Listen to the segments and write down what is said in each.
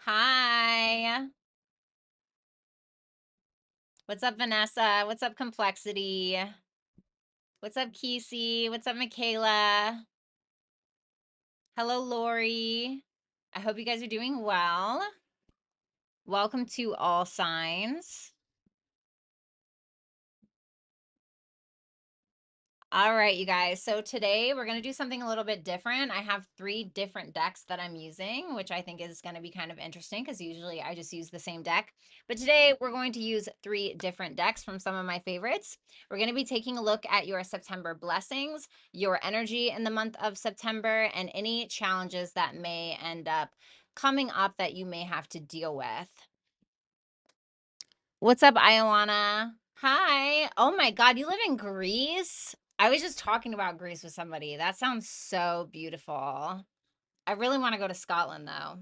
Hi. What's up, Vanessa? What's up, Complexity? What's up, Kesey? What's up, Michaela? Hello, Lori. I hope you guys are doing well. Welcome to All Signs. All right, you guys. So today we're going to do something a little bit different. I have 3 different decks that I'm using, which I think is going to be kind of interesting because usually I just use the same deck. But today we're going to use 3 different decks from some of my favorites. We're going to be taking a look at your September blessings, your energy in the month of September, and any challenges that may end up coming up that you may have to deal with. What's up, Ioana? Hi. Oh my God, you live in Greece? I was just talking about Greece with somebody. That sounds so beautiful. I really want to go to Scotland though.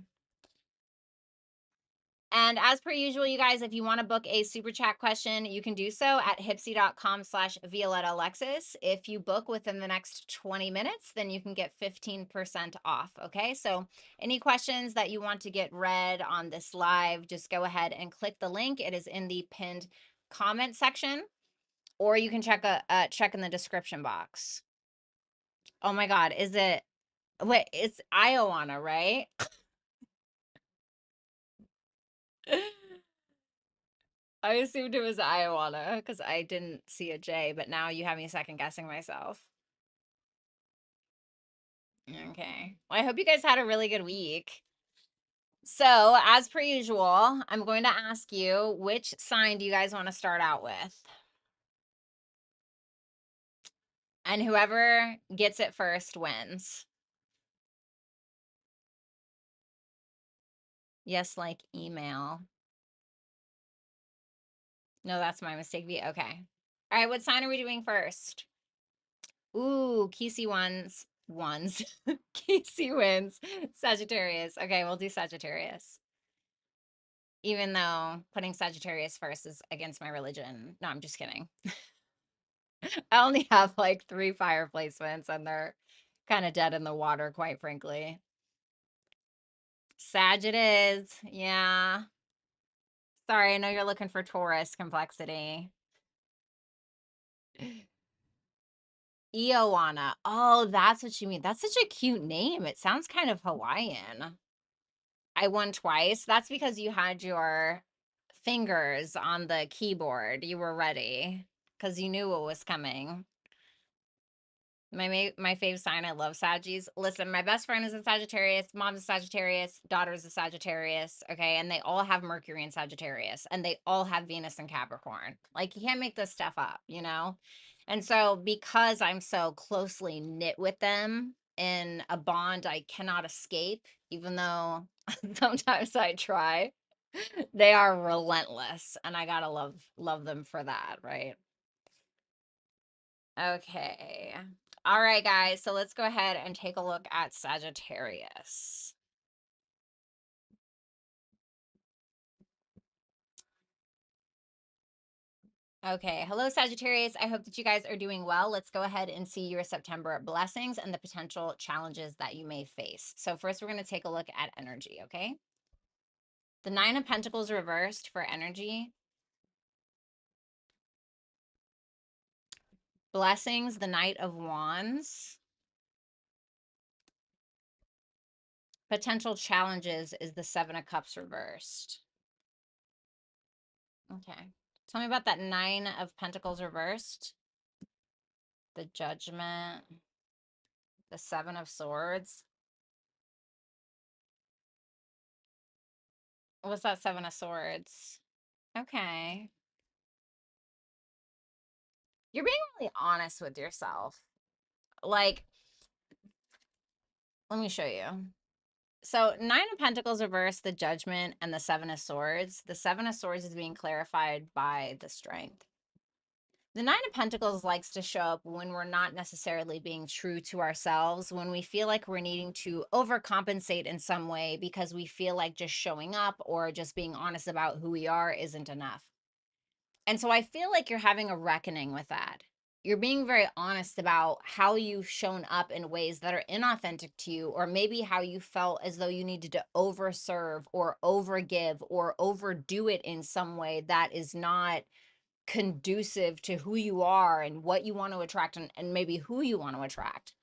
And as per usual, you guys, if you want to book a super chat question, you can do so at hipsy.com/Violetta Alexis. If you book within the next 20 minutes, then you can get 15% off. Okay. So any questions that you want to get read on this live, just go ahead and click the link. It is in the pinned comment section, or you can check in the description box. Oh my God. Is it, wait, it's Ioana, right? I assumed it was Ioana because I didn't see a J, but now you have me second guessing myself. Okay. Well, I hope you guys had a really good week. So, as per usual, I'm going to ask you, which sign do you guys want to start out with? And whoever gets it first wins. Yes, like email. No, that's my mistake. Okay. All right, what sign are we doing first? Ooh, Kesey ones. Kesey wins. Sagittarius. Okay, we'll do Sagittarius. Even though putting Sagittarius first is against my religion. No, I'm just kidding. I only have like 3 fire placements and they're kind of dead in the water, quite frankly. Sag it is. Yeah. Sorry, I know you're looking for Taurus complexity. Ioana. Oh, that's what you mean. That's such a cute name. It sounds kind of Hawaiian. I won twice. That's because you had your fingers on the keyboard. You were ready because you knew what was coming. My fave sign. I love Saggies. Listen, my best friend is a Sagittarius. Mom's a Sagittarius. Daughter's a Sagittarius. Okay, and they all have Mercury in Sagittarius, and they all have Venus in Capricorn. Like, you can't make this stuff up, you know. And so, because I'm so closely knit with them in a bond I cannot escape, even though sometimes I try, they are relentless, and I gotta love them for that, right? Okay. All right, guys. So let's go ahead and take a look at Sagittarius. Okay. Hello, Sagittarius. I hope that you guys are doing well. Let's go ahead and see your September blessings and the potential challenges that you may face. So first, we're going to take a look at energy, okay? The 9 of Pentacles reversed for energy. Blessings, the Knight of Wands. Potential challenges is the 7 of Cups reversed. Okay. Tell me about that 9 of Pentacles reversed. The Judgment. The 7 of Swords. What's that 7 of Swords? Okay. You're being really honest with yourself. Like, let me show you. So 9 of Pentacles reverse, the Judgment, and the 7 of Swords. The 7 of Swords is being clarified by the Strength. The 9 of Pentacles likes to show up when we're not necessarily being true to ourselves, when we feel like we're needing to overcompensate in some way because we feel like just showing up or just being honest about who we are isn't enough. And so I feel like you're having a reckoning with that. you're being very honest about how you've shown up in ways that are inauthentic to you, or maybe how you felt as though you needed to overserve or overgive or overdo it in some way that is not conducive to who you are and what you want to attract, and maybe who you want to attract.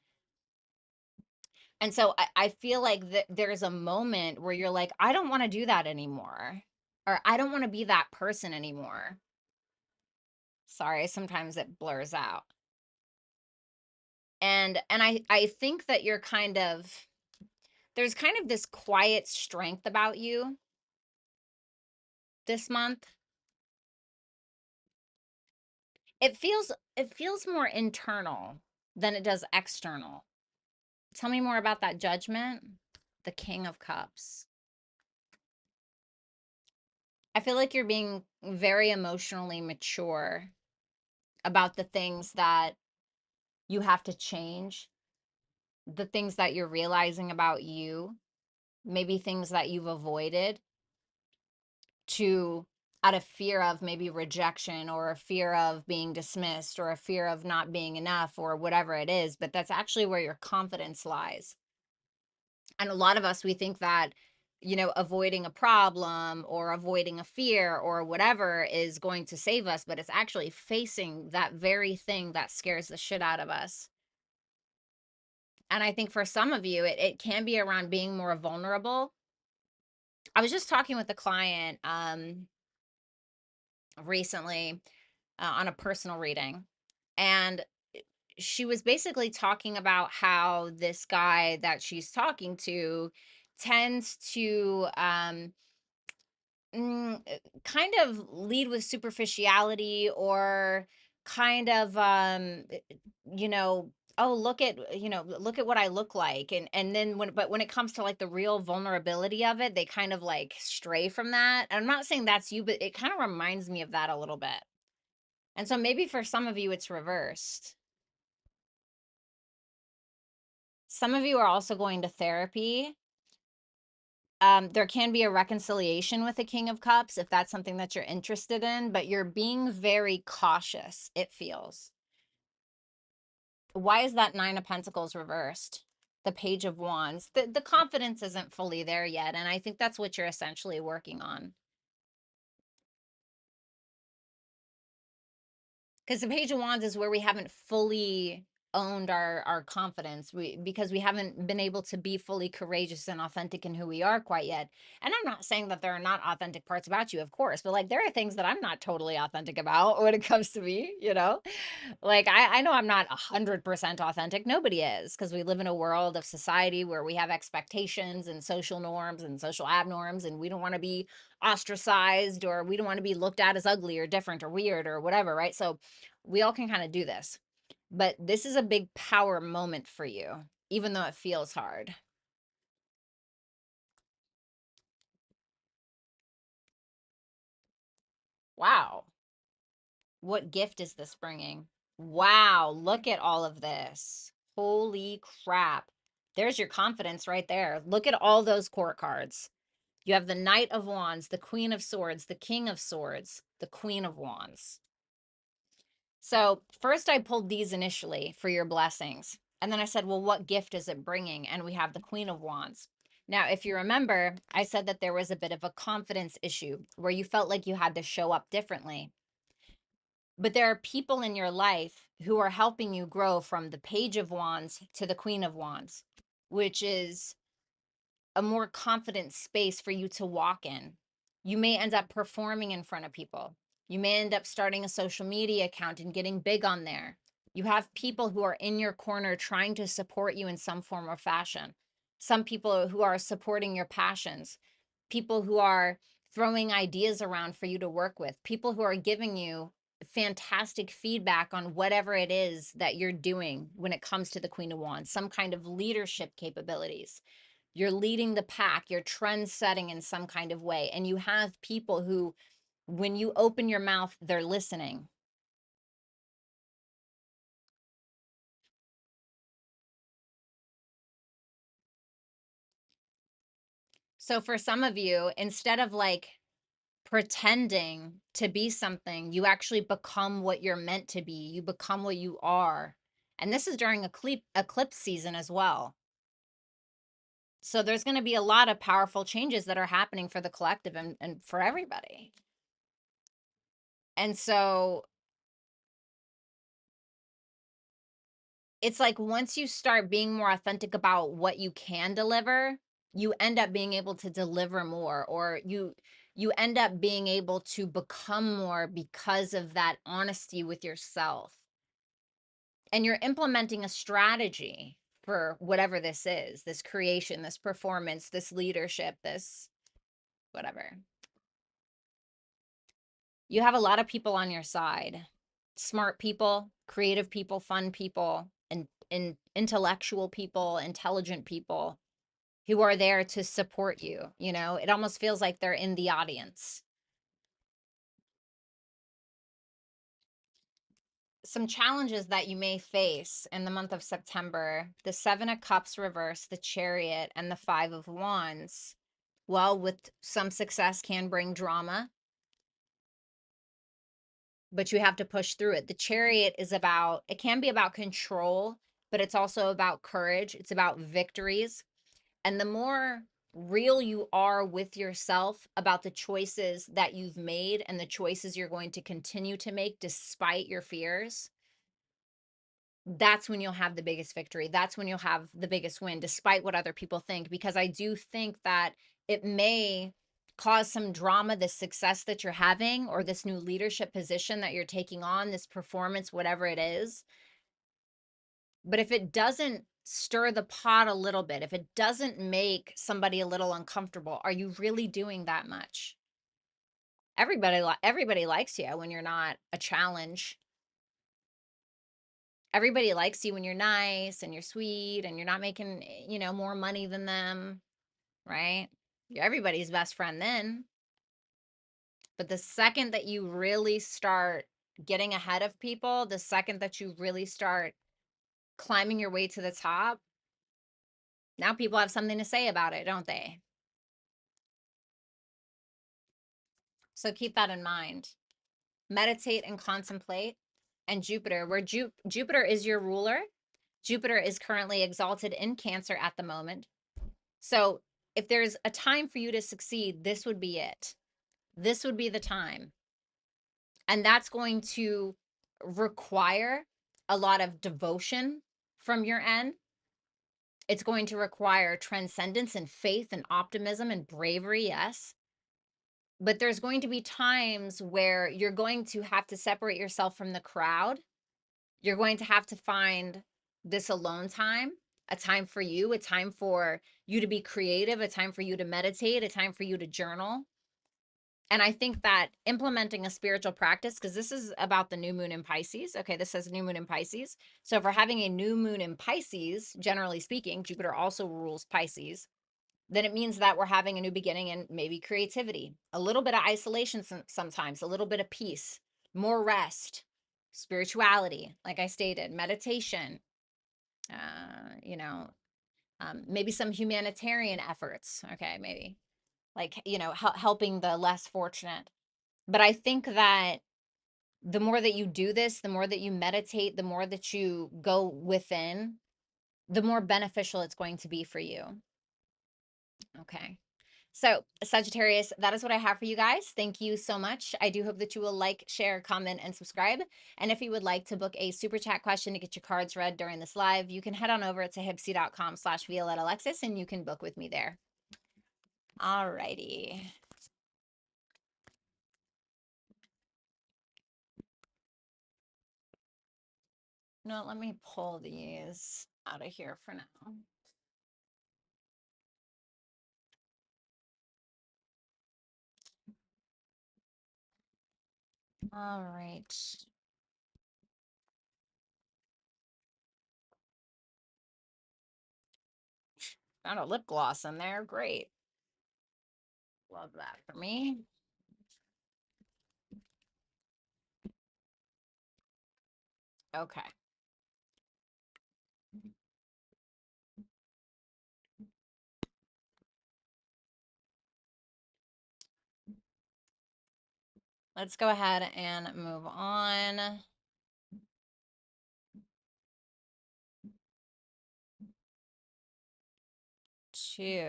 And so I feel like there's a moment where you're like, I don't want to do that anymore, or I don't want to be that person anymore. Sorry, sometimes it blurs out. And I think that you're kind of, there's kind of this quiet strength about you this month. It feels more internal than it does external. Tell me more about that Judgment. The King of Cups. I feel like you're being very emotionally mature about the things that you have to change, the things that you're realizing about you, maybe things that you've avoided to, out of fear of maybe rejection, or a fear of being dismissed, or a fear of not being enough, or whatever it is. But that's actually where your confidence lies. And a lot of us, we think that, avoiding a problem or avoiding a fear or whatever is going to save us, but it's actually facing that very thing that scares the shit out of us. And I think for some of you, it can be around being more vulnerable. I was just talking with a client recently on a personal reading, and she was basically talking about how this guy that she's talking to tends to kind of lead with superficiality, or kind of you know oh, look at what I look like. And then when it comes to like the real vulnerability of it, they kind of like stray from that. And I'm not saying that's you, but it kind of reminds me of that a little bit. And so maybe for some of you it's reversed. Some of you are also going to therapy. There can be a reconciliation with the King of Cups if that's something that you're interested in, but you're being very cautious, it feels. Why is that Nine of Pentacles reversed? The Page of Wands. The confidence isn't fully there yet, and I think that's what you're essentially working on. Because the Page of Wands is where we haven't fully owned our confidence, because we haven't been able to be fully courageous and authentic in who we are quite yet. And I'm not saying that there are not authentic parts about you, of course, but like there are things that I'm not totally authentic about when it comes to me, like I know I'm not 100% authentic. Nobody is, because we live in a world of society where we have expectations and social norms and social abnorms, and we don't want to be ostracized, or we don't want to be looked at as ugly or different or weird or whatever, right? So we all can kind of do this. But this is a big power moment for you, even though it feels hard. Wow. What gift is this bringing? Wow. Look at all of this. Holy crap. There's your confidence right there. Look at all those court cards. You have the Knight of Wands, the Queen of Swords, the King of Swords, the Queen of Wands. So first I pulled these initially for your blessings. And then I said, well, what gift is it bringing? And we have the Queen of Wands. Now, if you remember, I said that there was a bit of a confidence issue where you felt like you had to show up differently. But there are people in your life who are helping you grow from the Page of Wands to the Queen of Wands, which is a more confident space for you to walk in. You may end up performing in front of people. You may end up starting a social media account and getting big on there. You have people who are in your corner trying to support you in some form or fashion. Some people who are supporting your passions, people who are throwing ideas around for you to work with, people who are giving you fantastic feedback on whatever it is that you're doing when it comes to the Queen of Wands, some kind of leadership capabilities. You're leading the pack, you're trend setting in some kind of way. And you have people who, when you open your mouth, they're listening. So for some of you, instead of like pretending to be something, you actually become what you're meant to be. You become what you are. And this is during eclipse season as well. So there's going to be a lot of powerful changes that are happening for the collective and for everybody. And so it's like once you start being more authentic about what you can deliver, you end up being able to deliver more, or you end up being able to become more because of that honesty with yourself. And you're implementing a strategy for whatever this is, this creation, this performance, this leadership, this whatever. You have a lot of people on your side. Smart people, creative people, fun people, and intellectual people, intelligent people who are there to support you. You know, it almost feels like they're in the audience. Some challenges that you may face in the month of September: the Seven of Cups reverse, the Chariot, and the Five of Wands. Well, with some success can bring drama, but you have to push through it. The Chariot is about, it can be about control, but it's also about courage. It's about victories. And the more real you are with yourself about the choices that you've made and the choices you're going to continue to make despite your fears, that's when you'll have the biggest victory. That's when you'll have the biggest win, despite what other people think. Because I do think that it may cause some drama, this success that you're having, or this new leadership position that you're taking on, this performance, whatever it is. But if it doesn't stir the pot a little bit, if it doesn't make somebody a little uncomfortable, are you really doing that much? Everybody likes you when you're not a challenge. Everybody likes you when you're nice and you're sweet and you're not making, you know, more money than them, right? You're everybody's best friend then. But the second that you really start getting ahead of people, the second that you really start climbing your way to the top, now people have something to say about it, don't they? So keep that in mind. Meditate and contemplate. And Jupiter, where Jupiter is your ruler, Jupiter is currently exalted in Cancer at the moment. So if there's a time for you to succeed, this would be it. This would be the time. And that's going to require a lot of devotion from your end. It's going to require transcendence and faith and optimism and bravery, yes. But there's going to be times where you're going to have to separate yourself from the crowd. You're going to have to find this alone time, a time for you, a time for you to be creative, a time for you to meditate, a time for you to journal. And I think that implementing a spiritual practice, because this is about the new moon in Pisces. Okay, this says new moon in Pisces. So if we're having a new moon in Pisces, generally speaking, Jupiter also rules Pisces, then it means that we're having a new beginning and maybe creativity, a little bit of isolation sometimes, a little bit of peace, more rest, spirituality, like I stated, meditation, you know, maybe some humanitarian efforts. Okay, maybe like, you know, helping the less fortunate. But I think that the more that you do this, the more that you meditate, the more that you go within, the more beneficial it's going to be for you. Okay. So, Sagittarius, that is what I have for you guys. Thank you so much. I do hope that you will like, share, comment, and subscribe. And if you would like to book a super chat question to get your cards read during this live, you can head on over to hipsy.com/Violetta Alexis and you can book with me there. All righty. No, let me pull these out of here for now. All right. Found a lip gloss in there. Great. Love that for me. Okay. let's go ahead and move on to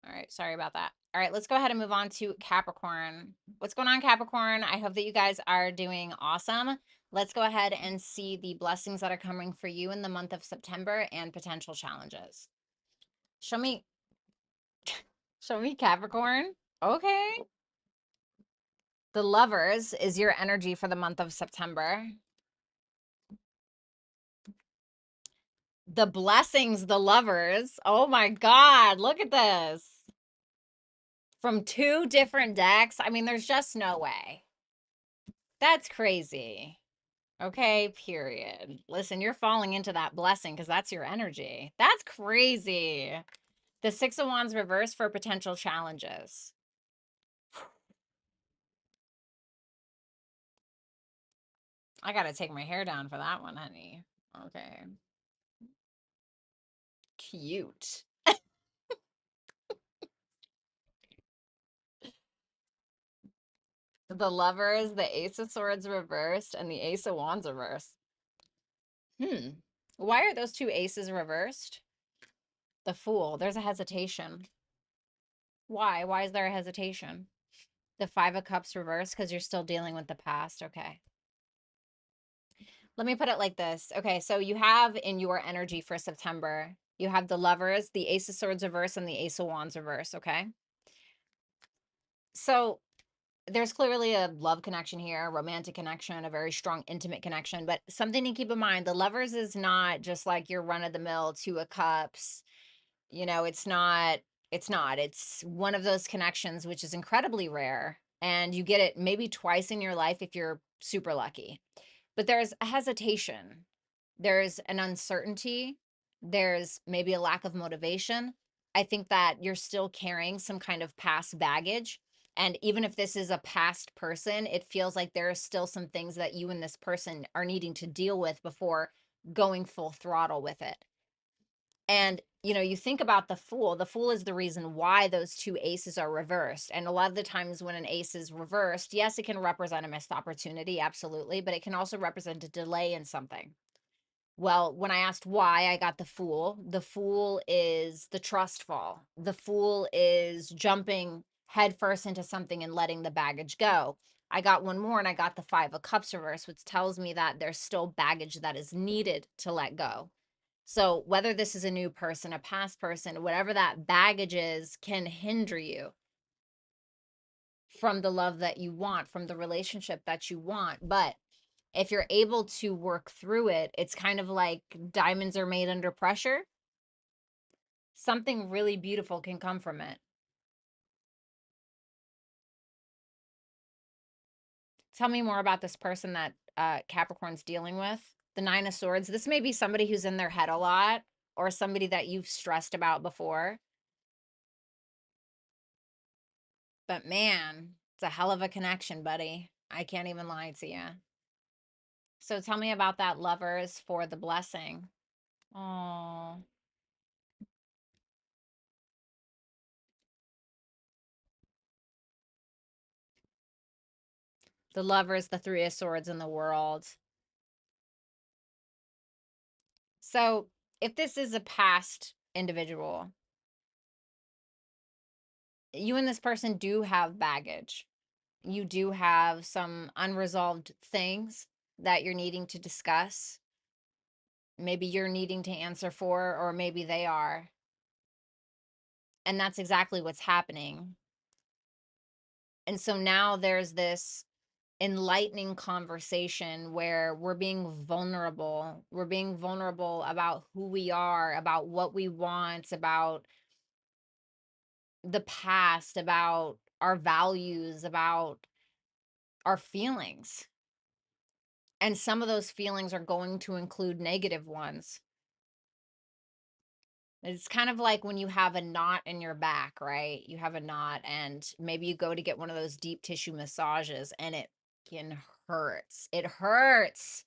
all right, sorry about that. All right, let's go ahead and move on to Capricorn. What's going on, Capricorn? I hope that you guys are doing awesome. Let's go ahead and see the blessings that are coming for you in the month of September and potential challenges. Show me Capricorn. Okay. The Lovers is your energy for the month of September. The Blessings, the Lovers. Oh my God, look at this. From 2 different decks. I mean, there's just no way. That's crazy. Okay, period. Listen, you're falling into that blessing because that's your energy. That's crazy. The 6 of Wands reversed for potential challenges. I got to take my hair down for that one, honey. Okay. Cute. The Lovers, the Ace of Swords reversed, and the Ace of Wands reversed. Why are those 2 aces reversed? The Fool. There's a hesitation. Why? Why is there a hesitation? The 5 of Cups reversed because you're still dealing with the past. Okay. Let me put it like this. Okay, so you have in your energy for September, you have the Lovers, the Ace of Swords reverse, and the Ace of Wands reverse, okay? So there's clearly a love connection here, a romantic connection, a very strong intimate connection, but something to keep in mind, the Lovers is not just like your run-of-the-mill 2 of Cups. You know, it's not. It's one of those connections which is incredibly rare, and you get it maybe twice in your life if you're super lucky. But there's a hesitation. There's an uncertainty. There's maybe a lack of motivation. I think that you're still carrying some kind of past baggage. And even if this is a past person, it feels like there are still some things that you and this person are needing to deal with before going full throttle with it. And, you know, you think about the Fool. The Fool is the reason why those 2 aces are reversed. And a lot of the times when an ace is reversed, yes, it can represent a missed opportunity, absolutely, but it can also represent a delay in something. Well, when I asked why, I got the Fool. The Fool is the trust fall. The Fool is jumping headfirst into something and letting the baggage go. I got one more and I got the 5 of Cups reverse, which tells me that there's still baggage that is needed to let go. So whether this is a new person, a past person, whatever that baggage is, can hinder you from the love that you want, from the relationship that you want. But if you're able to work through it, it's kind of like diamonds are made under pressure. Something really beautiful can come from it. Tell me more about this person that Capricorn's dealing with. The 9 of Swords. This may be somebody who's in their head a lot or somebody that you've stressed about before. But man, it's a hell of a connection, buddy. I can't even lie to you. So tell me about that Lovers for the blessing. Oh, the Lovers, the 3 of Swords in the world. So if this is a past individual, you and this person do have baggage. You do have some unresolved things that you're needing to discuss. Maybe you're needing to answer for, or maybe they are. And that's exactly what's happening. And so now there's this enlightening conversation where we're being vulnerable. We're being vulnerable about who we are, about what we want, about the past, about our values, about our feelings. And some of those feelings are going to include negative ones. It's kind of like when you have a knot in your back, right? You have a knot and maybe you go to get one of those deep tissue massages and it hurts. It hurts.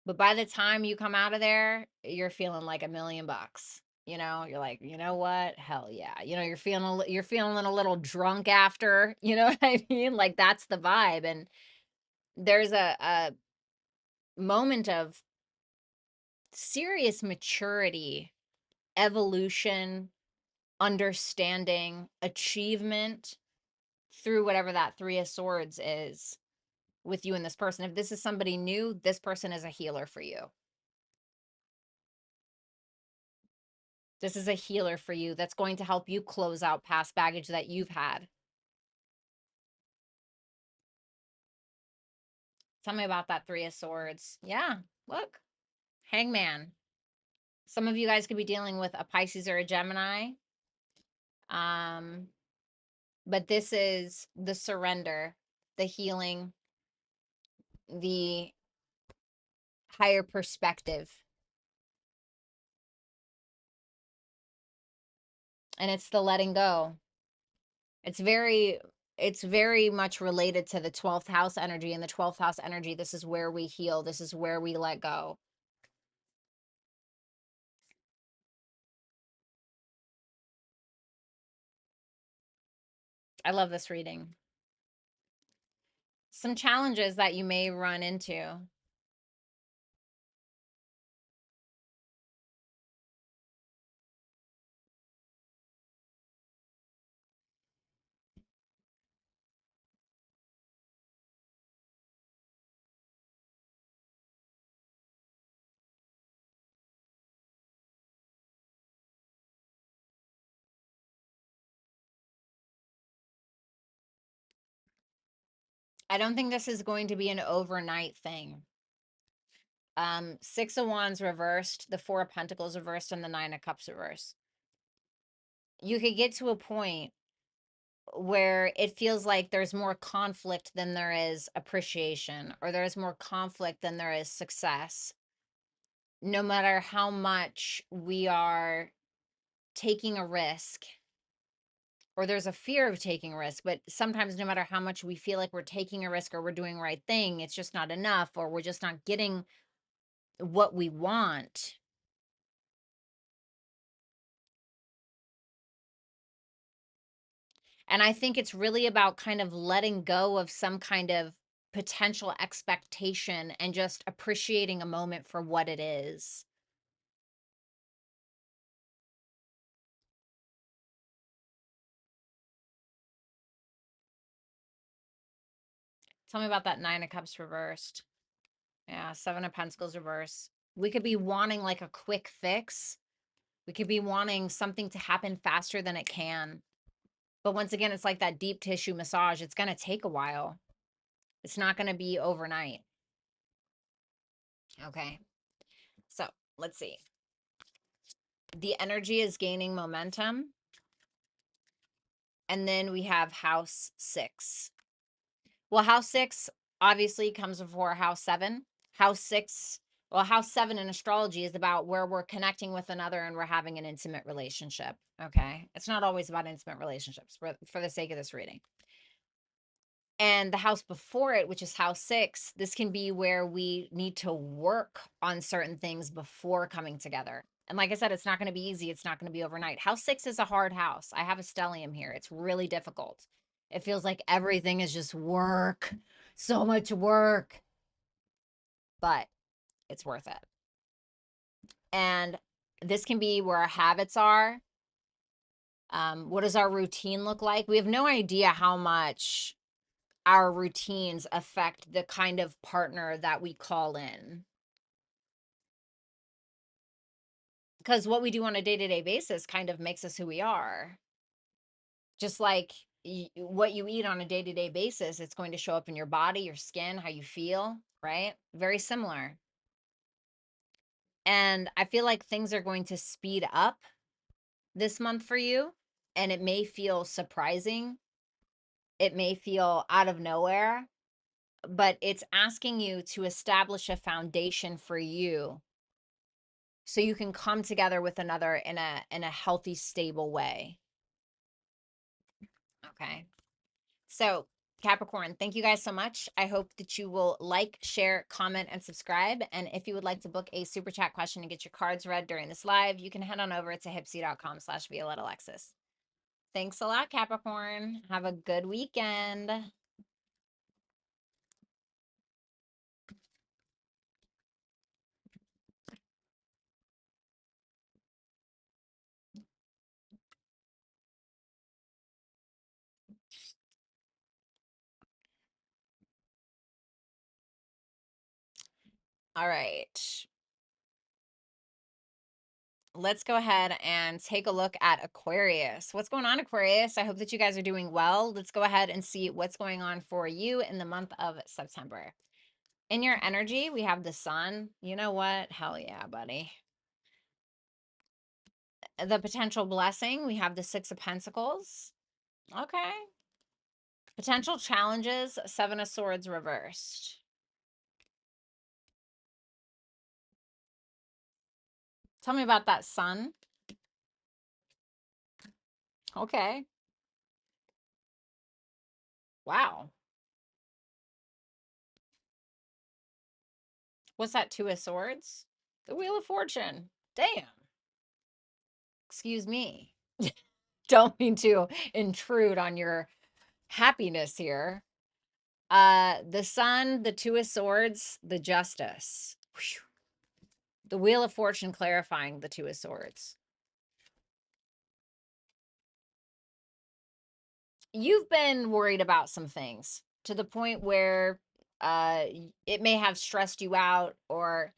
But by the time you come out of there, you're feeling like $1,000,000. You know, you're like, you know what? Hell yeah. You know, you're feeling a little drunk after, you know what I mean? Like that's the vibe. And there's a moment of serious maturity, evolution, understanding, achievement through whatever that 3 of Swords is with you and this person. If this is somebody new, this person is a healer for you. This is a healer for you that's going to help you close out past baggage that you've had. Tell me about that 3 of Swords. Yeah, look, Hangman. Some of you guys could be dealing with a Pisces or a Gemini. But this is the surrender, the healing, the higher perspective. And it's the letting go. It's very much related to the 12th house energy. And the 12th house energy, this is where we heal. This is where we let go. I love this reading. Some challenges that you may run into. I don't think this is going to be an overnight thing. 6 of Wands reversed, the 4 of Pentacles reversed, and the 9 of Cups reversed. You could get to a point where it feels like there's more conflict than there is appreciation, or there's more conflict than there is success. No matter how much we are taking a risk, or there's a fear of taking a risk, but sometimes no matter how much we feel like we're taking a risk or we're doing the right thing, it's just not enough, or we're just not getting what we want. And I think it's really about kind of letting go of some kind of potential expectation and just appreciating a moment for what it is. Tell me about that 9 of Cups reversed. Yeah, 7 of Pentacles reversed. We could be wanting like a quick fix. We could be wanting something to happen faster than it can. But once again, it's like that deep tissue massage. It's going to take a while. It's not going to be overnight. Okay. So let's see. The energy is gaining momentum. And then we have house 6. Well, house 6 obviously comes before house 7. House 6, well, house 7 in astrology is about where we're connecting with another and we're having an intimate relationship. Okay. It's not always about intimate relationships for the sake of this reading. And the house before it, which is house 6, this can be where we need to work on certain things before coming together. And like I said, it's not going to be easy. It's not going to be overnight. House 6 is a hard house. I have a stellium here. It's really difficult. It feels like everything is just work, so much work, but it's worth it. And this can be where our habits are. What does our routine look like? We have no idea how much our routines affect the kind of partner that we call in. Because what we do on a day-to-day basis kind of makes us who we are. Just like what you eat on a day-to-day basis, it's going to show up in your body, your skin, how you feel, right? Very similar. And I feel like things are going to speed up this month for you, and it may feel surprising. It may feel out of nowhere, but it's asking you to establish a foundation for you so you can come together with another in a healthy, stable way. Okay. So Capricorn, thank you guys so much. I hope that you will like, share, comment, and subscribe. And if you would like to book a super chat question and get your cards read during this live, you can head on over to hipsy.com/Violetta Alexis. Thanks a lot, Capricorn. Have a good weekend. All right. Let's go ahead and take a look at Aquarius. What's going on, Aquarius? I hope that you guys are doing well. Let's go ahead and see what's going on for you in the month of September. In your energy, we have the sun. You know what? Hell yeah, buddy. The potential blessing, we have the Six of Pentacles. Okay. Potential challenges, Seven of Swords reversed. Tell me about that sun. Okay. Wow. What's that? Two of Swords? The Wheel of Fortune. Damn. Excuse me. Don't mean to intrude on your happiness here. The sun, the Two of Swords, the Justice. Whew. The Wheel of Fortune clarifying the Two of Swords. You've been worried about some things to the point where it may have stressed you out or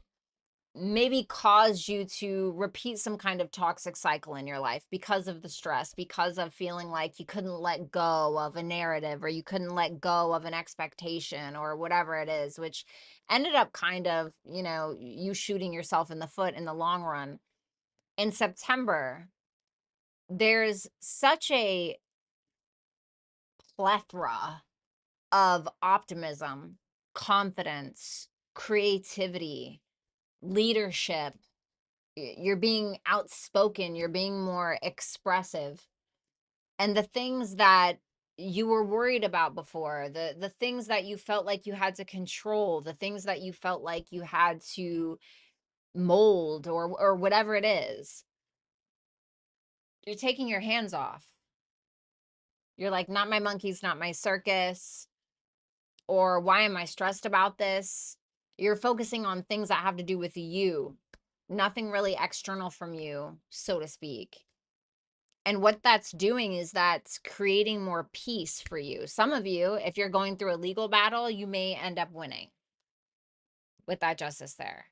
maybe caused you to repeat some kind of toxic cycle in your life because of the stress, because of feeling like you couldn't let go of a narrative or you couldn't let go of an expectation or whatever it is, which ended up kind of, you know, you shooting yourself in the foot in the long run. In September, there's such a plethora of optimism, confidence, creativity, leadership. You're being outspoken, you're being more expressive. And the things that you were worried about before, the things that you felt like you had to control, the things that you felt like you had to mold or whatever it is, you're taking your hands off. You're like, not my monkeys, not my circus. Or why am I stressed about this? You're focusing on things that have to do with you, nothing really external from you, so to speak. And what that's doing is that's creating more peace for you. Some of you, if you're going through a legal battle, you may end up winning with that justice there.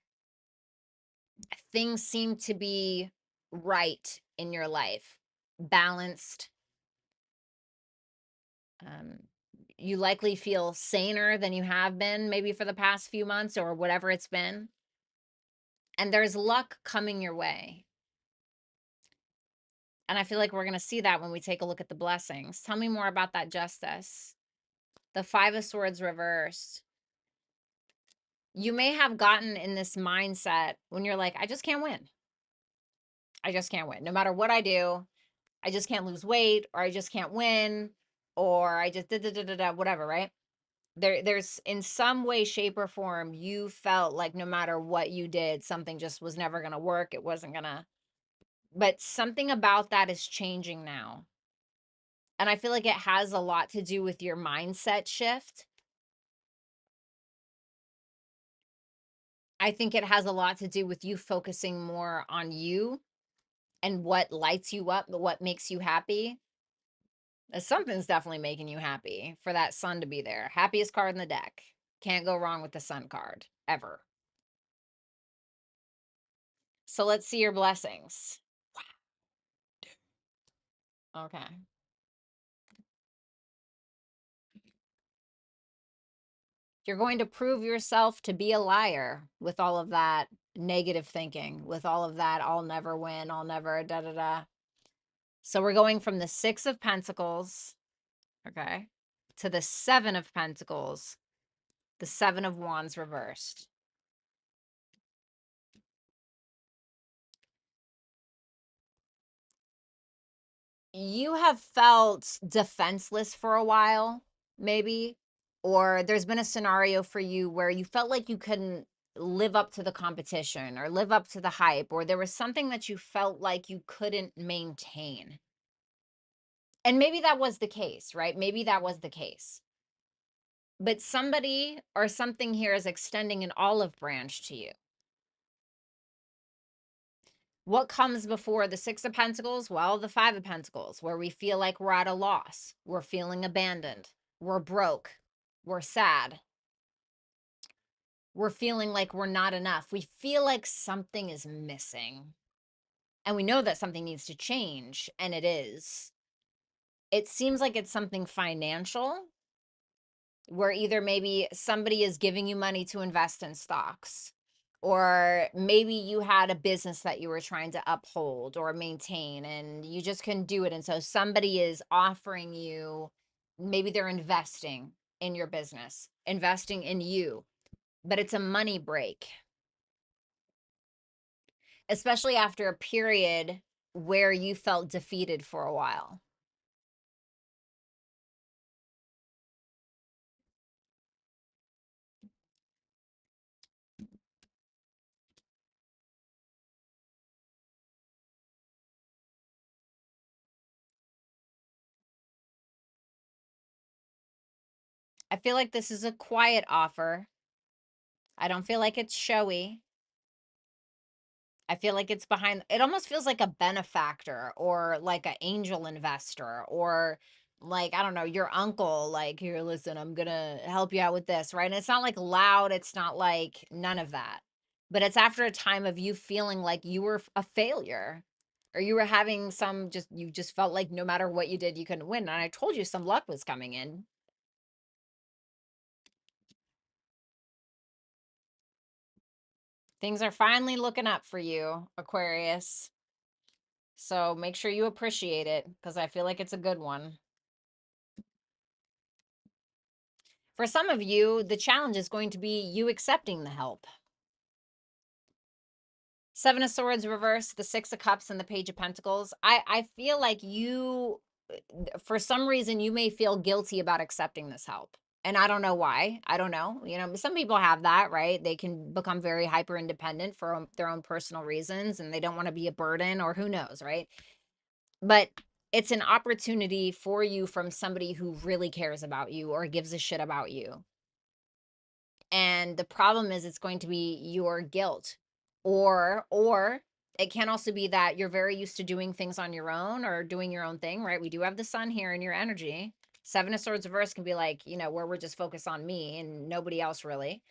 Things seem to be right in your life, balanced. You likely feel saner than you have been maybe for the past few months or whatever it's been. And there's luck coming your way. And I feel like we're going to see that when we take a look at the blessings. Tell me more about that justice. The Five of Swords reversed. You may have gotten in this mindset when you're like, I just can't win. I just can't win. No matter what I do, I just can't lose weight, or I just can't win, or I just whatever, right? There's in some way, shape, or form, you felt like no matter what you did, something just was never going to work. It wasn't going to, but something about that is changing now. And I feel like it has a lot to do with your mindset shift. I think it has a lot to do with you focusing more on you and what lights you up, what makes you happy. Something's definitely making you happy for that sun to be there. Happiest card in the deck. Can't go wrong with the sun card, ever. So let's see your blessings. Okay. You're going to prove yourself to be a liar with all of that negative thinking, with all of that, I'll never win, I'll never da-da-da. So we're going from the Six of Pentacles, okay, to the Seven of Pentacles, the Seven of Wands reversed. You have felt defenseless for a while. maybe, or there's been a scenario for you where you felt like you couldn't live up to the competition or live up to the hype, or there was something that you felt like you couldn't maintain. And maybe that was the case, right? Maybe that was the case. But somebody or something here is extending an olive branch to you. What comes before the Six of Pentacles? Well, the Five of Pentacles, where we feel like we're at a loss. We're feeling abandoned. We're broke. We're sad. We're feeling like we're not enough. We feel like something is missing. And we know that something needs to change, and it is. It seems like it's something financial, where either maybe somebody is giving you money to invest in stocks, or maybe you had a business that you were trying to uphold or maintain and you just couldn't do it. And so somebody is offering you, maybe they're investing in your business, investing in you, but it's a money break, especially after a period where you felt defeated for a while. I feel like this is a quiet offer. I don't feel like it's showy. I feel like it's behind, it almost feels like a benefactor or like an angel investor, or like, I don't know, your uncle, like, here, listen, I'm gonna help you out with this, right? And it's not like loud, it's not like none of that. But it's after a time of you feeling like you were a failure, or you were having some, just, you just felt like no matter what you did, you couldn't win. And I told you some luck was coming in. Things are finally looking up for you, Aquarius. So make sure you appreciate it, because I feel like it's a good one. For some of you, the challenge is going to be you accepting the help. Seven of Swords reverse, the Six of Cups, and the Page of Pentacles. I feel like you, for some reason, you may feel guilty about accepting this help. And I don't know why. I don't know. You know, some people have that, right? They can become very hyper independent for their own personal reasons, and they don't want to be a burden, or who knows, right? But it's an opportunity for you from somebody who really cares about you or gives a shit about you. And the problem is it's going to be your guilt, or it can also be that you're very used to doing things on your own or doing your own thing, right? We do have the sun here in your energy. Seven of Swords reverse can be like, you know, where we're just focused on me and nobody else really.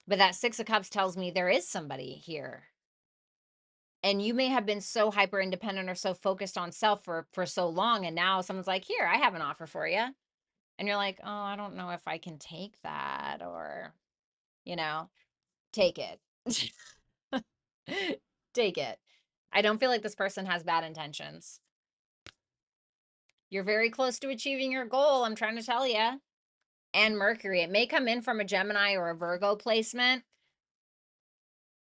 But that Six of Cups tells me there is somebody here. And you may have been so hyper independent or so focused on self for so long, and now someone's like, here, I have an offer for you. And you're like, oh, I don't know if I can take that, or, you know, take it. Take it. I don't feel like this person has bad intentions. You're very close to achieving your goal, I'm trying to tell you. And Mercury, it may come in from a Gemini or a Virgo placement,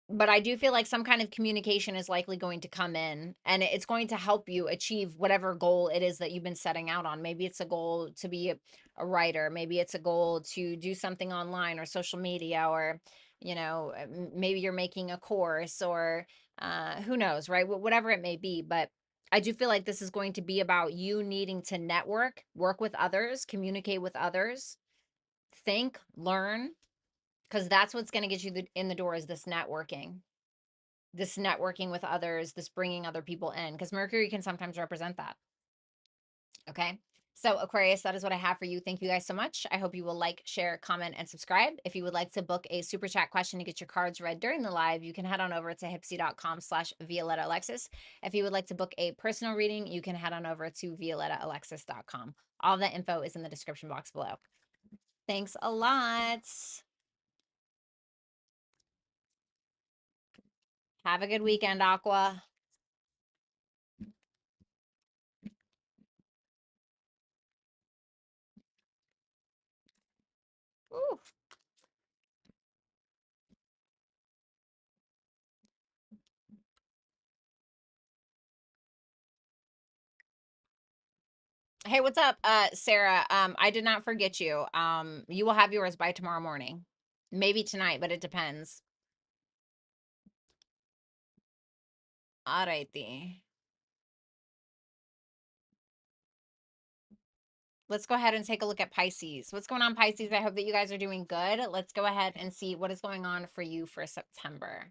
but I do feel like some kind of communication is likely going to come in, and it's going to help you achieve whatever goal it is that you've been setting out on. Maybe it's a goal to be a writer. Maybe it's a goal to do something online or social media, or, you know, maybe you're making a course, or who knows, right? Whatever it may be. But I do feel like this is going to be about you needing to network, work with others, communicate with others, think, learn, because that's what's going to get you in the door, is this networking with others, this bringing other people in, because Mercury can sometimes represent that. Okay. So Aquarius, that is what I have for you. Thank you guys so much. I hope you will like, share, comment, and subscribe. If you would like to book a super chat question to get your cards read during the live, you can head on over to hipsy.com/Violetta Alexis. If you would like to book a personal reading, you can head on over to violettaalexis.com. All the info is in the description box below. Thanks a lot. Have a good weekend, Aqua. Ooh. Hey, what's up, Sarah? I did not forget you. You will have yours by tomorrow morning. Maybe tonight, but it depends. All righty. Let's go ahead and take a look at Pisces. What's going on, Pisces? I hope that you guys are doing good. Let's go ahead and see what is going on for you for September.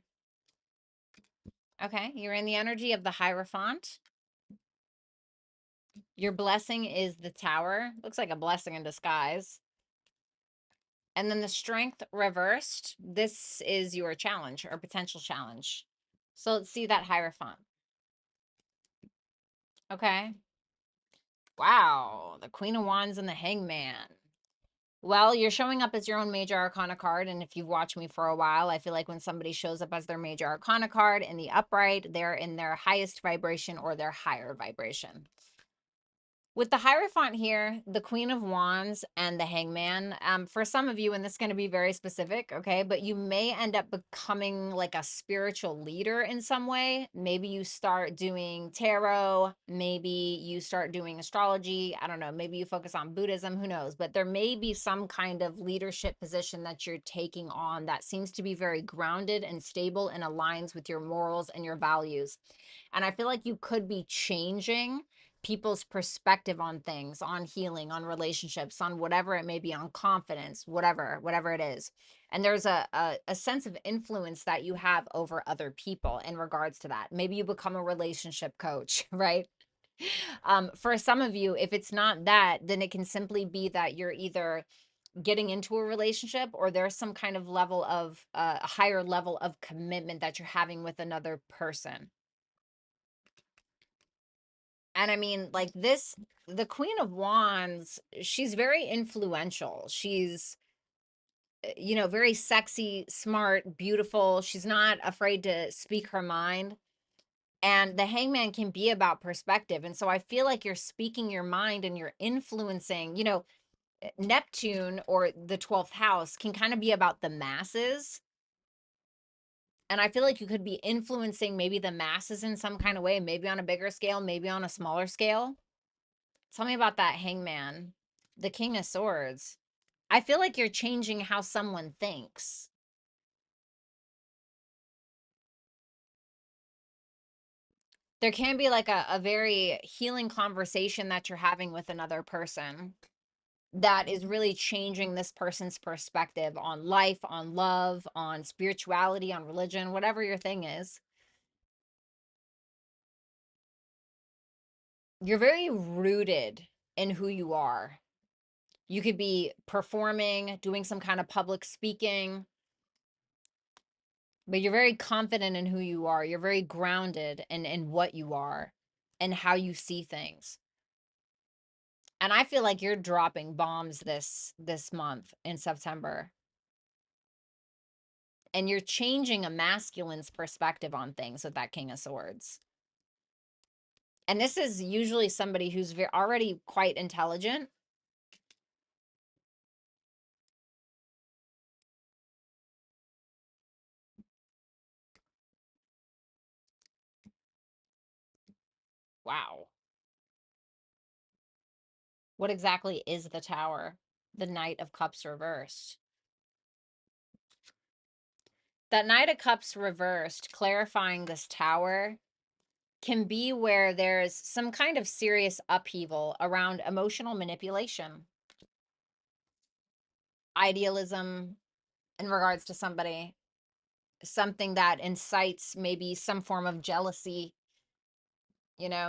Okay, you're in the energy of the Hierophant. Your blessing is the Tower. Looks like a blessing in disguise. And then the Strength reversed. This is your challenge or potential challenge. So let's see that Hierophant. Okay. Wow, the Queen of Wands and the Hangman. Well, you're showing up as your own major arcana card. And if you've watched me for a while, I feel like when somebody shows up as their major arcana card in the upright, they're in their highest vibration or their higher vibration. With the Hierophant here, the Queen of Wands and the Hangman, for some of you, and this is going to be very specific, okay, but you may end up becoming like a spiritual leader in some way. Maybe you start doing tarot, maybe you start doing astrology. I don't know, maybe you focus on Buddhism, who knows, but there may be some kind of leadership position that you're taking on that seems to be very grounded and stable and aligns with your morals and your values. And I feel like you could be changing people's perspective on things, on healing, on relationships, on whatever it may be, on confidence, whatever it is. And there's a sense of influence that you have over other people in regards to that. Maybe you become a relationship coach, right? For some of you, if it's not that, then it can simply be that you're either getting into a relationship or there's some kind of level of a higher level of commitment that you're having with another person. And I mean, like this, the Queen of Wands, she's very influential. She's, very sexy, smart, beautiful. She's not afraid to speak her mind. And the Hangman can be about perspective. And so I feel like you're speaking your mind and you're influencing, Neptune or the 12th house can kind of be about the masses. And I feel like you could be influencing maybe the masses in some kind of way, maybe on a bigger scale, maybe on a smaller scale. Tell me about that Hangman, the King of Swords. I feel like you're changing how someone thinks. There can be like a very healing conversation that you're having with another person that is really changing this person's perspective on life, on love, on spirituality, on religion, whatever your thing is. You're very rooted in who you are. You could be performing, doing some kind of public speaking, but you're very confident in who you are. You're very grounded in what you are and how you see things. And I feel like you're dropping bombs this month in September. And you're changing a masculine's perspective on things with that King of Swords. And this is usually somebody who's already quite intelligent. Wow. What exactly is the Tower? The Knight of Cups reversed. That Knight of Cups reversed, clarifying this Tower, can be where there's some kind of serious upheaval around emotional manipulation, idealism in regards to somebody, something that incites maybe some form of jealousy.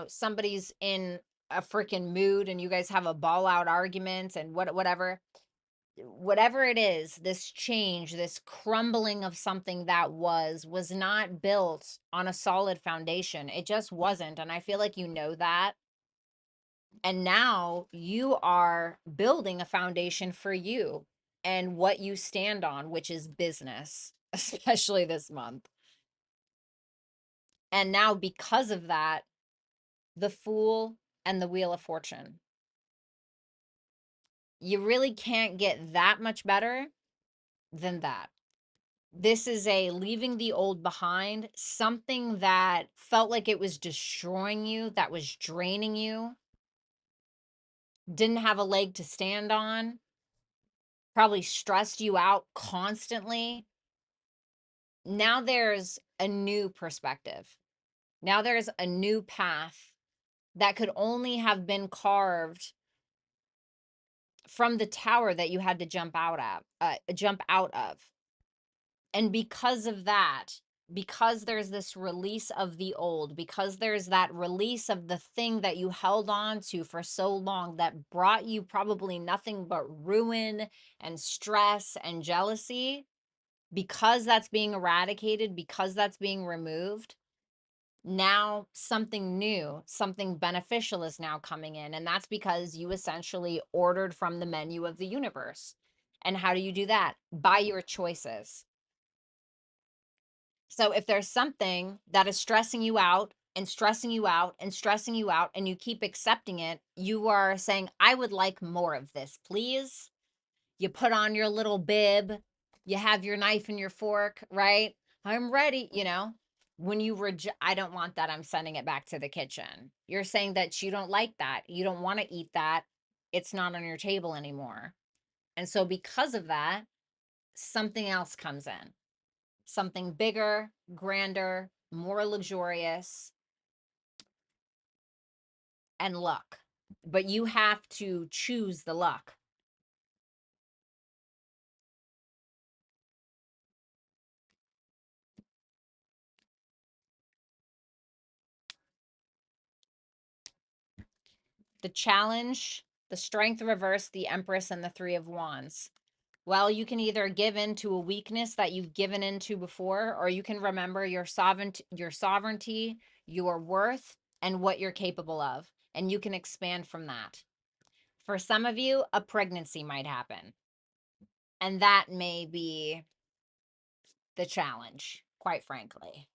Somebody's in a freaking mood and you guys have a ball out argument and whatever it is, this change, this crumbling of something that was not built on a solid foundation. It just wasn't. And I feel like you know that. And now you are building a foundation for you and what you stand on, which is business, especially this month. And now, because of that, the Fool and the Wheel of Fortune. You really can't get that much better than that. This is a leaving the old behind, something that felt like it was destroying you, that was draining you. didn't have a leg to stand on, probably stressed you out constantly. Now there's a new perspective. Now there's a new path that could only have been carved from the tower that you had to jump out of. And because of that, because there's this release of the old, because there's that release of the thing that you held on to for so long that brought you probably nothing but ruin and stress and jealousy, because that's being eradicated, because that's being removed, now something new, something beneficial is now coming in. And that's because you essentially ordered from the menu of the universe. And how do you do that? By your choices. So if there's something that is stressing you out and stressing you out and stressing you out, and you keep accepting it, you are saying, I would like more of this, please. You put on your little bib, you have your knife and your fork, right? I'm ready, When you reject, I don't want that, I'm sending it back to the kitchen. You're saying that you don't like that. You don't want to eat that. It's not on your table anymore. And so because of that, something else comes in. Something bigger, grander, more luxurious, and luck. But you have to choose the luck. The challenge, the strength reverse, the Empress, and the Three of Wands. Well, you can either give in to a weakness that you've given into before, or you can remember your sovereignty, your worth, and what you're capable of. And you can expand from that. For some of you, a pregnancy might happen. And that may be the challenge, quite frankly.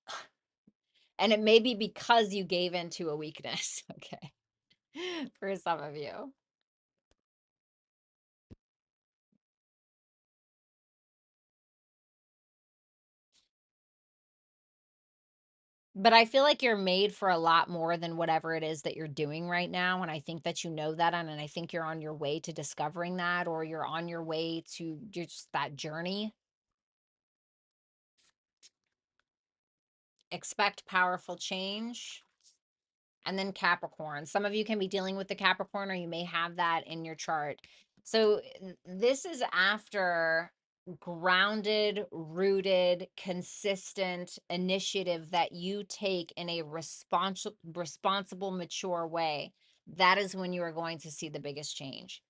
And it may be because you gave into a weakness, okay, for some of you. But I feel like you're made for a lot more than whatever it is that you're doing right now. And I think that you know that. And I think you're on your way to discovering that, or you're on your way to just that journey. Expect powerful change. And then Capricorn. Some of you can be dealing with the Capricorn, or you may have that in your chart. So this is after grounded, rooted, consistent initiative that you take in a responsible, mature way. That is when you are going to see the biggest change.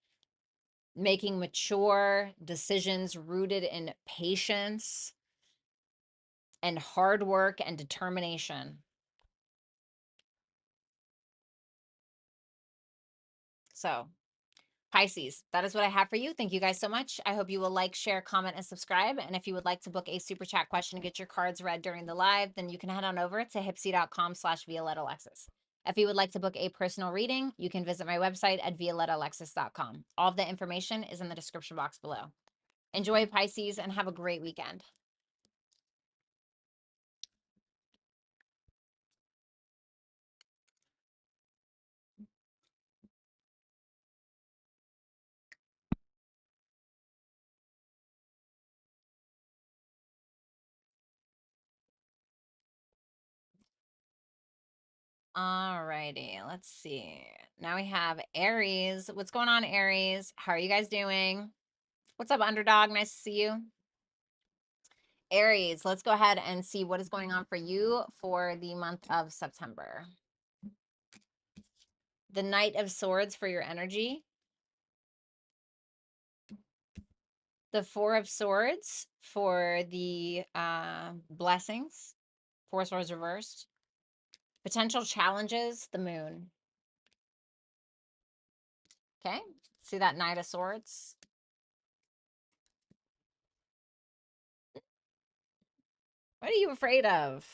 Making mature decisions rooted in patience and hard work and determination. So Pisces, that is what I have for you. Thank you guys so much. I hope you will like, share, comment, and subscribe. And if you would like to book a super chat question to get your cards read during the live, then you can head on over to hipsy.com/Violetta Alexis. If you would like to book a personal reading, you can visit my website at violettaalexis.com. All of the information is in the description box below. Enjoy Pisces and have a great weekend. All righty, let's see. Now we have Aries. What's going on, Aries? How are you guys doing? What's up, underdog? Nice to see you. Aries, let's go ahead and see what is going on for you for the month of September. The Knight of Swords for your energy. The Four of Swords for the blessings. Four Swords reversed. Potential challenges, the Moon. Okay, see that Knight of Swords? What are you afraid of?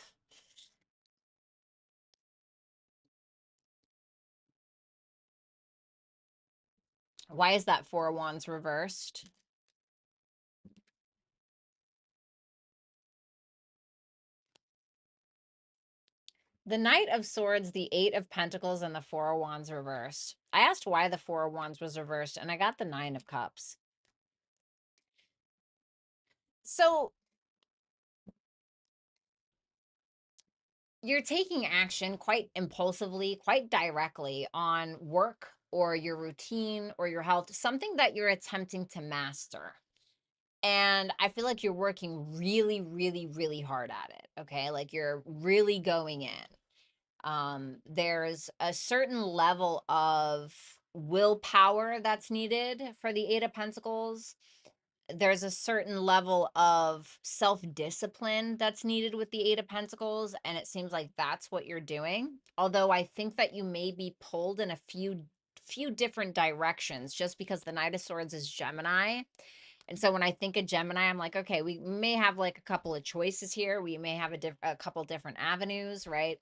Why is that Four of Wands reversed? The Knight of Swords, the Eight of Pentacles, and the Four of Wands reversed. I asked why the Four of Wands was reversed, and I got the Nine of Cups. So you're taking action quite impulsively, quite directly on work or your routine or your health, something that you're attempting to master. And I feel like you're working really, really, really hard at it. Okay. Like you're really going in. There's a certain level of willpower that's needed for the Eight of Pentacles. There's a certain level of self-discipline that's needed with the Eight of Pentacles, and it seems like that's what you're doing. Although I think that you may be pulled in a few different directions just because the Knight of Swords is Gemini. And so when I think of Gemini, I'm like, okay, we may have like a couple of choices here. We may have a couple different avenues, right?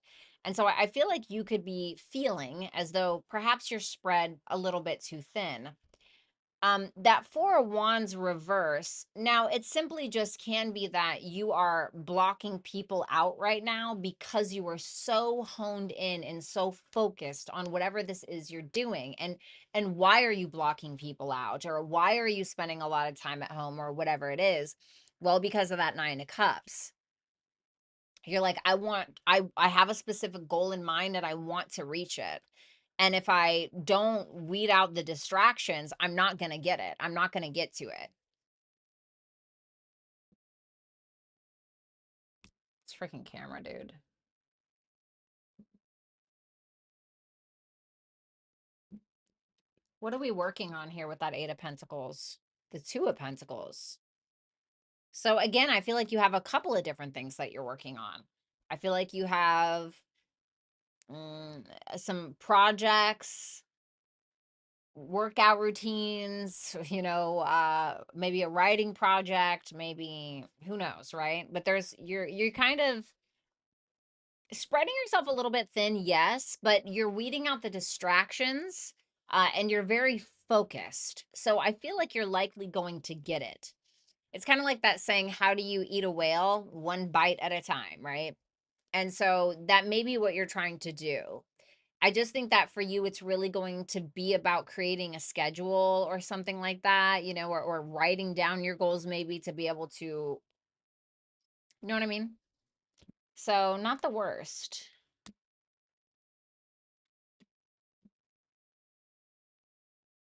And so I feel like you could be feeling as though perhaps you're spread a little bit too thin. That Four of Wands reverse, now it simply just can be that you are blocking people out right now because you are so honed in and so focused on whatever this is you're doing. And why are you blocking people out, or why are you spending a lot of time at home, or whatever it is? Well, because of that Nine of Cups. You're like, I have a specific goal in mind and I want to reach it. And if I don't weed out the distractions, I'm not going to get it. I'm not going to get to it. It's freaking camera, dude. What are we working on here with that Eight of Pentacles? The Two of Pentacles. So again, I feel like you have a couple of different things that you're working on. I feel like you have some projects, workout routines, maybe a writing project, maybe who knows, right? But you're kind of spreading yourself a little bit thin, yes, but you're weeding out the distractions, and you're very focused. So I feel like you're likely going to get it. It's kind of like that saying, how do you eat a whale? One bite at a time, right? And so that may be what you're trying to do. I just think that for you, it's really going to be about creating a schedule or something like that, or writing down your goals maybe to be able to, you know what I mean? So, not the worst.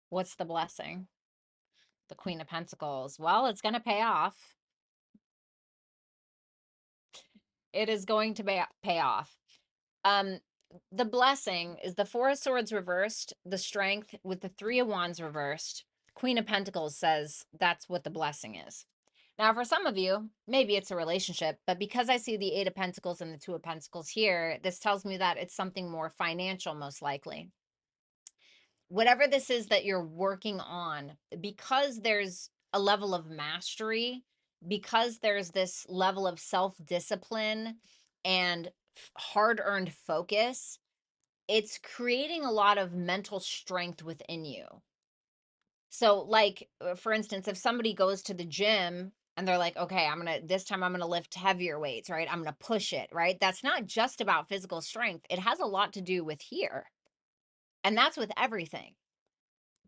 What's the blessing? The Queen of Pentacles. Well, it's going to pay off. It is going to pay off. Um, the blessing is the Four of Swords reversed, the Strength with the Three of Wands reversed. Queen of Pentacles says that's what the blessing is. Now, for some of you, maybe it's a relationship, but because I see the Eight of Pentacles and the Two of Pentacles here, this tells me that it's something more financial, most likely. Whatever this is that you're working on, because there's a level of mastery, because there's this level of self-discipline and hard-earned focus, it's creating a lot of mental strength within you. So, like, for instance, if somebody goes to the gym and they're like, okay, this time I'm going to lift heavier weights, right? I'm going to push it, right? That's not just about physical strength. It has a lot to do with here. And that's with everything.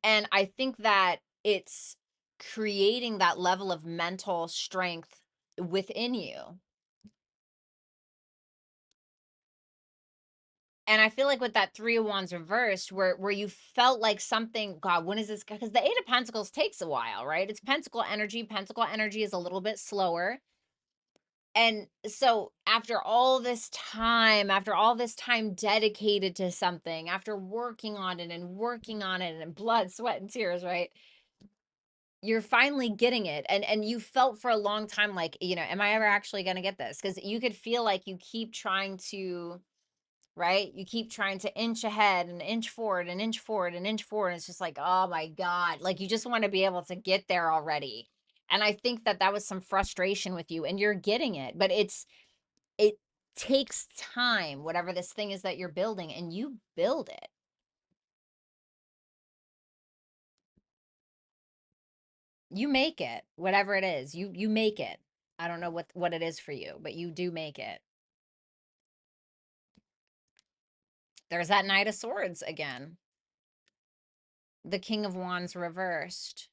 And I think that it's creating that level of mental strength within you. And I feel like with that Three of Wands reversed, where you felt like something, God, when is this? Because the Eight of Pentacles takes a while, right? It's Pentacle energy. Pentacle energy is a little bit slower. And so after all this time dedicated to something, after working on it and blood, sweat, and tears, right? You're finally getting it. And you felt for a long time like, am I ever actually going to get this? Because you could feel like you keep trying to, right? You keep trying to inch ahead and inch forward and inch forward and inch forward. And it's just like, oh my God, like you just want to be able to get there already. And I think that that was some frustration with you, and you're getting it, but it takes time, whatever this thing is that you're building, and you build it. You make it, whatever it is, you make it. I don't know what it is for you, but you do make it. There's that Knight of Swords again. The King of Wands reversed.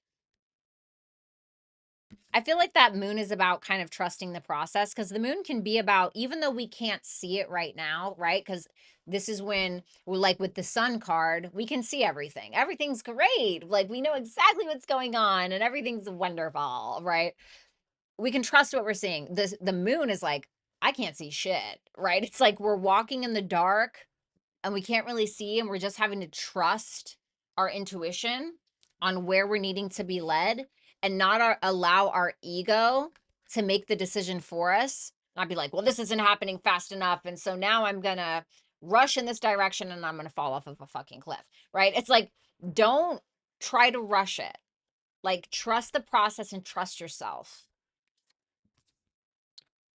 I feel like that moon is about kind of trusting the process, because the moon can be about, even though we can't see it right now, right? Because this is when we're like with the sun card, we can see everything. Everything's great. Like we know exactly what's going on and everything's wonderful, right? We can trust what we're seeing. The moon is like, I can't see shit, right? It's like we're walking in the dark and we can't really see, and we're just having to trust our intuition on where we're needing to be led, and not allow our ego to make the decision for us. Not be like, well, this isn't happening fast enough, and so now I'm gonna rush in this direction and I'm gonna fall off of a fucking cliff, right? It's like, don't try to rush it. Like, trust the process and trust yourself.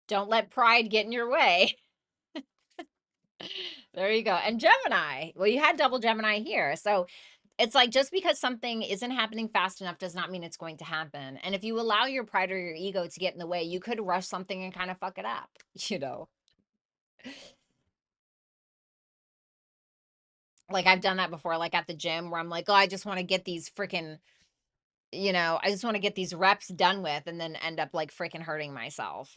Don't let pride get in your way. There you go. And Gemini. Well, you had double Gemini here. So it's like, just because something isn't happening fast enough does not mean it's going to happen. And if you allow your pride or your ego to get in the way, you could rush something and kind of fuck it up, you know? Like I've done that before, like at the gym, where I'm like, oh, I just want to get these freaking, I just want to get these reps done with, and then end up like freaking hurting myself,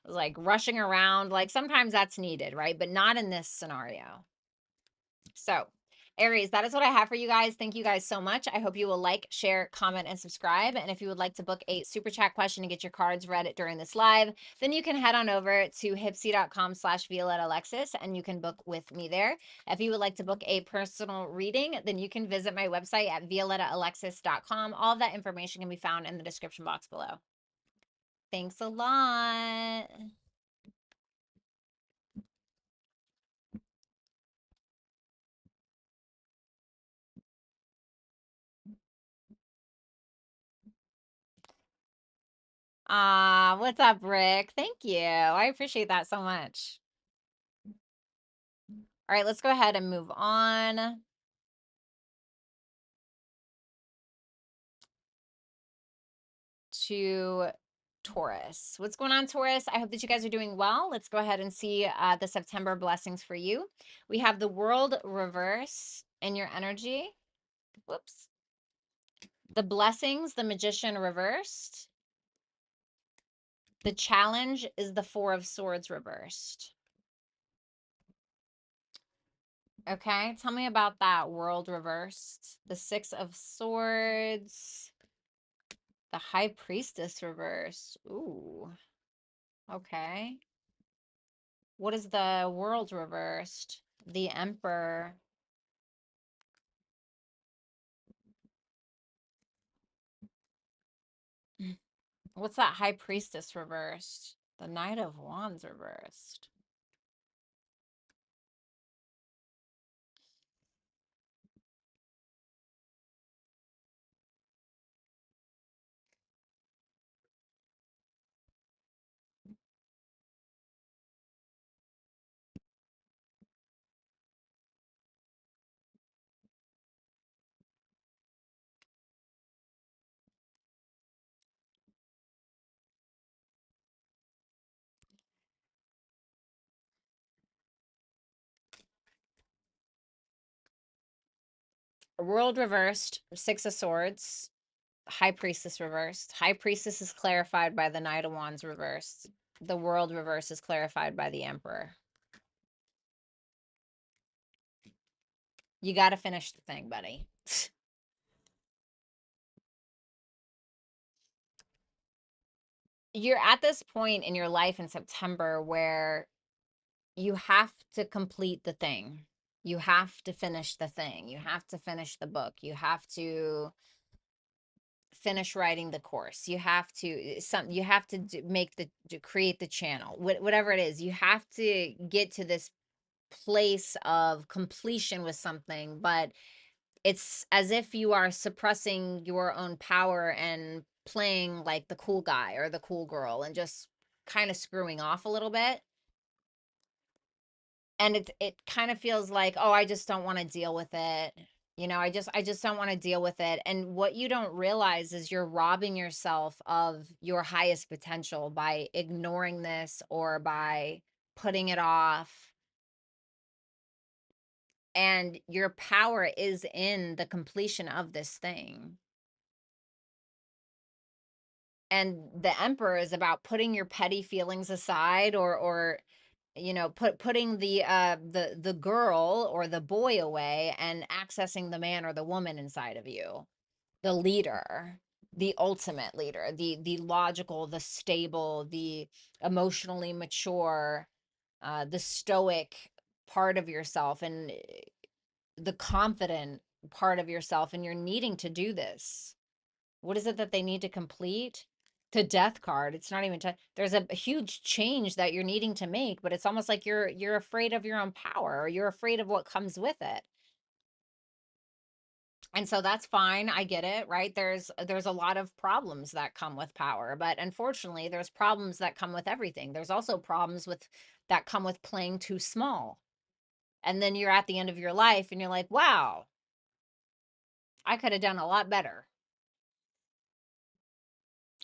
like rushing around. Like sometimes that's needed, right? But not in this scenario. So, Aries, that is what I have for you guys. Thank you guys so much. I hope you will like, share, comment, and subscribe. And if you would like to book a super chat question and get your cards read during this live, then you can head on over to hipsy.com/Violetta Alexis and you can book with me there. If you would like to book a personal reading, then you can visit my website at violettaalexis.com. All of that information can be found in the description box below. Thanks a lot. What's up, Rick? Thank you. I appreciate that so much. All right, let's go ahead and move on to Taurus. What's going on, Taurus? I hope that you guys are doing well. Let's go ahead and see the September blessings for you. We have the World reverse in your energy. Whoops. The blessings, the Magician reversed. The challenge is the Four of Swords reversed. Okay, tell me about that World reversed. The Six of Swords. The High Priestess reversed. Ooh. Okay. What is the World reversed? The Emperor. What's that High Priestess reversed? The Knight of Wands reversed. World reversed. Six of Swords. High Priestess reversed. High Priestess is clarified by the Knight of Wands reversed. The World reverse is clarified by the Emperor. You got to finish the thing, buddy. You're at this point in your life in September where you have to complete the thing. You have to finish the thing. You have to finish the book. You have to finish writing the course. You have to create the channel. Whatever it is, you have to get to this place of completion with something, but it's as if you are suppressing your own power and playing like the cool guy or the cool girl and just kind of screwing off a little bit. And it kind of feels like, oh, I just don't want to deal with it. I just don't want to deal with it. And what you don't realize is you're robbing yourself of your highest potential by ignoring this or by putting it off. And your power is in the completion of this thing. And the Emperor is about putting your petty feelings aside, or you know, putting the girl or the boy away and accessing the man or the woman inside of you, the leader, the ultimate leader, the logical, the stable, the emotionally mature, the stoic part of yourself, and the confident part of yourself. And you're needing to do this. What is it that they need to complete? The death card. It's not even there's a huge change that you're needing to make, but it's almost like you're afraid of your own power, or you're afraid of what comes with it. And so that's fine. I get it, right? There's a lot of problems that come with power, but unfortunately, there's problems that come with everything. There's also problems with that come with playing too small. And then you're at the end of your life and you're like, "Wow, I could have done a lot better.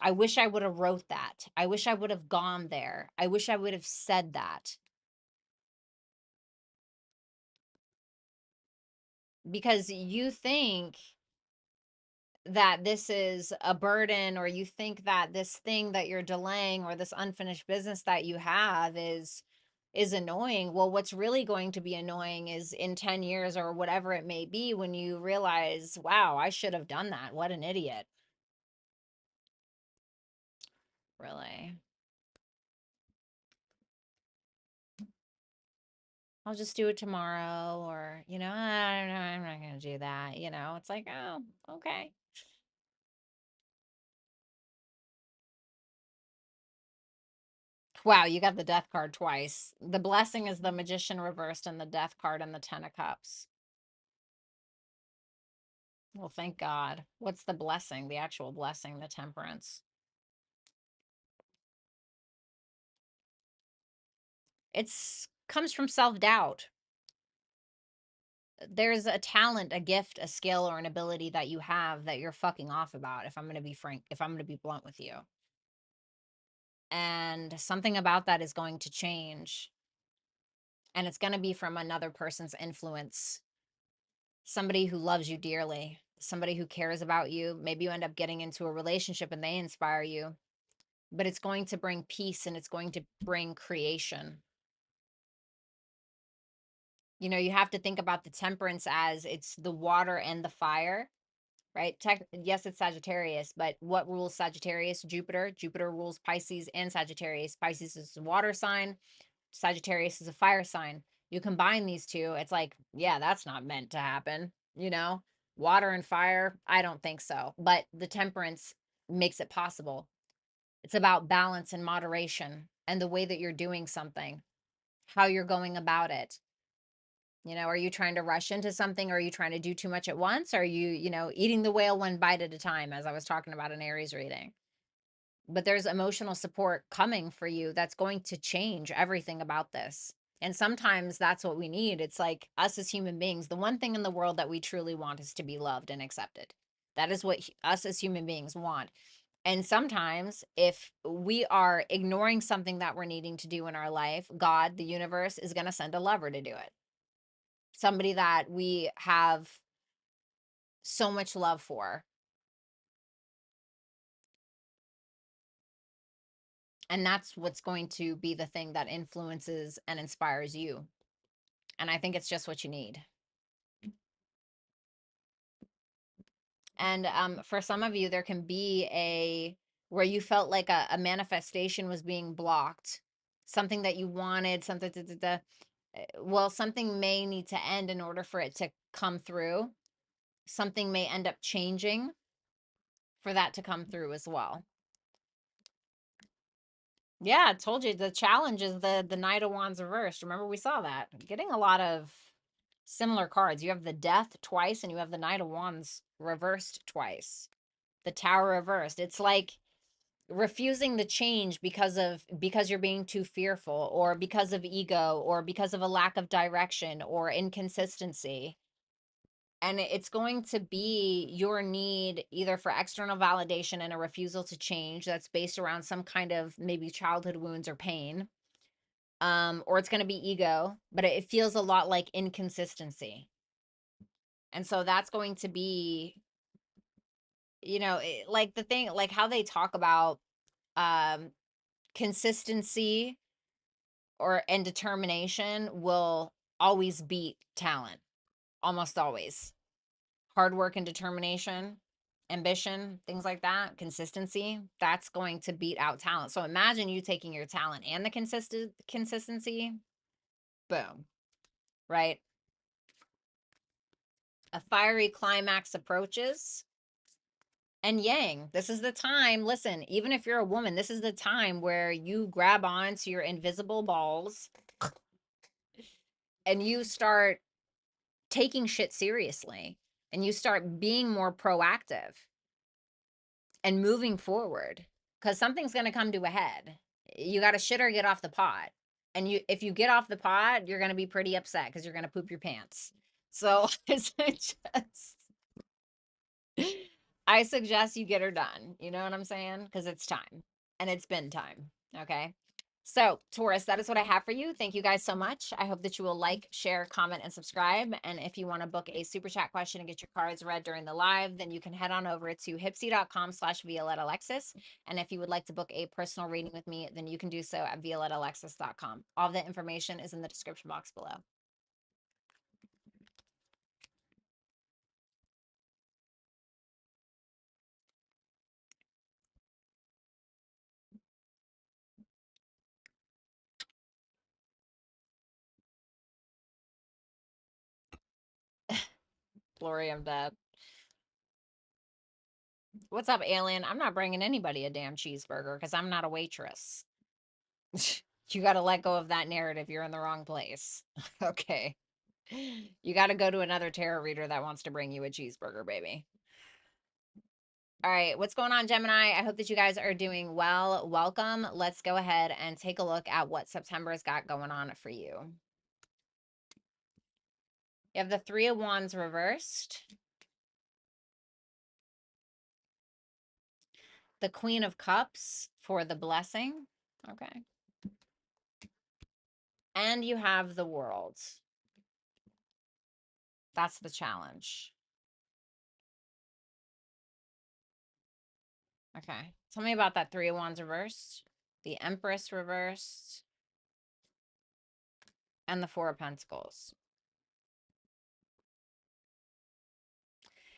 I wish I would have wrote that. I wish I would have gone there. I wish I would have said that." Because you think that this is a burden, or you think that this thing that you're delaying, or this unfinished business that you have is annoying. Well, what's really going to be annoying is in 10 years or whatever it may be, when you realize, wow, I should have done that. What an idiot. Really. I'll just do it tomorrow, or, I don't know, I'm not going to do that. It's like, oh, okay. Wow, you got the death card twice. The blessing is the Magician reversed, and the death card and the Ten of Cups. Well, thank God. What's the blessing? The actual blessing, the Temperance. It's comes from self-doubt. There's a talent, a gift, a skill, or an ability that you have that you're fucking off about, if I'm going to be frank, if I'm going to be blunt with you. And something about that is going to change. And it's going to be from another person's influence. Somebody who loves you dearly, somebody who cares about you. Maybe you end up getting into a relationship and they inspire you, but it's going to bring peace and it's going to bring creation. You have to think about the Temperance as it's the water and the fire, right? Yes, it's Sagittarius, but what rules Sagittarius? Jupiter. Jupiter rules Pisces and Sagittarius. Pisces is a water sign. Sagittarius is a fire sign. You combine these two, it's like, yeah, that's not meant to happen. Water and fire, I don't think so. But the Temperance makes it possible. It's about balance and moderation and the way that you're doing something, how you're going about it. Are you trying to rush into something? Or are you trying to do too much at once? Are you, eating the whale one bite at a time, as I was talking about in Aries reading? But there's emotional support coming for you that's going to change everything about this. And sometimes that's what we need. It's like, us as human beings, the one thing in the world that we truly want is to be loved and accepted. That is what us as human beings want. And sometimes, if we are ignoring something that we're needing to do in our life, God, the universe, is going to send a lover to do it. Somebody that we have so much love for. And that's what's going to be the thing that influences and inspires you. And I think it's just what you need. And for some of you, there can be where you felt like a manifestation was being blocked, something that you wanted, something. Well, something may need to end in order for it to come through. Something may end up changing for that to come through as well. Yeah, I told you the challenge is the Knight of Wands reversed. Remember, we saw that. Getting a lot of similar cards. You have the Death twice, and you have the Knight of Wands reversed twice. The Tower reversed. It's like refusing the change because you're being too fearful, or because of ego, or because of a lack of direction or inconsistency. And it's going to be your need either for external validation and a refusal to change that's based around some kind of maybe childhood wounds or pain, or it's going to be ego, but it feels a lot like inconsistency. And so that's going to be, like the thing, like how they talk about um consistency and determination will always beat talent, almost always. Hard work and determination, ambition, things like that, consistency, that's going to beat out talent. So imagine you taking your talent and the consistency, boom, right? A fiery climax approaches. And yang, this is the time. Listen, even if you're a woman, this is the time where you grab onto your invisible balls and you start taking shit seriously and you start being more proactive and moving forward, because something's going to come to a head. You got to shit or get off the pot. And if you get off the pot, you're going to be pretty upset because you're going to poop your pants. So I suggest you get her done. You know what I'm saying? Because it's time, and it's been time. Okay. So, Taurus, that is what I have for you. Thank you guys so much. I hope that you will like, share, comment, and subscribe. And if you want to book a super chat question and get your cards read during the live, then you can head on over to hipsy.com/Violetta Alexis. And if you would like to book a personal reading with me, then you can do so at violettaalexis.com. All the information is in the description box below. Glory, I'm dead. What's up, alien? I'm not bringing anybody a damn cheeseburger because I'm not a waitress. You got to let go of that narrative. You're in the wrong place. Okay. You got to go to another tarot reader that wants to bring you a cheeseburger, baby. All right. What's going on, Gemini? I hope that you guys are doing well. Welcome. Let's go ahead and take a look at what September's got going on for you. You have the Three of Wands reversed, the Queen of Cups for the blessing. Okay. And you have the World. That's the challenge. Okay. Tell me about that Three of Wands reversed, the Empress reversed, and the Four of Pentacles.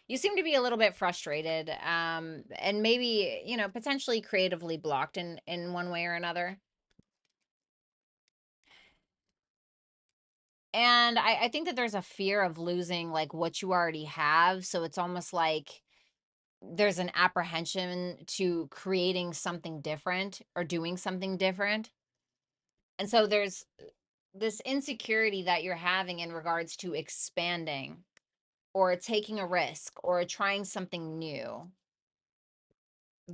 You seem to be a little bit frustrated, and maybe, potentially creatively blocked in one way or another. And I think that there's a fear of losing like what you already have. So it's almost like there's an apprehension to creating something different or doing something different. And so there's this insecurity that you're having in regards to expanding or taking a risk or trying something new.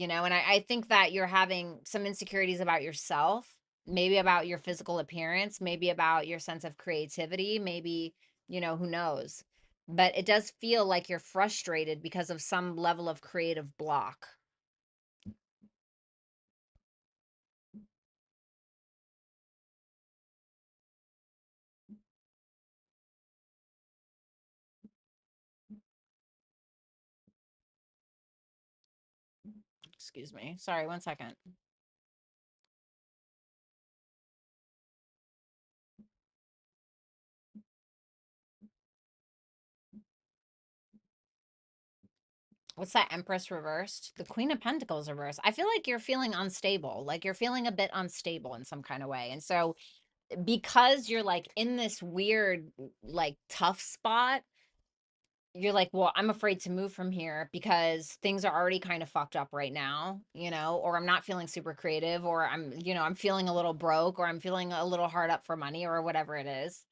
And I think that you're having some insecurities about yourself, maybe about your physical appearance, maybe about your sense of creativity, maybe, who knows. But it does feel like you're frustrated because of some level of creative block. Excuse me. Sorry, 1 second. What's that Empress reversed? The Queen of Pentacles reversed. I feel like you're feeling unstable, like you're feeling a bit unstable in some kind of way. And so because you're like in this weird, like tough spot, you're like, well, I'm afraid to move from here because things are already kind of fucked up right now, or I'm not feeling super creative, or I'm feeling a little broke, or I'm feeling a little hard up for money, or whatever it is.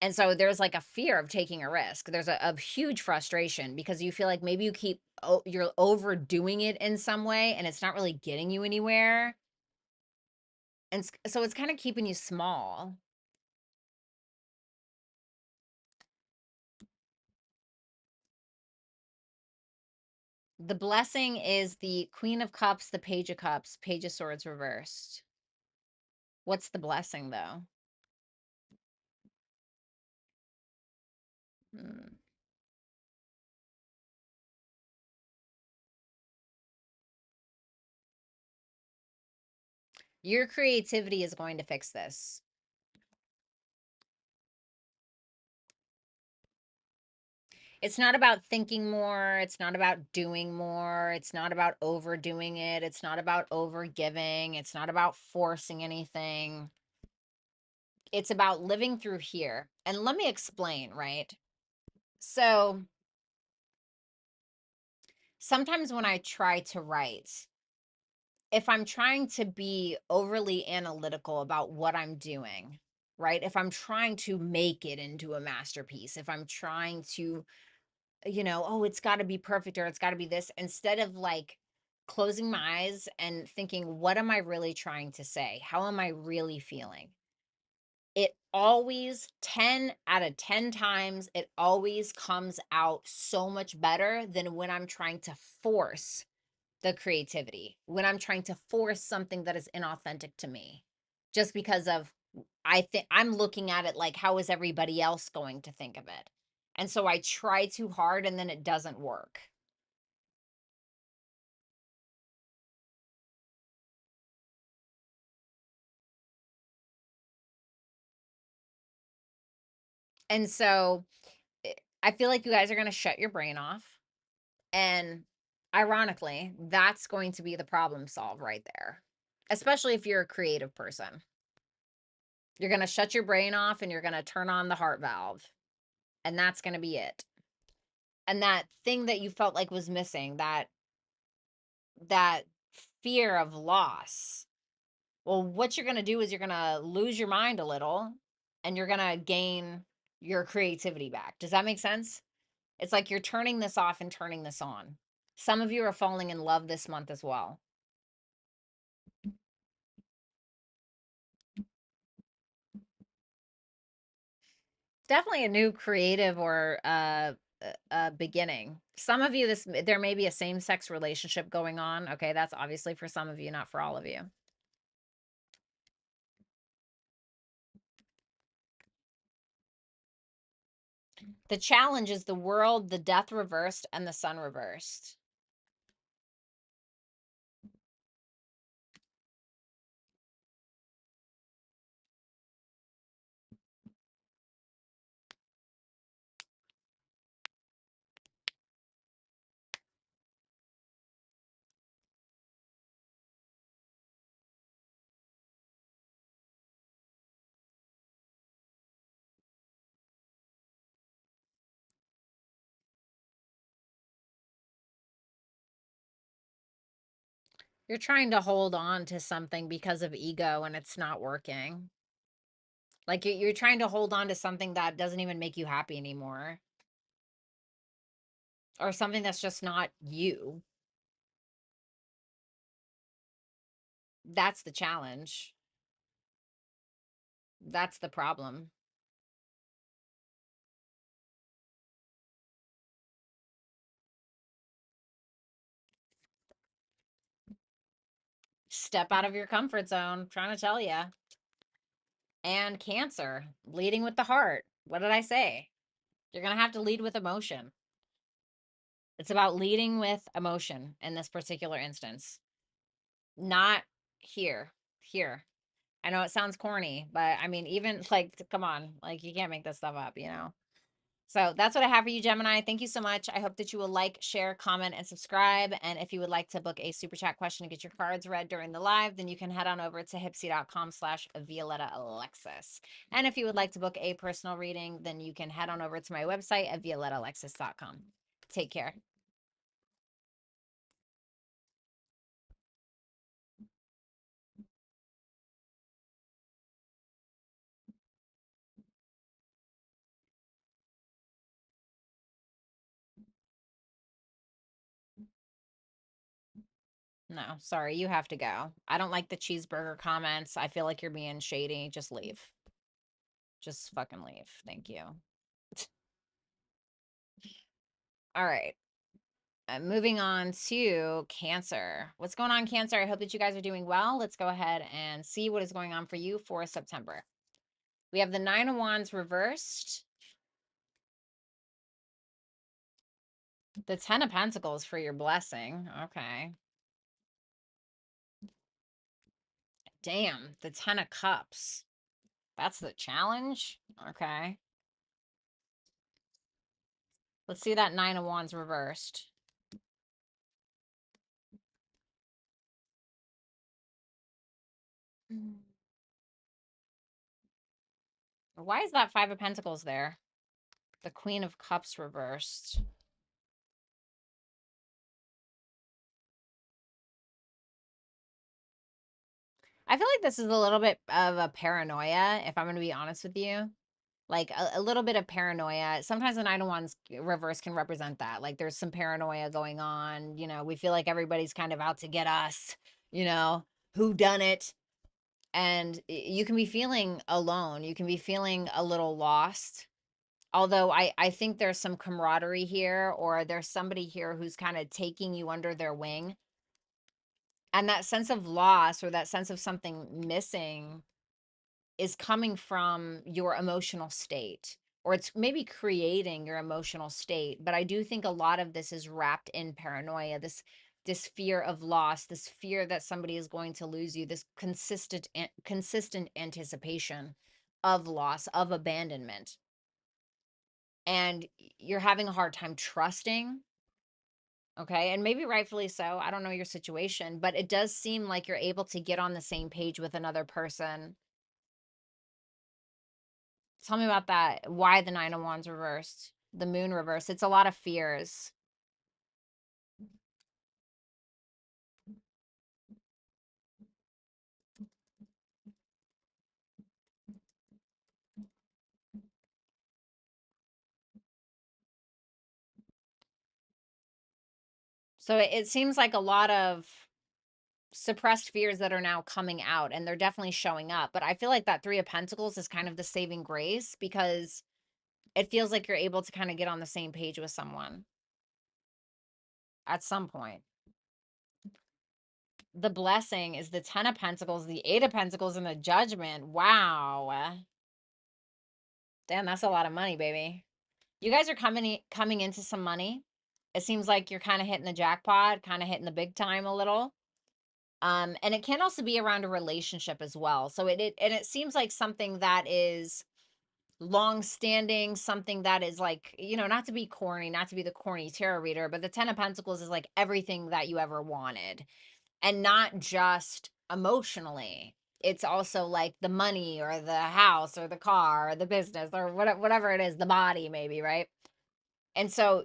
And so there's like a fear of taking a risk. There's a huge frustration because you feel like maybe you're overdoing it in some way and it's not really getting you anywhere. And so it's kind of keeping you small. The blessing is the Queen of Cups, the Page of Cups, Page of Swords reversed. What's the blessing, though? Hmm. Your creativity is going to fix this. It's not about thinking more. It's not about doing more. It's not about overdoing it. It's not about overgiving. It's not about forcing anything. It's about living through here. And let me explain, right? So sometimes when I try to write, if I'm trying to be overly analytical about what I'm doing, right? If I'm trying to make it into a masterpiece, if I'm trying to, oh, it's got to be perfect or it's got to be this, instead of like closing my eyes and thinking, what am I really trying to say? How am I really feeling? It always, 10 out of 10 times, it always comes out so much better than when I'm trying to force the creativity, when I'm trying to force something that is inauthentic to me, just because of, I think I'm looking at it like, how is everybody else going to think of it? And so I try too hard and then it doesn't work. And so I feel like you guys are going to shut your brain off. And ironically, that's going to be the problem solved right there, especially if you're a creative person. You're going to shut your brain off and you're going to turn on the heart valve. And that's going to be it. And that thing that you felt like was missing, that fear of loss, well, what you're going to do is you're going to lose your mind a little and you're going to gain your creativity back. Does that make sense? It's like you're turning this off and turning this on. Some of you are falling in love this month as well. Definitely a new creative or beginning. Some of you, there may be a same-sex relationship going on. Okay, that's obviously for some of you, not for all of you. The challenge is the world, the death reversed, and the sun reversed. You're trying to hold on to something because of ego and it's not working. Like you're trying to hold on to something that doesn't even make you happy anymore, or something that's just not you. That's the challenge. That's the problem. Step out of your comfort zone, I'm trying to tell you. And Cancer, leading with the heart. What did I say? You're going to have to lead with emotion. It's about leading with emotion in this particular instance. Not here. Here. I know it sounds corny, but I mean, even like, come on, like you can't make this stuff up, you know? So that's what I have for you, Gemini. Thank you so much. I hope that you will like, share, comment, and subscribe. And if you would like to book a super chat question and get your cards read during the live, then you can head on over to hipsy.com/Violetta Alexis. And if you would like to book a personal reading, then you can head on over to my website at violettaalexis.com. Take care. No, sorry, you have to go. I don't like the cheeseburger comments. I feel like you're being shady. Just leave. Just fucking leave. Thank you. All right. Moving on to Cancer. What's going on, Cancer? I hope that you guys are doing well. Let's go ahead and see what is going on for you for September. We have the Nine of Wands reversed, the Ten of Pentacles for your blessing. Okay. Damn, the Ten of Cups. That's the challenge. Okay. Let's see that Nine of Wands reversed. Why is that Five of Pentacles there? The Queen of Cups reversed. I feel like this is a little bit of a paranoia, if I'm going to be honest with you. Like a little bit of paranoia. Sometimes the Nine of Wands reverse can represent that. Like there's some paranoia going on. You know, we feel like everybody's kind of out to get us, you know, who done it. And you can be feeling alone. You can be feeling a little lost. Although I think there's some camaraderie here, or there's somebody here who's kind of taking you under their wing. And that sense of loss or that sense of something missing is coming from your emotional state, or it's maybe creating your emotional state. But I do think a lot of this is wrapped in paranoia, this fear of loss, this fear that somebody is going to lose you, this consistent anticipation of loss, of abandonment. And you're having a hard time trusting. Okay. And maybe rightfully so. I don't know your situation, but it does seem like you're able to get on the same page with another person. Tell me about that. Why the Nine of Wands reversed? The Moon reversed. It's a lot of fears. So it seems like a lot of suppressed fears that are now coming out, and they're definitely showing up. But I feel like that Three of Pentacles is kind of the saving grace, because it feels like you're able to kind of get on the same page with someone at some point. The blessing is the Ten of Pentacles, the Eight of Pentacles, and the Judgment. Wow. Damn, that's a lot of money, baby. You guys are coming into some money. It seems like you're kind of hitting the jackpot, kind of hitting the big time a little. And it can also be around a relationship as well. So it seems like something that is long standing, something that is like, you know, not to be corny, not to be the corny tarot reader, but the Ten of Pentacles is like everything that you ever wanted. And not just emotionally. It's also like the money or the house or the car or the business or whatever it is, the body maybe, right? And so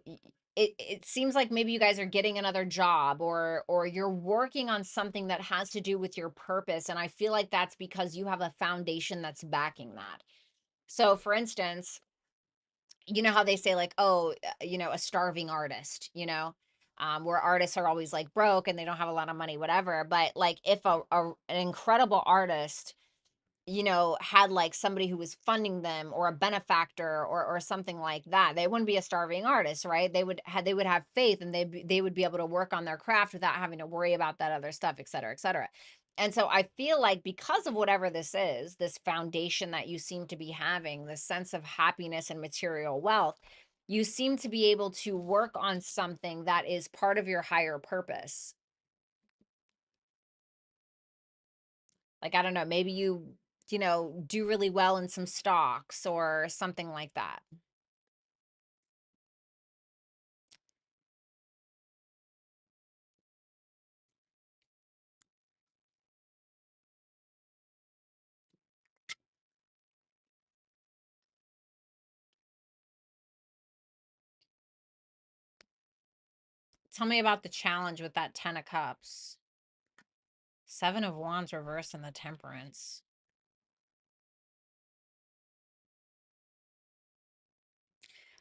it seems like maybe you guys are getting another job, or you're working on something that has to do with your purpose, and I feel like that's because you have a foundation that's backing that. So for instance, you know how they say like, oh, you know, a starving artist, you know, where artists are always like broke and they don't have a lot of money, whatever. But like if an incredible artist, you know, had like somebody who was funding them, or a benefactor, or something like that, they wouldn't be a starving artist, right? They would have faith, and they would be able to work on their craft without having to worry about that other stuff, et cetera, et cetera. And so I feel like because of whatever this is, this foundation that you seem to be having, this sense of happiness and material wealth, you seem to be able to work on something that is part of your higher purpose. Like, I don't know, maybe you know, do really well in some stocks or something like that. Tell me about the challenge with that 10 of cups. Seven of wands reversed in the temperance.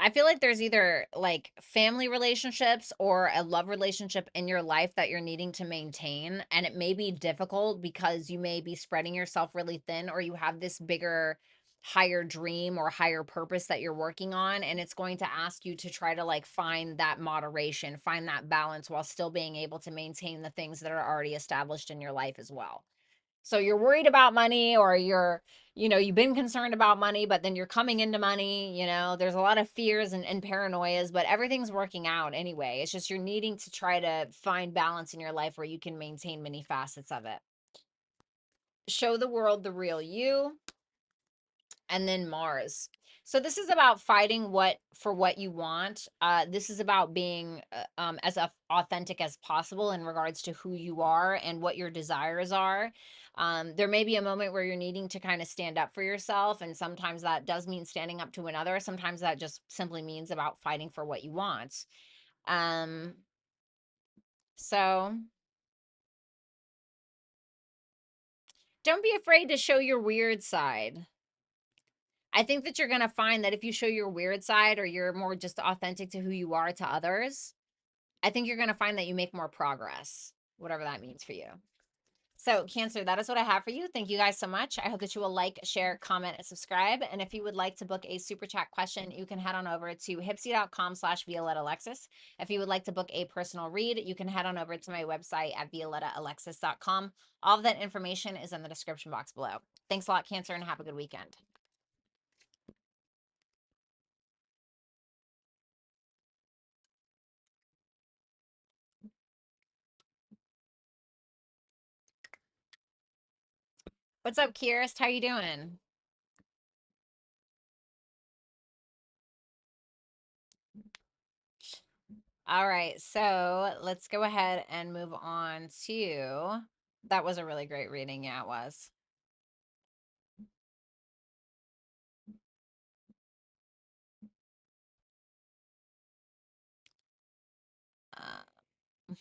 I feel like there's either like family relationships or a love relationship in your life that you're needing to maintain. And it may be difficult because you may be spreading yourself really thin, or you have this bigger higher dream or higher purpose that you're working on, and it's going to ask you to try to like find that moderation, find that balance while still being able to maintain the things that are already established in your life as well. So you're worried about money, or you've been concerned about money, but then you're coming into money, there's a lot of fears and paranoias, but everything's working out anyway. It's just you're needing to try to find balance in your life where you can maintain many facets of it. Show the world the real you. And then Mars. So this is about fighting for what you want. This is about being as authentic as possible in regards to who you are and what your desires are. There may be a moment where you're needing to kind of stand up for yourself, and sometimes that does mean standing up to another. Sometimes that just simply means about fighting for what you want. So don't be afraid to show your weird side. I think that you're going to find that if you show your weird side, or you're more just authentic to who you are to others, I think you're going to find that you make more progress, whatever that means for you. So Cancer, that is what I have for you. Thank you guys so much. I hope that you will like, share, comment, and subscribe. And if you would like to book a super chat question, you can head on over to hipsy.com/Violetta Alexis. If you would like to book a personal read, you can head on over to my website at violettaalexis.com. All of that information is in the description box below. Thanks a lot, Cancer, and have a good weekend. What's up, Kyrist? How you doing? All right, so let's go ahead and move on to, that was a really great reading. Yeah, it was.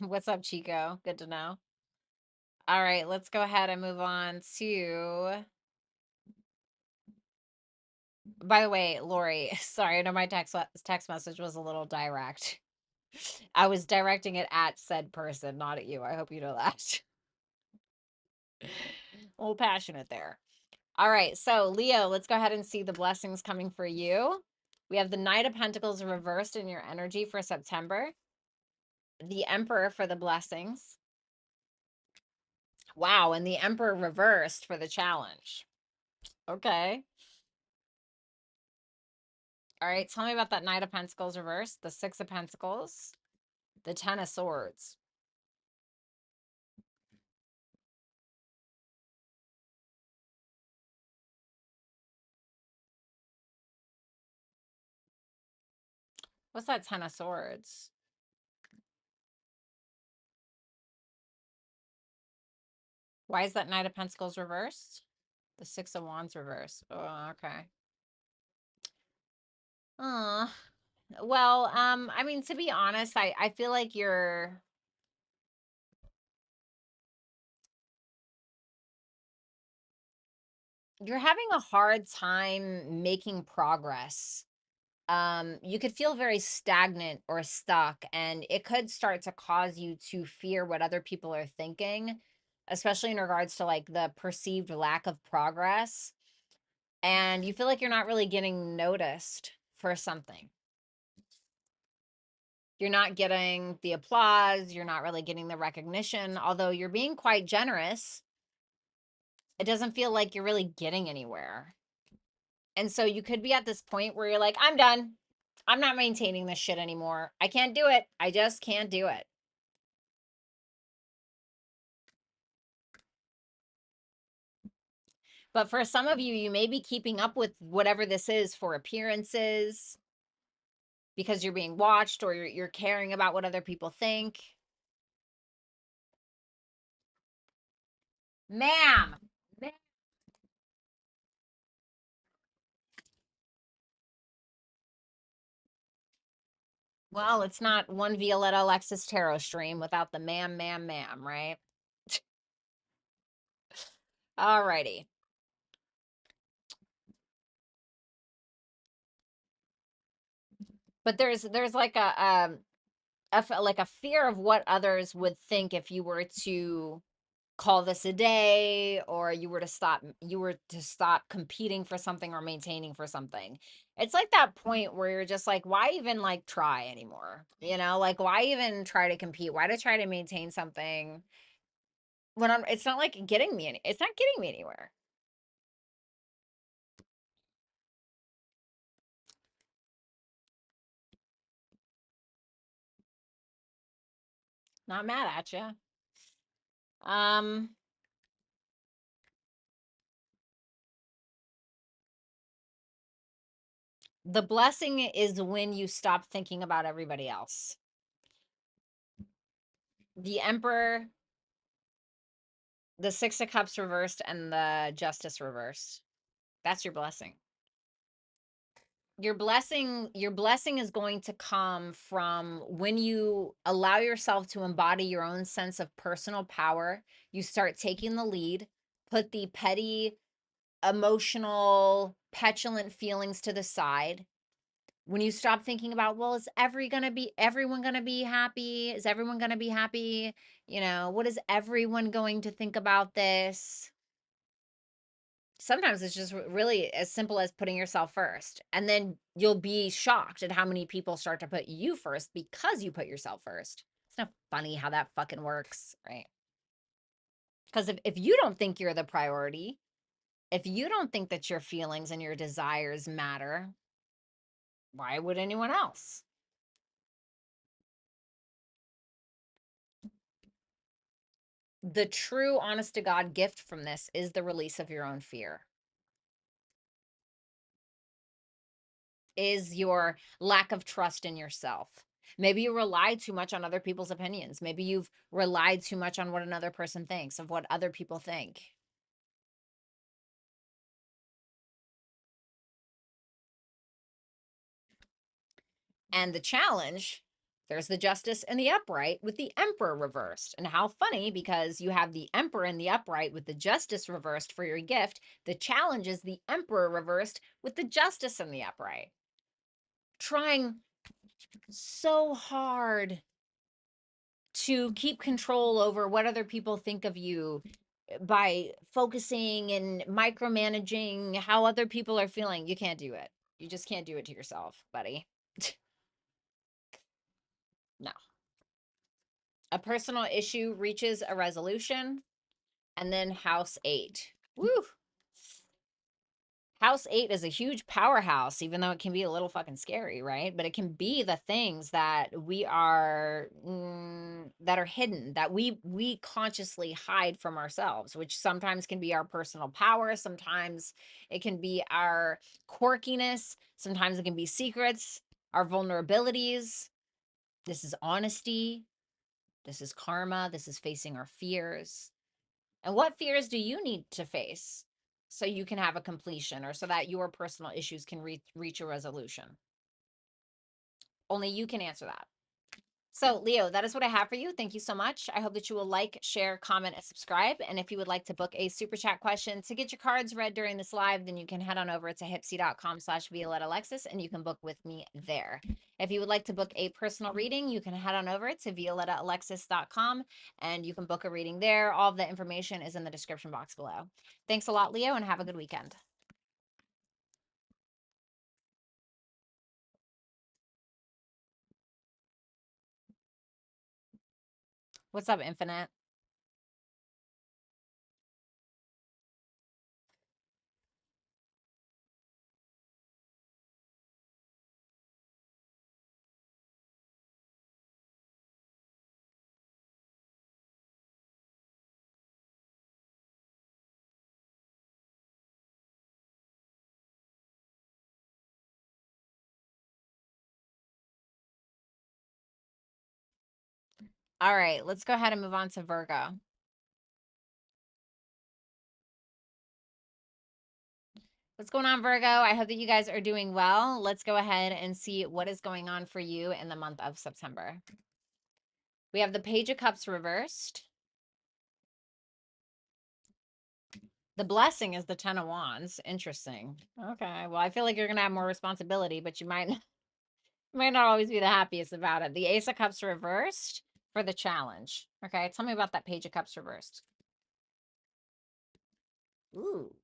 What's up, Chico? Good to know. All right, let's go ahead and move on to, by the way, Lori, sorry, I know my text message was a little direct. I was directing it at said person, not at you. I hope you know that. A little passionate there. All right, so Leo, let's go ahead and see the blessings coming for you. We have the Knight of Pentacles reversed in your energy for September. The Emperor for the blessings. Wow, and the Emperor reversed for the challenge. Okay. All right, tell me about that Knight of Pentacles reversed, the Six of Pentacles, the Ten of Swords. What's that Ten of Swords? Why is that Knight of Pentacles reversed? The Six of Wands reversed. Oh, okay. Well, I mean, to be honest, I feel like you're having a hard time making progress. You could feel very stagnant or stuck, and it could start to cause you to fear what other people are thinking, especially in regards to like the perceived lack of progress. And you feel like you're not really getting noticed for something. You're not getting the applause, you're not really getting the recognition, although you're being quite generous. It doesn't feel like you're really getting anywhere. And so you could be at this point where you're like, I'm done. I'm not maintaining this shit anymore. I can't do it. I just can't do it. But for some of you, you may be keeping up with whatever this is for appearances because you're being watched, or you're caring about what other people think. Ma'am. Well, it's not one Violetta Alexis tarot stream without the ma'am, right? All righty. But there's like like a fear of what others would think if you were to call this a day, or you were to stop competing for something or maintaining for something. It's like that point where you're just like, why even like try anymore? Like why even try to compete? Why to try to maintain something when it's not like it's not getting me anywhere. Not mad at you. The blessing is when you stop thinking about everybody else. The Emperor, the Six of Cups reversed, and the Justice reversed. That's your blessing. Your blessing is going to come from when you allow yourself to embody your own sense of personal power. You start taking the lead, put the petty, emotional, petulant feelings to the side. When you stop thinking about, well, is everyone gonna be happy? Is everyone gonna be happy? What is everyone going to think about this? Sometimes it's just really as simple as putting yourself first. And then you'll be shocked at how many people start to put you first because you put yourself first. It's not funny how that fucking works, right? Because if you don't think you're the priority, if you don't think that your feelings and your desires matter, why would anyone else? The true, honest to God gift from this is the release of your own fear, is your lack of trust in yourself. Maybe you rely too much on other people's opinions. Maybe you've relied too much on what another person thinks, of what other people think. And the challenge, there's the Justice and the upright with the Emperor reversed. And how funny, because you have the Emperor in the upright with the Justice reversed for your gift. The challenge is the Emperor reversed with the Justice in the upright. Trying so hard to keep control over what other people think of you by focusing and micromanaging how other people are feeling. You can't do it. You just can't do it to yourself, buddy. No. A personal issue reaches a resolution. And then house 8. Woo. House 8 is a huge powerhouse, even though it can be a little fucking scary, right? But it can be the things that we are that are hidden, that we consciously hide from ourselves, which sometimes can be our personal power, sometimes it can be our quirkiness, sometimes it can be secrets, our vulnerabilities. This is honesty, this is karma, this is facing our fears. And what fears do you need to face so you can have a completion, or so that your personal issues can reach a resolution? Only you can answer that. So, Leo, that is what I have for you. Thank you so much. I hope that you will like, share, comment, and subscribe. And if you would like to book a super chat question to get your cards read during this live, then you can head on over to hipsy.com/Violetta Alexis and you can book with me there. If you would like to book a personal reading, you can head on over to violettaalexis.com and you can book a reading there. All of the information is in the description box below. Thanks a lot, Leo, and have a good weekend. What's up, Infinite? All right, let's go ahead and move on to Virgo. What's going on, Virgo? I hope that you guys are doing well. Let's go ahead and see what is going on for you in the month of September. We have the Page of Cups reversed. The blessing is the Ten of Wands. Interesting. Okay, well, I feel like you're going to have more responsibility, but you might not always be the happiest about it. The Ace of Cups reversed for the challenge. Okay, tell me about that Page of Cups reversed. Ooh.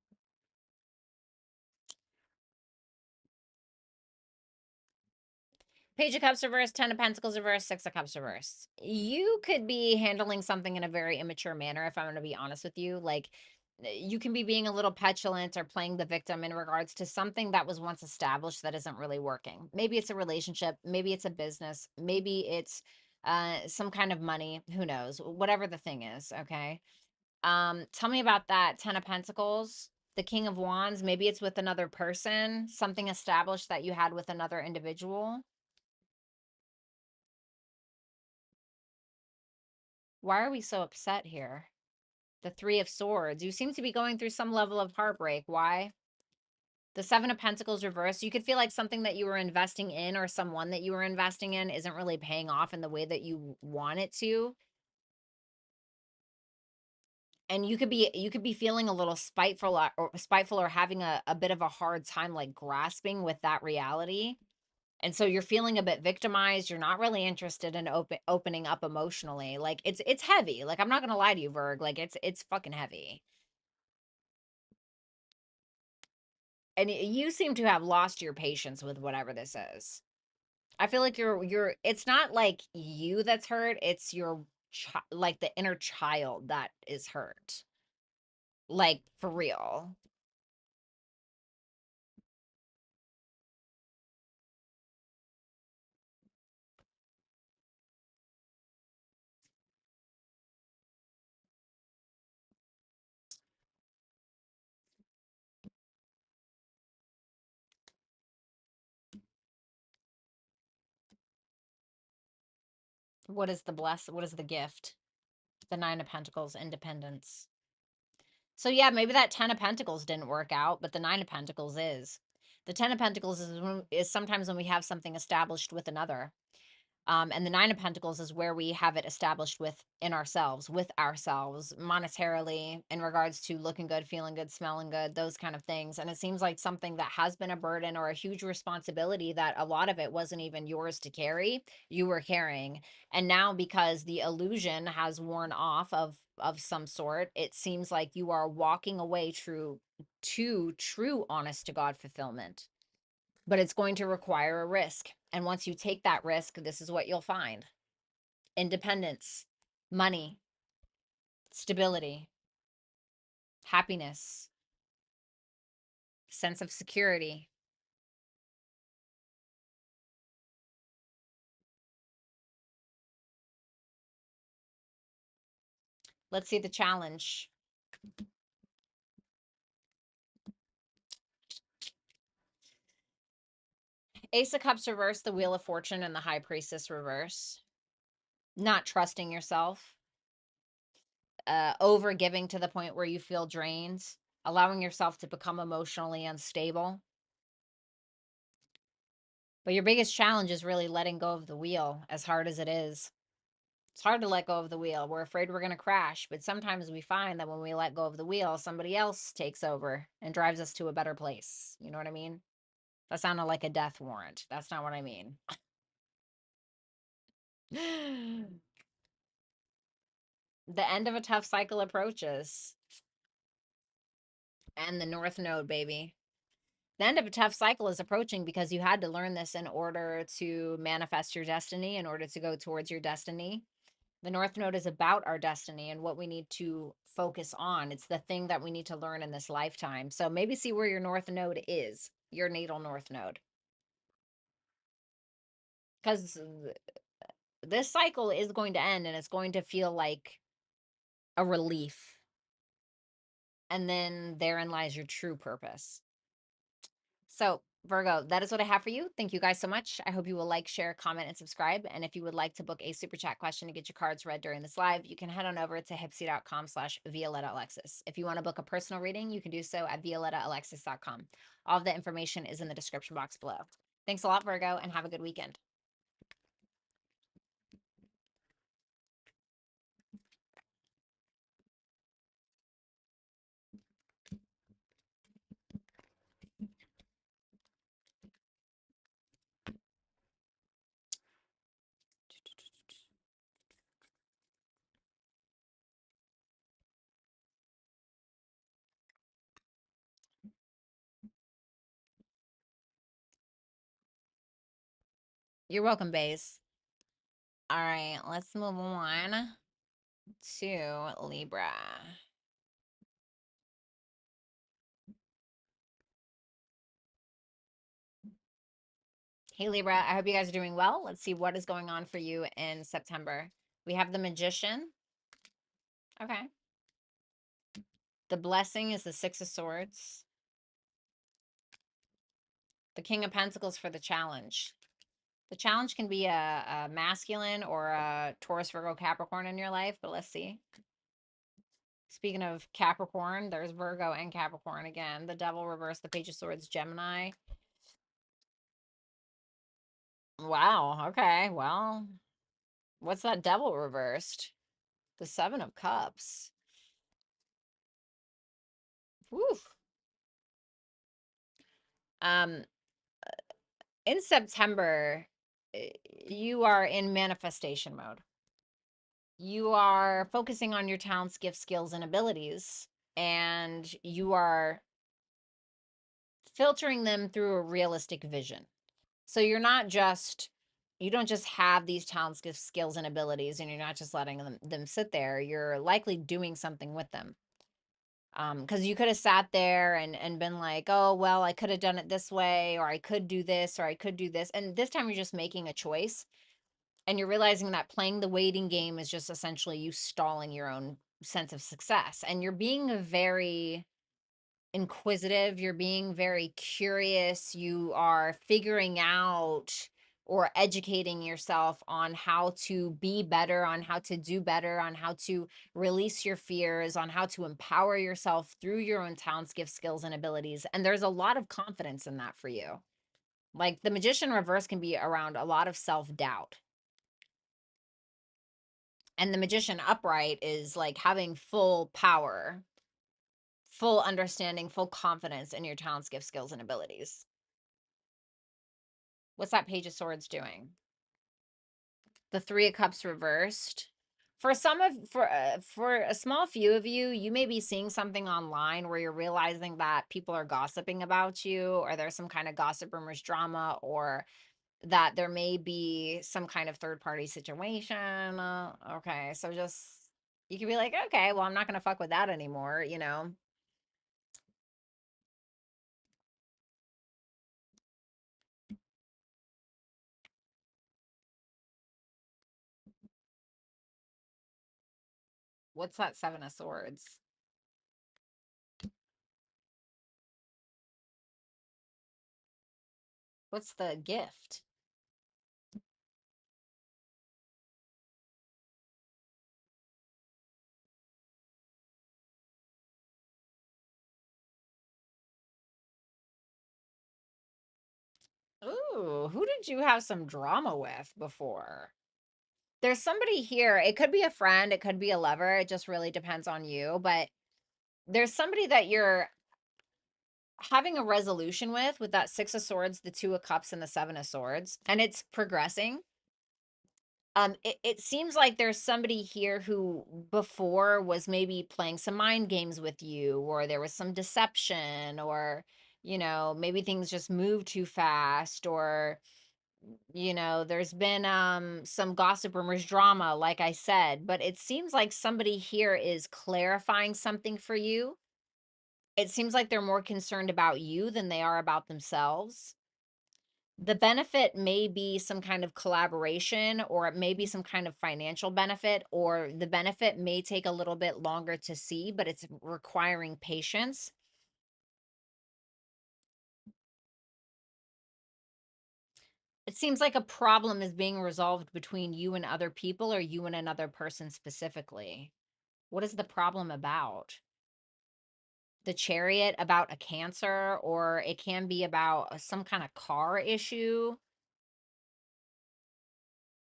Page of Cups reverse, Ten of Pentacles reverse, Six of Cups reverse. You could be handling something in a very immature manner, if I'm going to be honest with you. Like, you can be being a little petulant or playing the victim in regards to something that was once established that isn't really working. Maybe it's a relationship, maybe it's a business, maybe it's some kind of money, who knows, whatever the thing is, okay? Tell me about that. Ten of Pentacles, the King of Wands, maybe it's with another person, something established that you had with another individual. Why are we so upset here? The Three of Swords. You seem to be going through some level of heartbreak. Why? The Seven of Pentacles reversed. You could feel like something that you were investing in or someone that you were investing in isn't really paying off in the way that you want it to. And you could be feeling a little spiteful or having a bit of a hard time like grasping with that reality. And so you're feeling a bit victimized. You're not really interested in opening up emotionally. Like it's heavy. Like I'm not gonna lie to you, Virg. Like it's fucking heavy. And you seem to have lost your patience with whatever this is. I feel like it's not like you that's hurt, it's your like the inner child that is hurt. Like for real. What is the gift? The Nine of Pentacles, independence. So yeah, maybe that Ten of Pentacles didn't work out, but the Nine of Pentacles is. The Ten of Pentacles is sometimes when we have something established with another. And the Nine of Pentacles is where we have it established with ourselves, monetarily, in regards to looking good, feeling good, smelling good, those kind of things. And it seems like something that has been a burden or a huge responsibility that a lot of it wasn't even yours to carry, you were carrying. And now because the illusion has worn off of some sort, it seems like you are walking away to true honest to God fulfillment, but it's going to require a risk. And once you take that risk, this is what you'll find: independence, money, stability, happiness, sense of security. Let's see the challenge. Ace of Cups reverse, the Wheel of Fortune, and the High Priestess reverse. Not trusting yourself, over giving to the point where you feel drained, allowing yourself to become emotionally unstable. But your biggest challenge is really letting go of the wheel, as hard as it is. It's hard to let go of the wheel. We're afraid we're going to crash, but sometimes we find that when we let go of the wheel, somebody else takes over and drives us to a better place. You know what I mean? That sounded like a death warrant. That's not what I mean. The end of a tough cycle approaches. And the North Node, baby. The end of a tough cycle is approaching because you had to learn this in order to manifest your destiny, in order to go towards your destiny. The North Node is about our destiny and what we need to focus on. It's the thing that we need to learn in this lifetime. So maybe see where your North Node is, your natal North Node. Because this cycle is going to end and it's going to feel like a relief. And then therein lies your true purpose. So, Virgo, that is what I have for you. Thank you guys so much. I hope you will like, share, comment, and subscribe. And if you would like to book a super chat question to get your cards read during this live, you can head on over to hipsy.com/Violetta Alexis. If you want to book a personal reading, you can do so at violettaalexis.com. All of the information is in the description box below. Thanks a lot, Virgo, and have a good weekend. You're welcome, Baze. All right, let's move on to Libra. Hey, Libra, I hope you guys are doing well. Let's see what is going on for you in September. We have the Magician. Okay. The Blessing is the Six of Swords. The King of Pentacles for the challenge. The challenge can be a masculine or a Taurus, Virgo, Capricorn in your life, but let's see. Speaking of Capricorn, there's Virgo and Capricorn again. The Devil reversed, the Page of Swords, Gemini. Wow, okay, well, what's that Devil reversed? The Seven of Cups. Woo. Um, in September, you are in manifestation mode. You are focusing on your talents, gifts, skills, and abilities, and you are filtering them through a realistic vision. So you're not just, you don't just have these talents, gifts, skills, and abilities, and you're not just letting them sit there. You're likely doing something with them. Because you could have sat there and been like, oh, well, I could have done it this way, or I could do this, or I could do this. And this time you're just making a choice, and you're realizing that playing the waiting game is just essentially you stalling your own sense of success. And you're being very inquisitive, you're being very curious, you are figuring out or educating yourself on how to be better, on how to do better, on how to release your fears, on how to empower yourself through your own talents, gifts, skills, and abilities. And there's a lot of confidence in that for you. Like the Magician reverse can be around a lot of self-doubt. And the Magician upright is like having full power, full understanding, full confidence in your talents, gifts, skills, and abilities. What's that Page of Swords doing? The Three of Cups reversed. For some of, for a small few of you, you may be seeing something online where you're realizing that people are gossiping about you, or there's some kind of gossip, rumors, drama, or that there may be some kind of third party situation. Okay, so just, you can be like, okay, well, I'm not going to fuck with that anymore, you know? What's that Seven of Swords? What's the gift? Ooh, who did you have some drama with before? There's somebody here. It could be a friend, it could be a lover. It just really depends on you. But there's somebody that you're having a resolution with that Six of Swords, the Two of Cups, and the Seven of Swords, and it's progressing. It seems like there's somebody here who before was maybe playing some mind games with you, or there was some deception, or, you know, maybe things just moved too fast, or, you know, there's been some gossip, rumors, drama, like I said, but it seems like somebody here is clarifying something for you. It seems like they're more concerned about you than they are about themselves. The benefit may be some kind of collaboration, or it may be some kind of financial benefit, or the benefit may take a little bit longer to see, but it's requiring patience. It seems like a problem is being resolved between you and other people, or you and another person specifically. What is the problem about? The Chariot, about a Cancer, or it can be about some kind of car issue,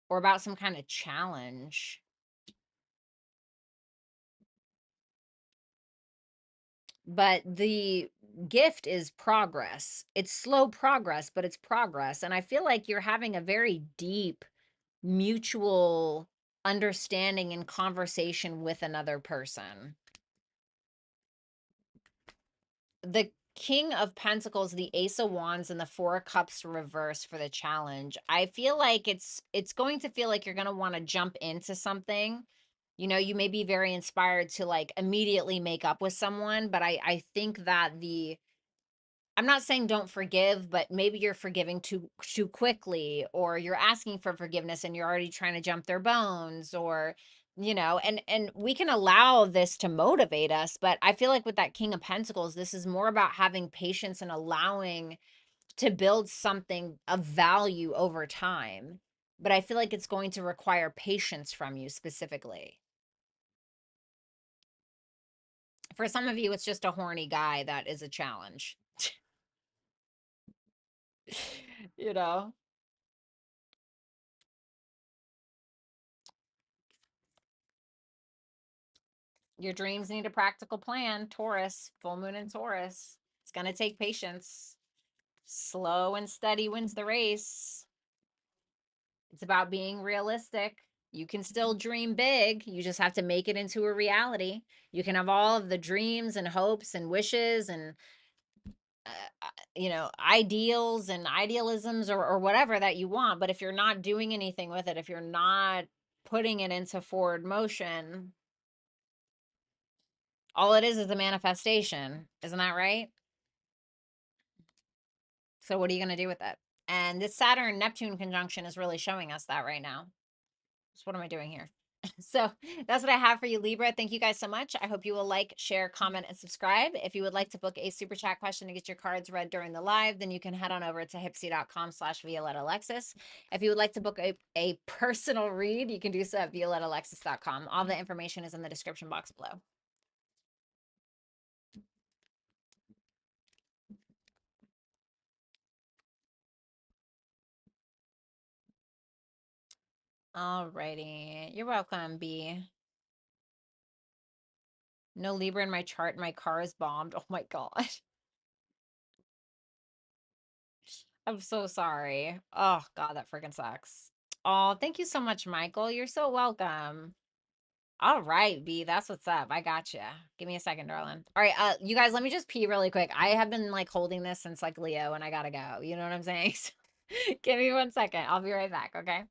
or about some kind of challenge. But the gift is progress. It's slow progress, but it's progress. And I feel like you're having a very deep mutual understanding and conversation with another person. The King of Pentacles, the Ace of Wands, and the Four of Cups reverse for the challenge. I feel like it's going to feel like you're going to want to jump into something. You know, you may be very inspired to like immediately make up with someone, but I think that I'm not saying don't forgive, but maybe you're forgiving too quickly, or you're asking for forgiveness and you're already trying to jump their bones, or and we can allow this to motivate us, but I feel like with that King of Pentacles, this is more about having patience and allowing to build something of value over time. But I feel like it's going to require patience from you specifically. For some of you, it's just a horny guy that is a challenge. you know? Your dreams need a practical plan. Taurus, full moon in Taurus. It's going to take patience. Slow and steady wins the race. It's about being realistic. You can still dream big. You just have to make it into a reality. You can have all of the dreams and hopes and wishes and ideals and idealisms or whatever that you want, but if you're not doing anything with it, if you're not putting it into forward motion, all it is a manifestation. Isn't that right? So what are you going to do with it? And this Saturn Neptune conjunction is really showing us that right now. So what am I doing here? So that's what I have for you, Libra. Thank you guys so much. I hope you will like, share, comment, and subscribe. If you would like to book a super chat question to get your cards read during the live, then you can head on over to hipsy.com/Violetta Alexis. If you would like to book a personal read, you can do so at violettalexis.com. All the information is in the description box below. All righty. You're welcome, B. No Libra in my chart. My car is bombed. Oh my God. I'm so sorry. Oh God, that freaking sucks. Oh, thank you so much, Michael. You're so welcome. All right, B, that's what's up. I gotcha. Give me a second, darling. All right, you guys, let me just pee really quick. I have been like holding this since like Leo, and I gotta go. You know what I'm saying? So, give me 1 second. I'll be right back. Okay.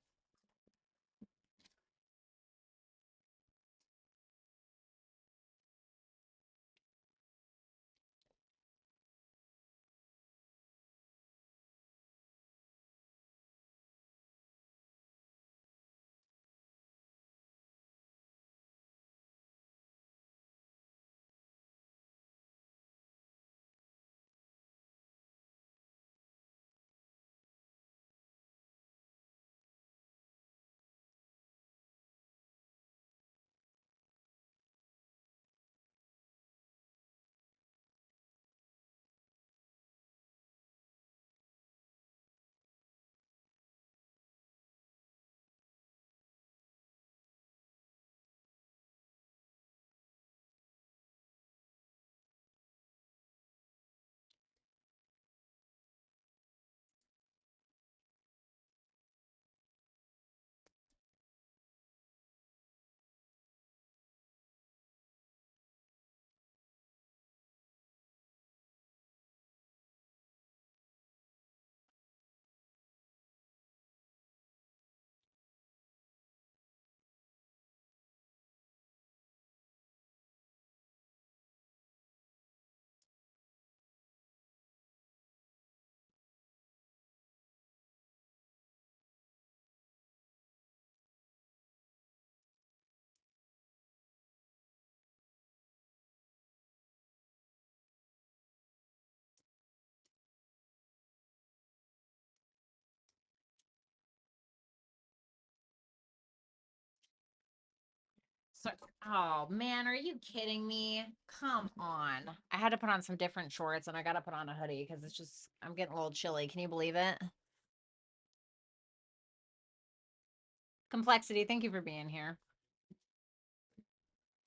So, oh man, are you kidding me? Come on. I had to put on some different shorts and I gotta put on a hoodie because it's just, I'm getting a little chilly. Can you believe it? Complexity, thank you for being here.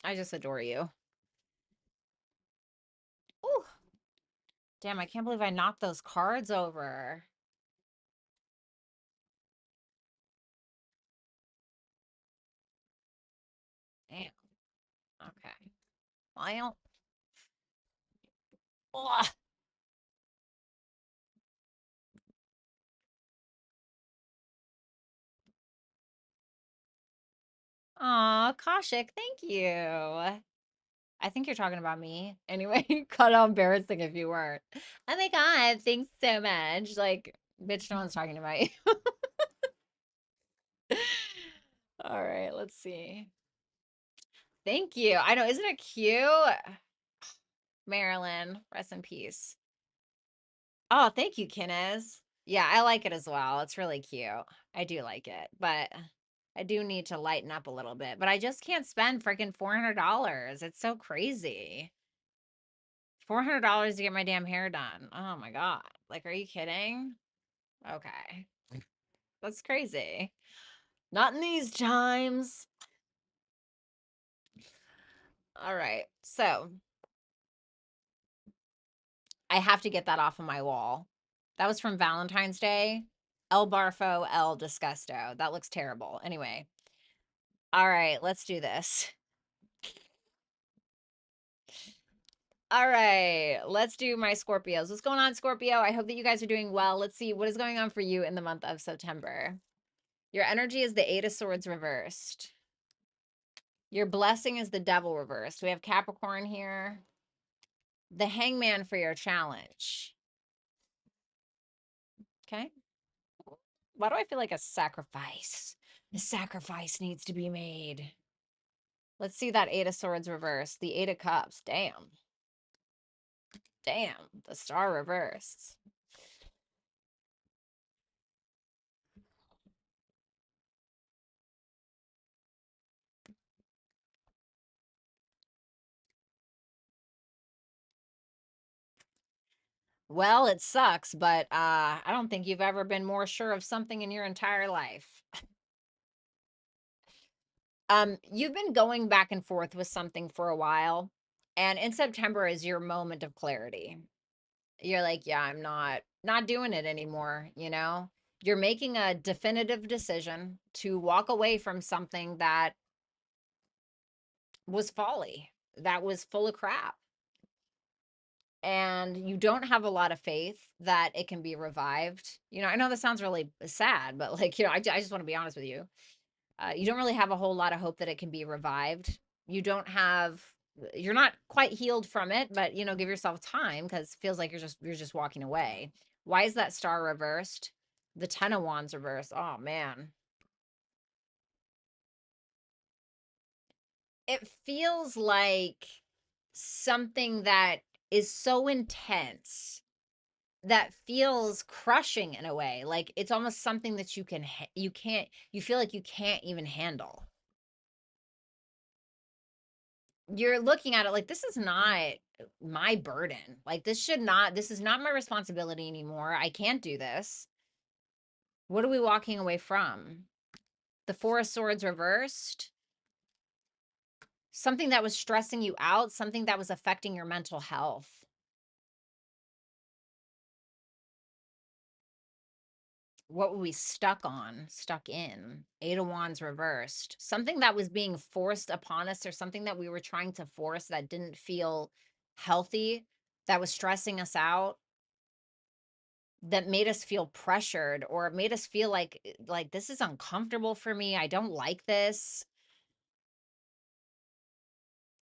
I just adore you. Ooh, damn, I can't believe I knocked those cards over. Damn. Okay. Well, ugh. Aw, Kaushik, thank you. I think you're talking about me. Anyway, cut out embarrassing if you weren't. Oh my God, thanks so much. Like, bitch, no one's talking about you. All right, let's see. Thank you. I know, isn't it cute? Marilyn, rest in peace. Oh, thank you, Kenneth. Yeah, I like it as well. It's really cute. I do like it, but I do need to lighten up a little bit. But I just can't spend freaking $400. It's so crazy. $400 to get my damn hair done. Oh my God. Like, are you kidding? Okay. That's crazy. Not in these times. All right. So I have to get that off of my wall. That was from Valentine's Day. El Barfo, El Disgusto. That looks terrible. Anyway. All right, let's do this. All right, let's do my Scorpios. What's going on, Scorpio? I hope that you guys are doing well. Let's see what is going on for you in the month of September. Your energy is the Eight of Swords reversed. Your blessing is the Devil reversed. We have Capricorn here. The Hangman for your challenge. Okay. Why do I feel like a sacrifice? A sacrifice needs to be made. Let's see that Eight of Swords reversed. The Eight of Cups. Damn. Damn. The Star reversed. Well, it sucks, but I don't think you've ever been more sure of something in your entire life. You've been going back and forth with something for a while, and in September is your moment of clarity. You're like, yeah, I'm not doing it anymore, you know? You're making a definitive decision to walk away from something that was folly, that was full of crap. And you don't have a lot of faith that it can be revived. You know, I know that sounds really sad, but like, you know, I just want to be honest with you. You don't really have a whole lot of hope that it can be revived. You don't have, you're not quite healed from it, but you know, give yourself time because it feels like you're just walking away. Why is that star reversed? The Ten of Wands reversed. Oh man. It feels like something that is so intense that feels crushing in a way. Like it's almost something that you feel like you can't even handle. You're looking at it like this is not my burden. Like this is not my responsibility anymore. I can't do this. What are we walking away from? The Four of Swords reversed. Something that was stressing you out, something that was affecting your mental health. What were we stuck on, stuck in? Eight of Wands reversed. Something that was being forced upon us or something that we were trying to force that didn't feel healthy, that was stressing us out, that made us feel pressured or made us feel like this is uncomfortable for me. I don't like this.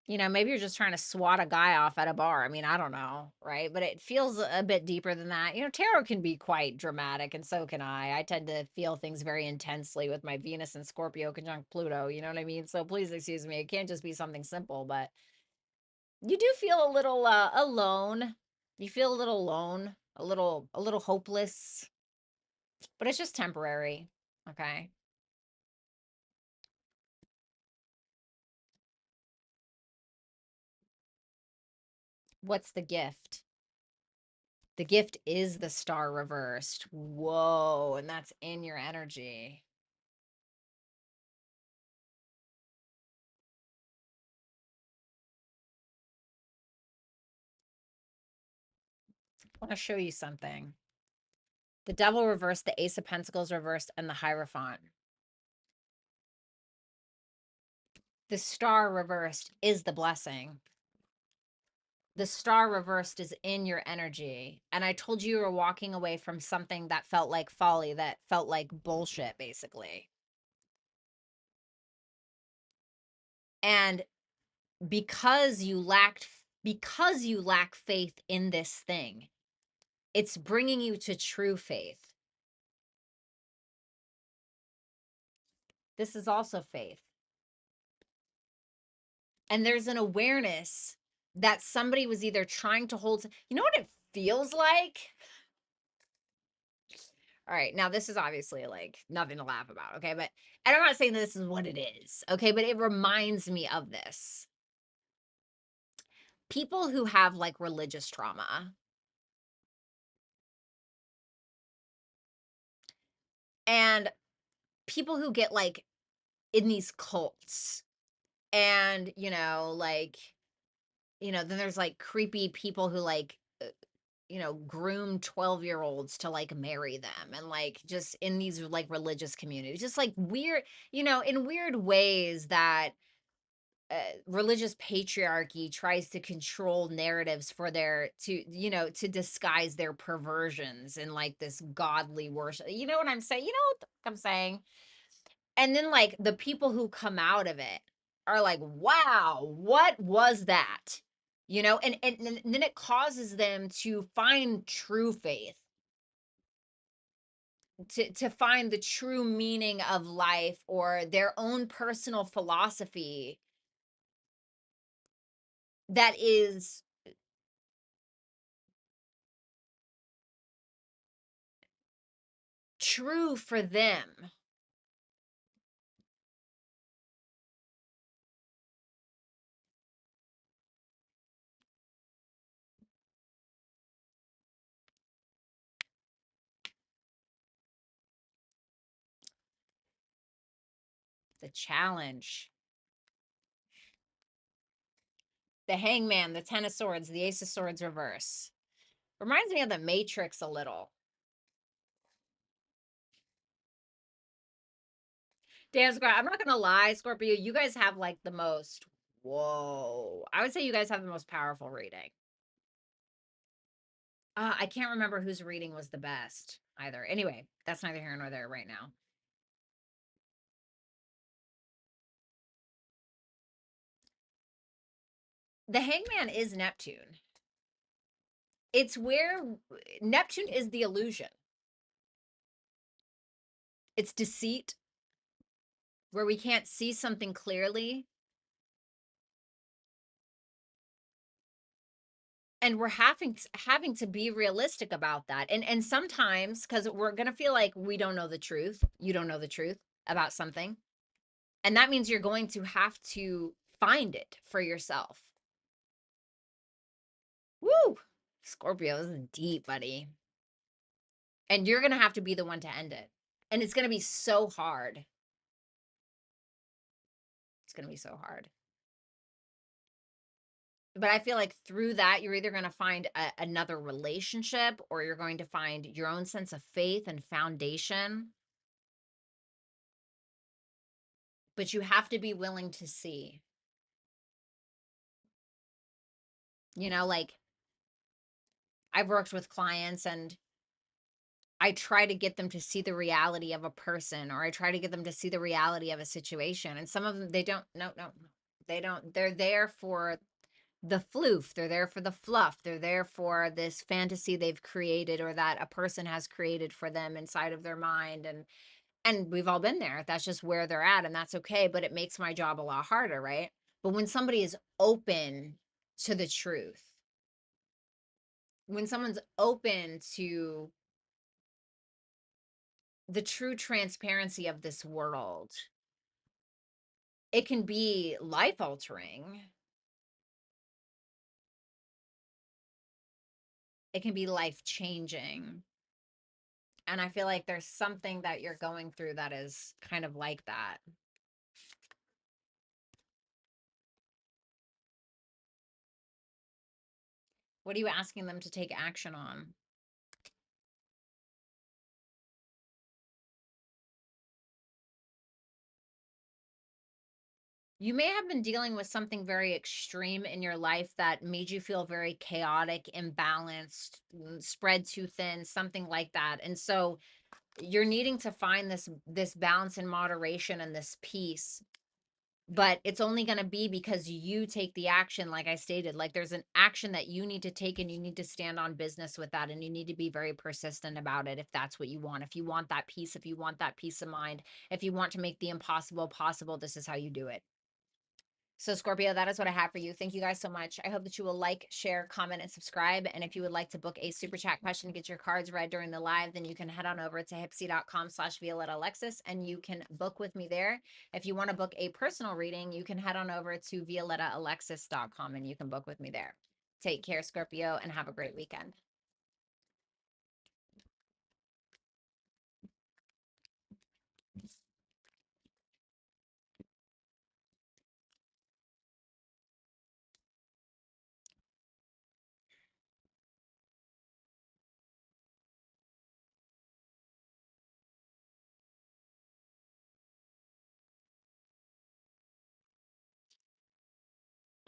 You know, maybe you're just trying to swat a guy off at a bar. I mean, I don't know, right? But it feels a bit deeper than that. You know, tarot can be quite dramatic, and so can I. I tend to feel things very intensely with my Venus and Scorpio conjunct Pluto. You know what I mean? So please excuse me. It can't just be something simple, but you do feel a little alone. You feel a little alone, a little hopeless, but it's just temporary. Okay. What's the gift? The gift is the star reversed. Whoa, and that's in your energy. I want to show you something. The Devil reversed, the Ace of Pentacles reversed, and the Hierophant. The star reversed is the blessing. The star reversed is in your energy. And I told you were walking away from something that felt like folly, that felt like bullshit, basically. And because you lack faith in this thing, it's bringing you to true faith. This is also faith. And there's an awareness that somebody was either trying to hold, you know what it feels like? All right, now this is obviously like nothing to laugh about, okay? But, and I'm not saying this is what it is, okay? But it reminds me of this. People who have like religious trauma, and people who get like in these cults, and then there's like creepy people who like groom 12-year-olds to like marry them, and like just in these like religious communities, just like weird, in weird ways that religious patriarchy tries to control narratives for to disguise their perversions in like this godly worship. You know what I'm saying? You know what I'm saying? And then like the people who come out of it are like, wow, what was that? And then it causes them to find true faith, to find the true meaning of life or their own personal philosophy that is true for them. The challenge. The Hangman, the Ten of Swords, the Ace of Swords reverse. Reminds me of the Matrix a little. Damn, Scorpio, I'm not gonna lie, Scorpio, you guys have like the most, whoa. I would say you guys have the most powerful reading. I can't remember whose reading was the best either. Anyway, that's neither here nor there right now. The Hangman is Neptune. It's where Neptune is the illusion. It's deceit, where we can't see something clearly. And we're having to be realistic about that. And sometimes, because we're gonna feel like we don't know the truth, you don't know the truth about something. And that means you're going to have to find it for yourself. Woo! Scorpio, this is deep, buddy. And you're gonna have to be the one to end it. And it's gonna be so hard. It's gonna be so hard. But I feel like through that, you're either going to find another relationship, or you're going to find your own sense of faith and foundation. But you have to be willing to see. Like I've worked with clients, and I try to get them to see the reality of a person, or I try to get them to see the reality of a situation. And some of them, they don't, no, they don't. They're there for the floof. They're there for the fluff. They're there for this fantasy they've created, or that a person has created for them inside of their mind. And we've all been there. That's just where they're at, and that's okay. But it makes my job a lot harder, right? But when somebody is open to the truth, when someone's open to the true transparency of this world, it can be life altering. It can be life changing. And I feel like there's something that you're going through that is kind of like that. What are you asking them to take action on? You may have been dealing with something very extreme in your life that made you feel very chaotic, imbalanced, spread too thin, something like that. And so you're needing to find this balance and moderation and this peace but it's only going to be because you take the action. Like I stated, like there's an action that you need to take, and you need to stand on business with that, and you need to be very persistent about it if that's what you want. If you want that peace, if you want that peace of mind, if you want to make the impossible possible, this is how you do it. So Scorpio, that is what I have for you. Thank you guys so much. I hope that you will like, share, comment, and subscribe. And if you would like to book a super chat question, get your cards read during the live, then you can head on over to hipsy.com/Violetta Alexis, and you can book with me there. If you want to book a personal reading, you can head on over to violettaalexis.com and you can book with me there. Take care, Scorpio, and have a great weekend.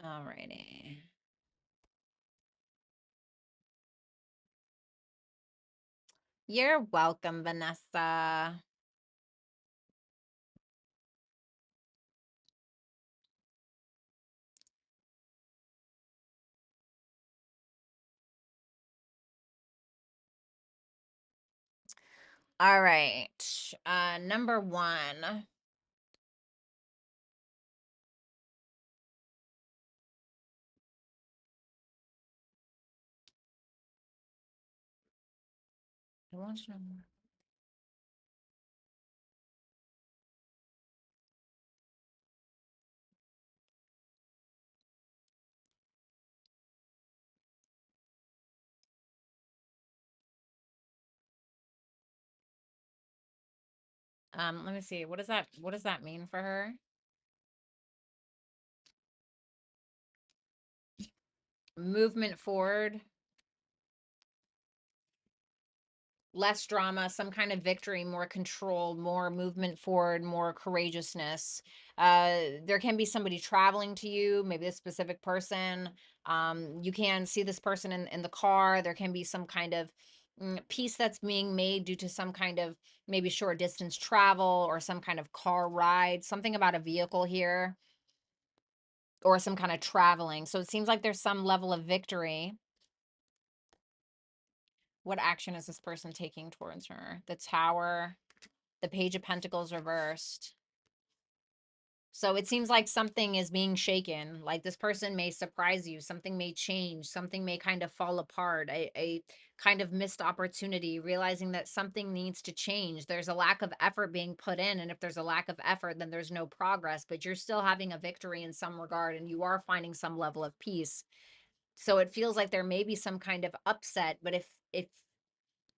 All righty. You're welcome, Vanessa. All right. Number one. I want you to know. Let me see. What does that mean for her? Movement forward, less drama, some kind of victory, more control, more movement forward, more courageousness. There can be somebody traveling to you, maybe a specific person. You can see this person in the car. There can be some kind of peace that's being made due to some kind of maybe short distance travel or some kind of car ride, something about a vehicle here, or some kind of traveling. So it seems like there's some level of victory. What action is this person taking towards her? The Tower, the Page of Pentacles reversed. So it seems like something is being shaken. Like this person may surprise you. Something may change. Something may kind of fall apart. A kind of missed opportunity, realizing that something needs to change. There's a lack of effort being put in. And if there's a lack of effort, then there's no progress. But you're still having a victory in some regard, and you are finding some level of peace. So it feels like there may be some kind of upset. But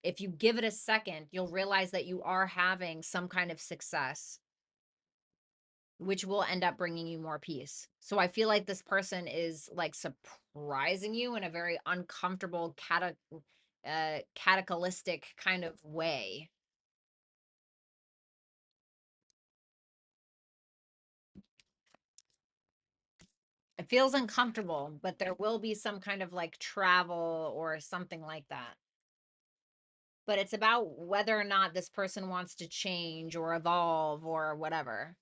if you give it a second, you'll realize that you are having some kind of success, which will end up bringing you more peace. So I feel like this person is like surprising you in a very uncomfortable, cataclysmic kind of way. It feels uncomfortable, but there will be some kind of like travel or something like that. But it's about whether or not this person wants to change or evolve or whatever.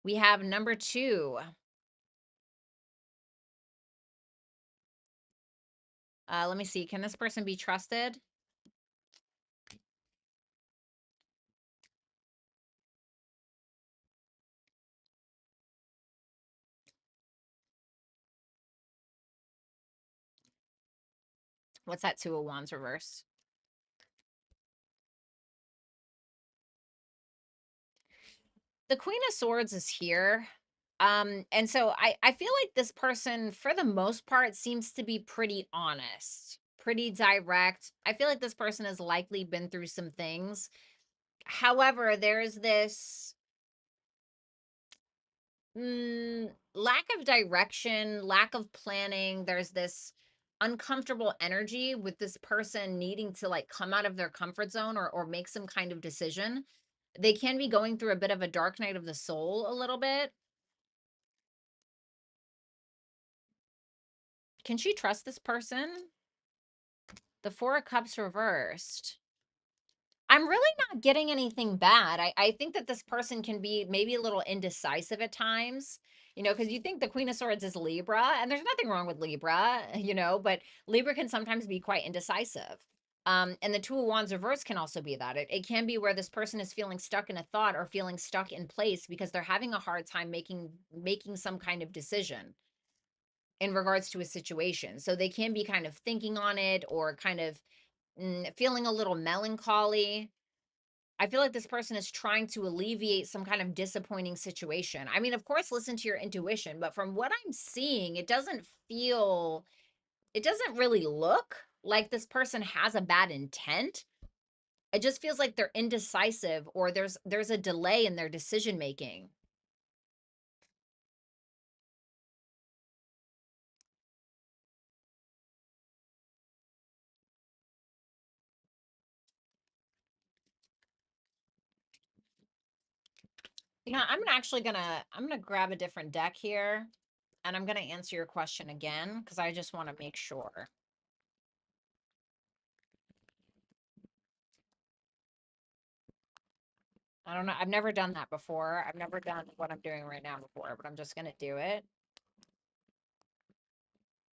We have number two. Let me see. Can this person be trusted? What's that Two of Wands reverse? The Queen of Swords is here. And so I feel like this person, for the most part, seems to be pretty honest, pretty direct. I feel like this person has likely been through some things. However, there's this lack of direction, lack of planning. There's this uncomfortable energy with this person needing to like come out of their comfort zone or make some kind of decision. They can be going through a bit of a dark night of the soul a little bit. Can she trust this person? The Four of Cups reversed. I'm really not getting anything bad. I think that this person can be maybe a little indecisive at times, because you think the Queen of Swords is Libra, and there's nothing wrong with Libra, but Libra can sometimes be quite indecisive. And the Two of Wands reverse can also be that. It can be where this person is feeling stuck in a thought or feeling stuck in place because they're having a hard time making some kind of decision in regards to a situation. So they can be kind of thinking on it or kind of feeling a little melancholy. I feel like this person is trying to alleviate some kind of disappointing situation. I mean, of course, listen to your intuition, but from what I'm seeing, it doesn't really look like this person has a bad intent. It just feels like they're indecisive or there's a delay in their decision making. I'm gonna grab a different deck here and I'm gonna answer your question again because I just want to make sure. I don't know. I've never done that before. I've never done what I'm doing right now before, but I'm just gonna do it.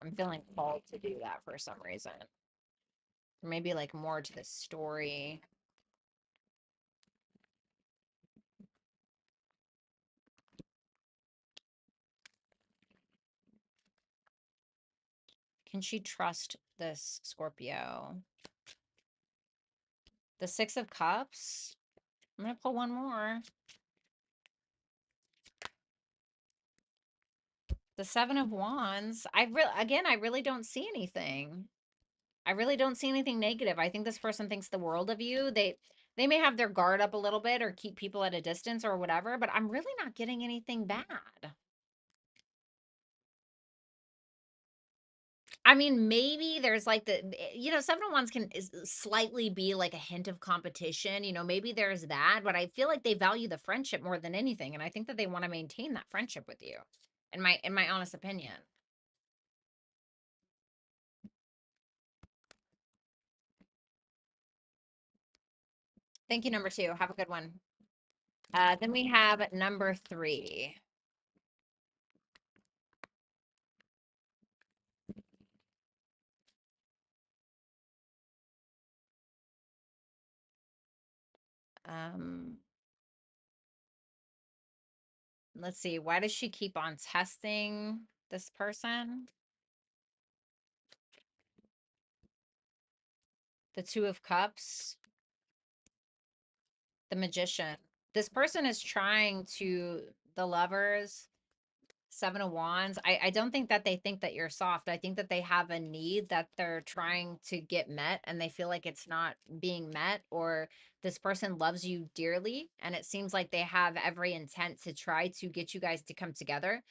I'm feeling called to do that for some reason. Maybe like more to the story. Can she trust this Scorpio? The Six of Cups. I'm gonna pull one more. The Seven of Wands. I really don't see anything. I really don't see anything negative. I think this person thinks the world of you. They may have their guard up a little bit or keep people at a distance or whatever, but I'm really not getting anything bad. I mean, maybe there's like Seven of Wands can slightly be like a hint of competition. Maybe there's that, but I feel like they value the friendship more than anything, and I think that they want to maintain that friendship with you. In my honest opinion. Thank you, number two. Have a good one. Then we have number three. Um, let's see. Why does she keep on testing this person? The Two of Cups, the Magician. This person is trying to, the Lovers, Seven of Wands. I don't think that they think that you're soft. I think that they have a need that they're trying to get met and they feel like it's not being met, or this person loves you dearly and it seems like they have every intent to try to get you guys to come together.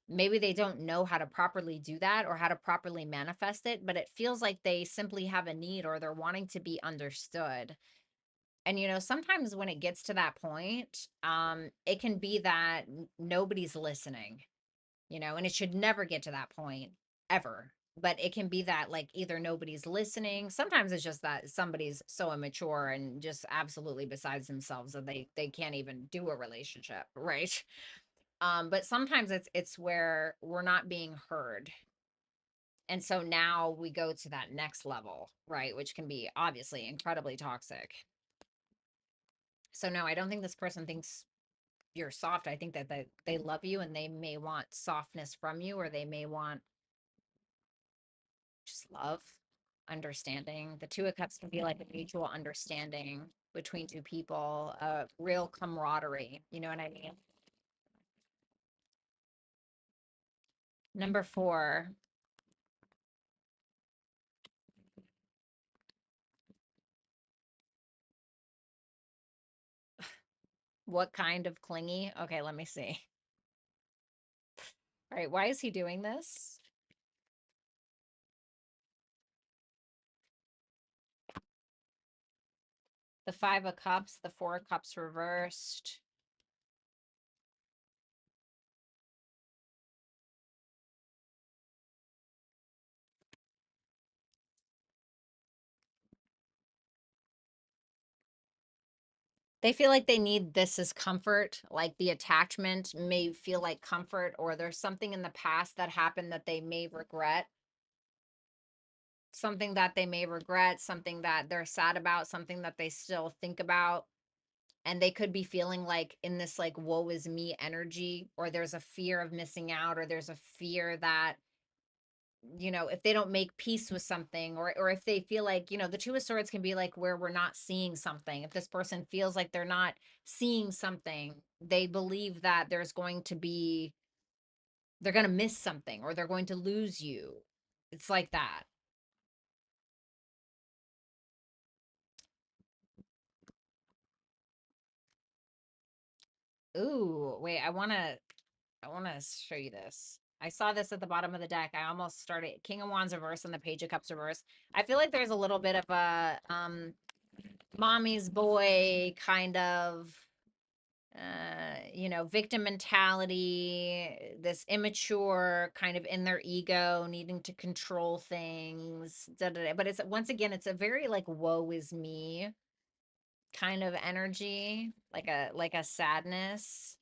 Maybe they don't know how to properly do that or how to properly manifest it, but it feels like they simply have a need or they're wanting to be understood. And sometimes when it gets to that point, it can be that nobody's listening, and it should never get to that point ever. But it can be that like either nobody's listening. Sometimes it's just that somebody's so immature and just absolutely besides themselves that they can't even do a relationship, right? But sometimes it's where we're not being heard. And so now we go to that next level, right? Which can be obviously incredibly toxic. So no, I don't think this person thinks you're soft. I think that they love you and they may want softness from you, or they may want just love, understanding. The Two of Cups can be like a mutual understanding between two people, real camaraderie. You know what I mean? Number four. What kind of clingy? Okay, let me see. All right, why is he doing this? The Five of Cups, the Four of Cups reversed. They feel like they need this as comfort, like the attachment may feel like comfort, or there's something in the past that happened that they may regret, something that they may regret, something that they're sad about, something that they still think about. And they could be feeling like in this like woe is me energy, or there's a fear of missing out, or there's a fear that, if they don't make peace with something, or if they feel like, the two of swords can be like where we're not seeing something. If this person feels like they're not seeing something, they believe that they're going to miss something, or they're going to lose you. It's like that. Ooh, wait, I want to show you this. I saw this at the bottom of the deck. I almost started King of Wands reverse and the Page of Cups reverse. I feel like there's a little bit of a mommy's boy kind of victim mentality, this immature kind of in their ego, needing to control things. Da, da, da. But it's once again, it's a very like woe is me kind of energy, like a sadness.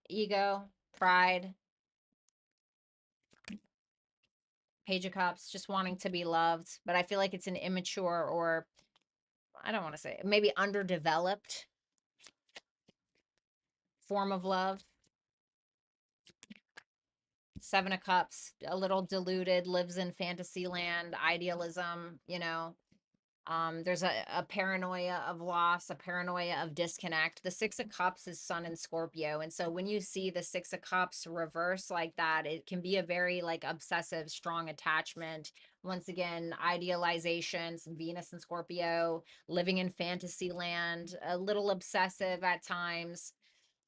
Ego, pride, Page of Cups, just wanting to be loved. But I feel like it's an immature, or I don't want to say, maybe underdeveloped form of love. Seven of Cups, a little diluted, lives in fantasy land, idealism, there's a paranoia of loss, a paranoia of disconnect. The Six of Cups is Sun and Scorpio. And so when you see the Six of Cups reverse like that, it can be a very like obsessive, strong attachment. Once again, idealizations, Venus and Scorpio, living in fantasy land, a little obsessive at times.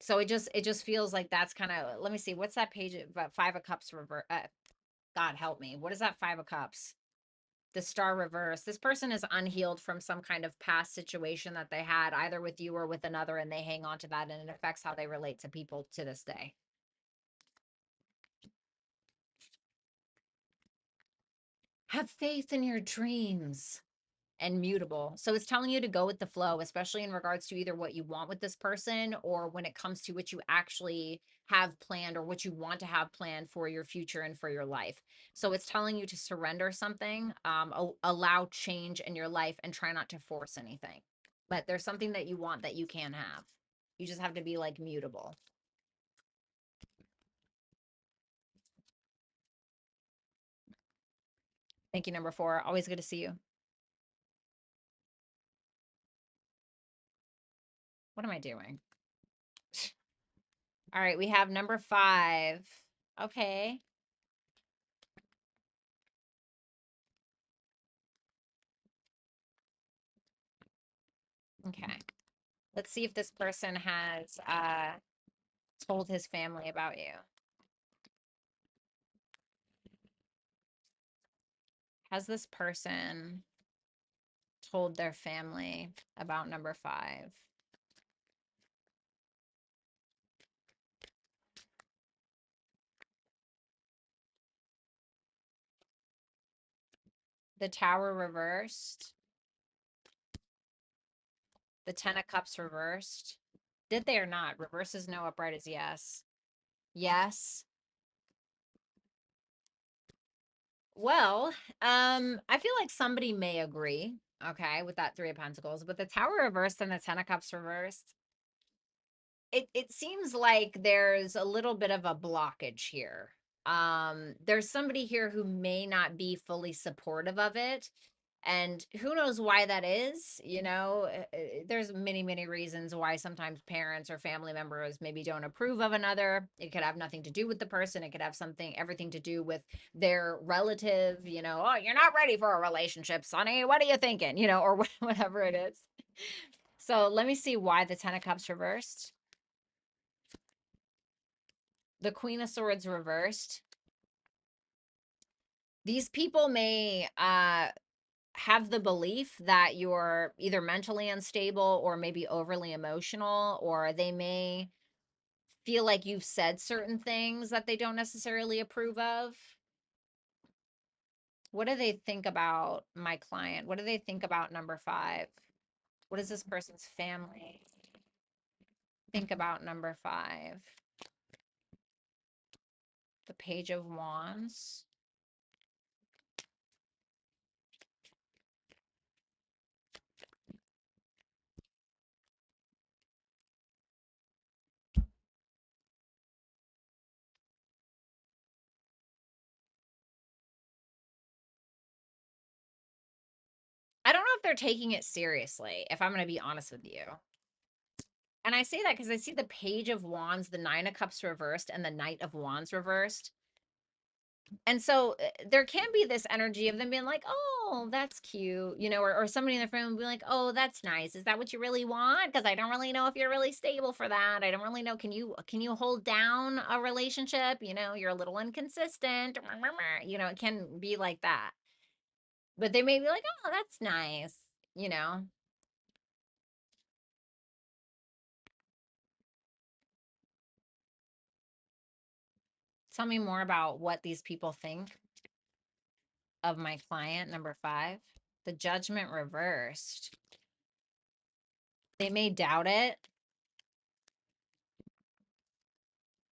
So it just feels like that's kind of, let me see, what's that page? Five of Cups reverse. God help me. What is that Five of Cups? The Star reverse. This person is unhealed from some kind of past situation that they had either with you or with another, and they hang on to that, and it affects how they relate to people to this day. Have faith in your dreams. And mutable. So it's telling you to go with the flow, especially in regards to either what you want with this person, or when it comes to what you actually have planned, or what you want to have planned for your future and for your life. So it's telling you to surrender something, allow change in your life, and try not to force anything. But there's something that you want that you can have. You just have to be like mutable. Thank you, number 4. Always good to see you. What am I doing? All right, we have number 5. Okay. Okay. Let's see if this person has told his family about you. Has this person told their family about number 5? The Tower reversed. The Ten of Cups reversed. Did they or not? Reverse is no, upright is yes. Yes. Well, I feel like somebody may agree, okay, with that 3 of Pentacles, but the Tower reversed and the Ten of Cups reversed, it seems like there's a little bit of a blockage here. There's somebody here who may not be fully supportive of it, and who knows why that is. There's many reasons why sometimes parents or family members maybe don't approve of another. It could have nothing to do with the person. It could have everything to do with their relative. Oh, you're not ready for a relationship, Sonny, what are you thinking, or whatever it is. So let me see why the Ten of Cups reversed. The Queen of Swords reversed. These people may have the belief that you're either mentally unstable or maybe overly emotional, or they may feel like you've said certain things that they don't necessarily approve of. What do they think about my client? What do they think about number 5? What does this person's family think about number 5? The Page of Wands. I don't know if they're taking it seriously, if I'm going to be honest with you. And I say that because I see the Page of Wands, the Nine of Cups reversed, and the Knight of Wands reversed. And so there can be this energy of them being like, oh, that's cute, you know, or somebody in the family will be like, oh, that's nice. Is that what you really want? Because I don't really know if you're really stable for that. I don't really know. Can you hold down a relationship? You know, you're a little inconsistent. You know, it can be like that. But they may be like, oh, that's nice, you know. Tell me more about what these people think of my client, number 5. The Judgment reversed. They may doubt it.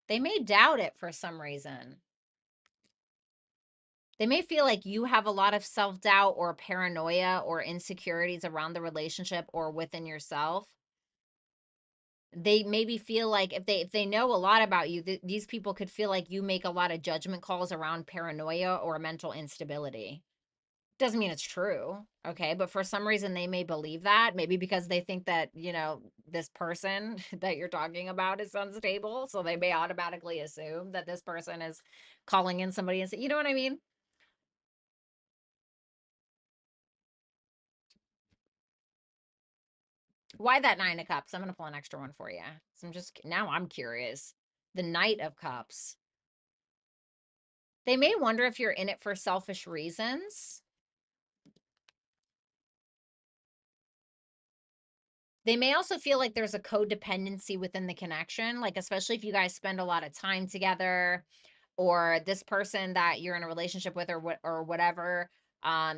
They may doubt it for some reason. They may feel like you have a lot of self-doubt or paranoia or insecurities around the relationship or within yourself. They maybe feel like if they know a lot about you, these people could feel like you make a lot of judgment calls around paranoia or mental instability. Doesn't mean it's true, okay? But for some reason, they may believe that. Maybe because they think that, you know, this person that you're talking about is unstable. So they may automatically assume that this person is calling in somebody and say, you know what I mean? Why that Nine of Cups? I'm going to pull an extra one for you. So now I'm curious. The Knight of Cups. They may wonder if you're in it for selfish reasons. They may also feel like there's a codependency within the connection, like especially if you guys spend a lot of time together, or this person that you're in a relationship with, or whatever,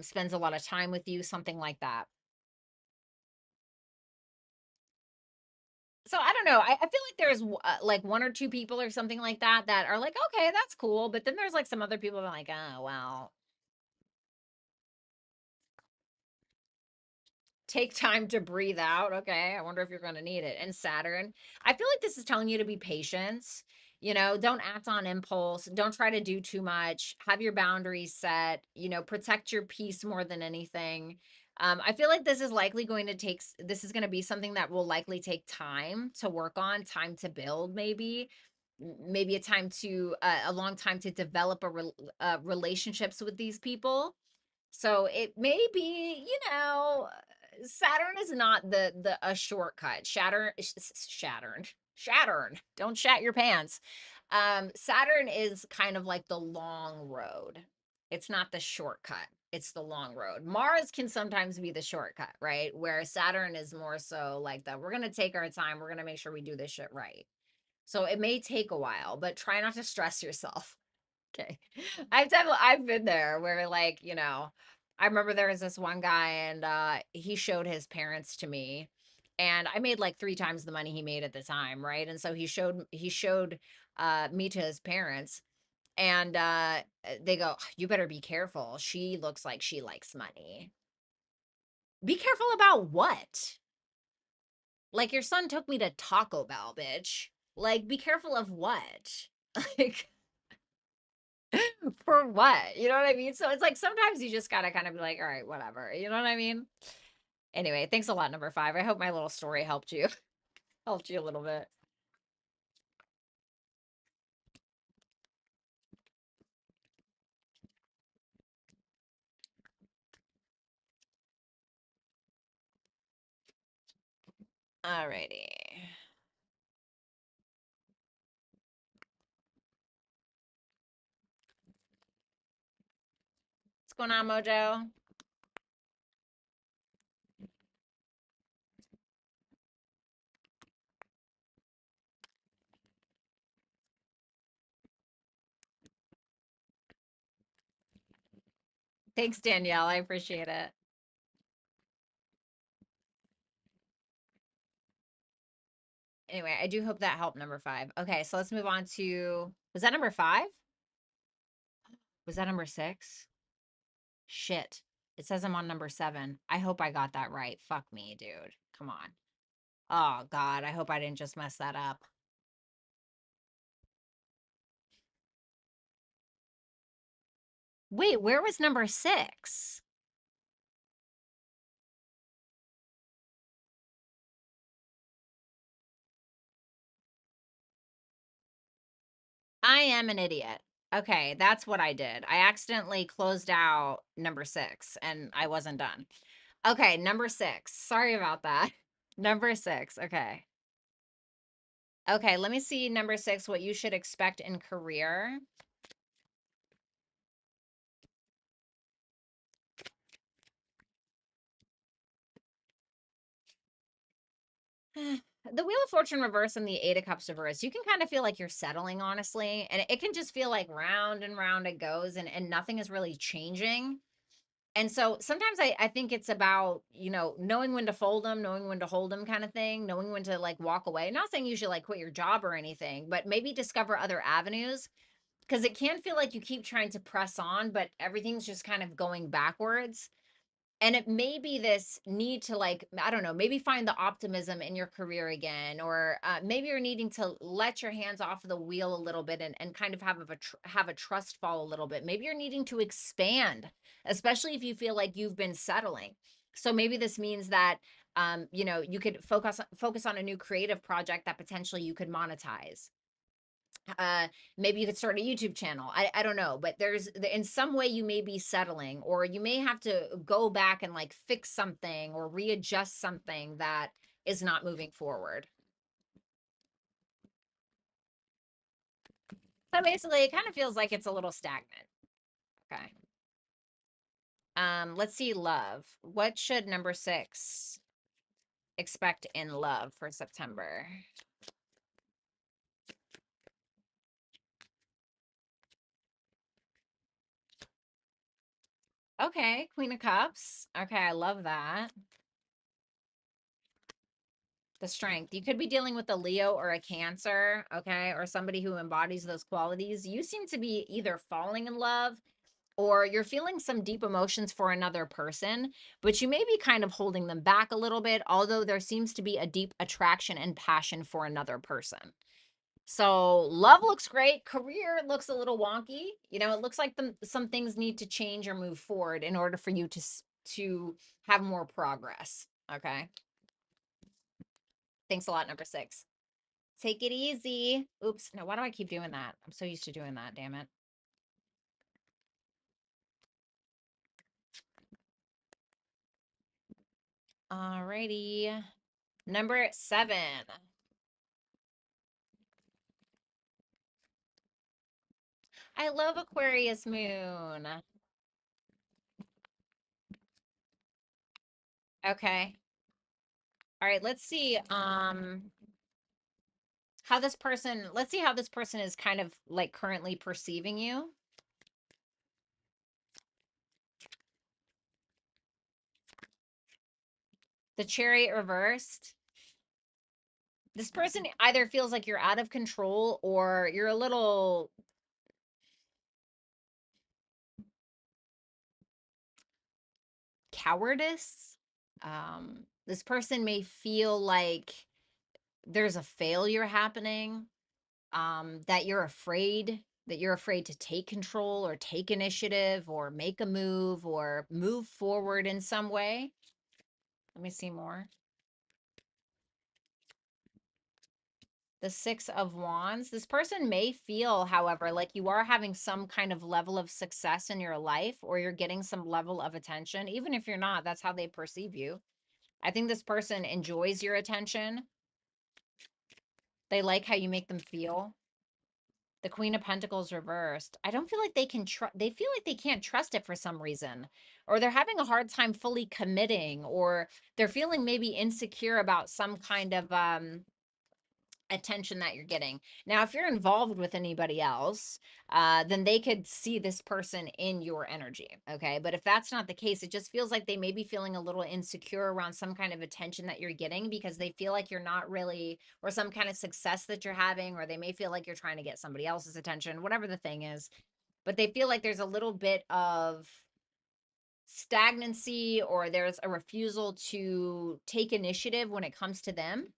spends a lot of time with you, something like that. So I don't know. I feel like there's like one or two people or something like that that are like, okay, that's cool. But then there's like some other people that are like, oh, well, take time to breathe out. Okay. I wonder if you're going to need it. And Saturn, I feel like this is telling you to be patient. You know, don't act on impulse. Don't try to do too much. Have your boundaries set. You know, protect your peace more than anything. I feel like this is likely going to take, this is going to be something that will likely take time to work on, time to build, maybe a time to, a long time to develop relationships with these people. So it may be, you know, Saturn is not the a shortcut. Saturn. Don't shat your pants. Saturn is kind of like the long road. It's not the shortcut. It's the long road. Mars can sometimes be the shortcut, right? Where Saturn is more so like that. We're gonna take our time. We're gonna make sure we do this shit right. So it may take a while, but try not to stress yourself. Okay. I've been there where like, you know, I remember there was this one guy and he showed his parents to me and I made like 3 times the money he made at the time, right? And so he showed me to his parents and they go, "You better be careful. She looks like she likes money." Be careful about what? Like your son took me to Taco Bell, bitch. Like be careful of what? Like for what? You know what I mean? So it's like sometimes you just gotta kind of be like, all right, whatever. You know what I mean? Anyway, thanks a lot, number 5. I hope my little story helped you, helped you a little bit. Alrighty. What's going on, Mojo? Thanks, Danielle. I appreciate it. Anyway, I do hope that helped number 5. Okay, so let's move on to, was that number 5? Was that number 6? Shit. It says I'm on number 7. I hope I got that right. Fuck me, dude. Come on. Oh, God. I hope I didn't just mess that up. Wait, where was number 6? I am an idiot. Okay, that's what I did. I accidentally closed out number 6 and I wasn't done. Okay, number 6. Sorry about that. Number 6. Okay. Okay, let me see number 6, what you should expect in career. The Wheel of Fortune reverse and the Eight of Cups reverse, you can kind of feel like you're settling, honestly. And it can just feel like round and round it goes and nothing is really changing. And so sometimes I think it's about, you know, knowing when to fold them, knowing when to hold them kind of thing, knowing when to like walk away. Not saying you should like quit your job or anything, but maybe discover other avenues because it can feel like you keep trying to press on, but everything's just kind of going backwards. And it may be this need to like, I don't know, maybe find the optimism in your career again, or maybe you're needing to let your hands off of the wheel a little bit and kind of have a trust fall a little bit. Maybe you're needing to expand, especially if you feel like you've been settling. So maybe this means that you know, you could focus on a new creative project that potentially you could monetize. Maybe you could start a YouTube channel. I don't know, but there's in some way you may be settling, or you may have to go back and like fix something or readjust something that is not moving forward. So basically it kind of feels like it's a little stagnant. Okay. Let's see love. What should number 6 expect in love for September? Okay, Queen of Cups. Okay, I love that. The Strength. You could be dealing with a Leo or a Cancer, okay, or somebody who embodies those qualities. You seem to be either falling in love or you're feeling some deep emotions for another person, but you may be kind of holding them back a little bit, although there seems to be a deep attraction and passion for another person. So love looks great. Career looks a little wonky. You know, it looks like some things need to change or move forward in order for you to have more progress. Okay. Thanks a lot, number 6. Take it easy. Oops. No, why do I keep doing that? I'm so used to doing that. Damn it. Alrighty. Number 7. I love Aquarius moon. Okay. All right, let's see let's see how this person is kind of like currently perceiving you. The Chariot reversed. This person either feels like you're out of control or you're a little cowardice. This person may feel like there's a failure happening, that you're afraid to take control or take initiative or make a move or move forward in some way. Let me see more. The 6 of Wands. This person may feel, however, like you are having some kind of level of success in your life, or you're getting some level of attention. Even if you're not, that's how they perceive you. I think this person enjoys your attention. They like how you make them feel. The Queen of Pentacles reversed. I don't feel like they can trust, they feel like they can't trust it for some reason, or they're having a hard time fully committing, or they're feeling maybe insecure about some kind of attention that you're getting. Now, if you're involved with anybody else, then they could see this person in your energy. Okay. But if that's not the case, it just feels like they may be feeling a little insecure around some kind of attention that you're getting because they feel like you're not really, or some kind of success that you're having, or they may feel like you're trying to get somebody else's attention, whatever the thing is. But they feel like there's a little bit of stagnancy, or there's a refusal to take initiative when it comes to them,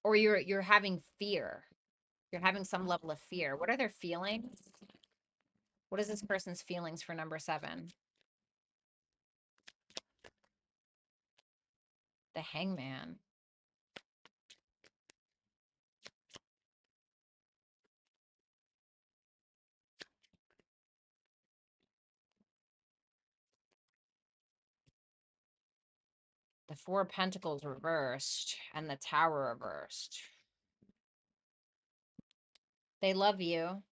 or you're having fear. You're having some level of fear. What are their feelings? What is this person's feelings for number 7? The Hangman. The Four of Pentacles reversed and the Tower reversed. They love you.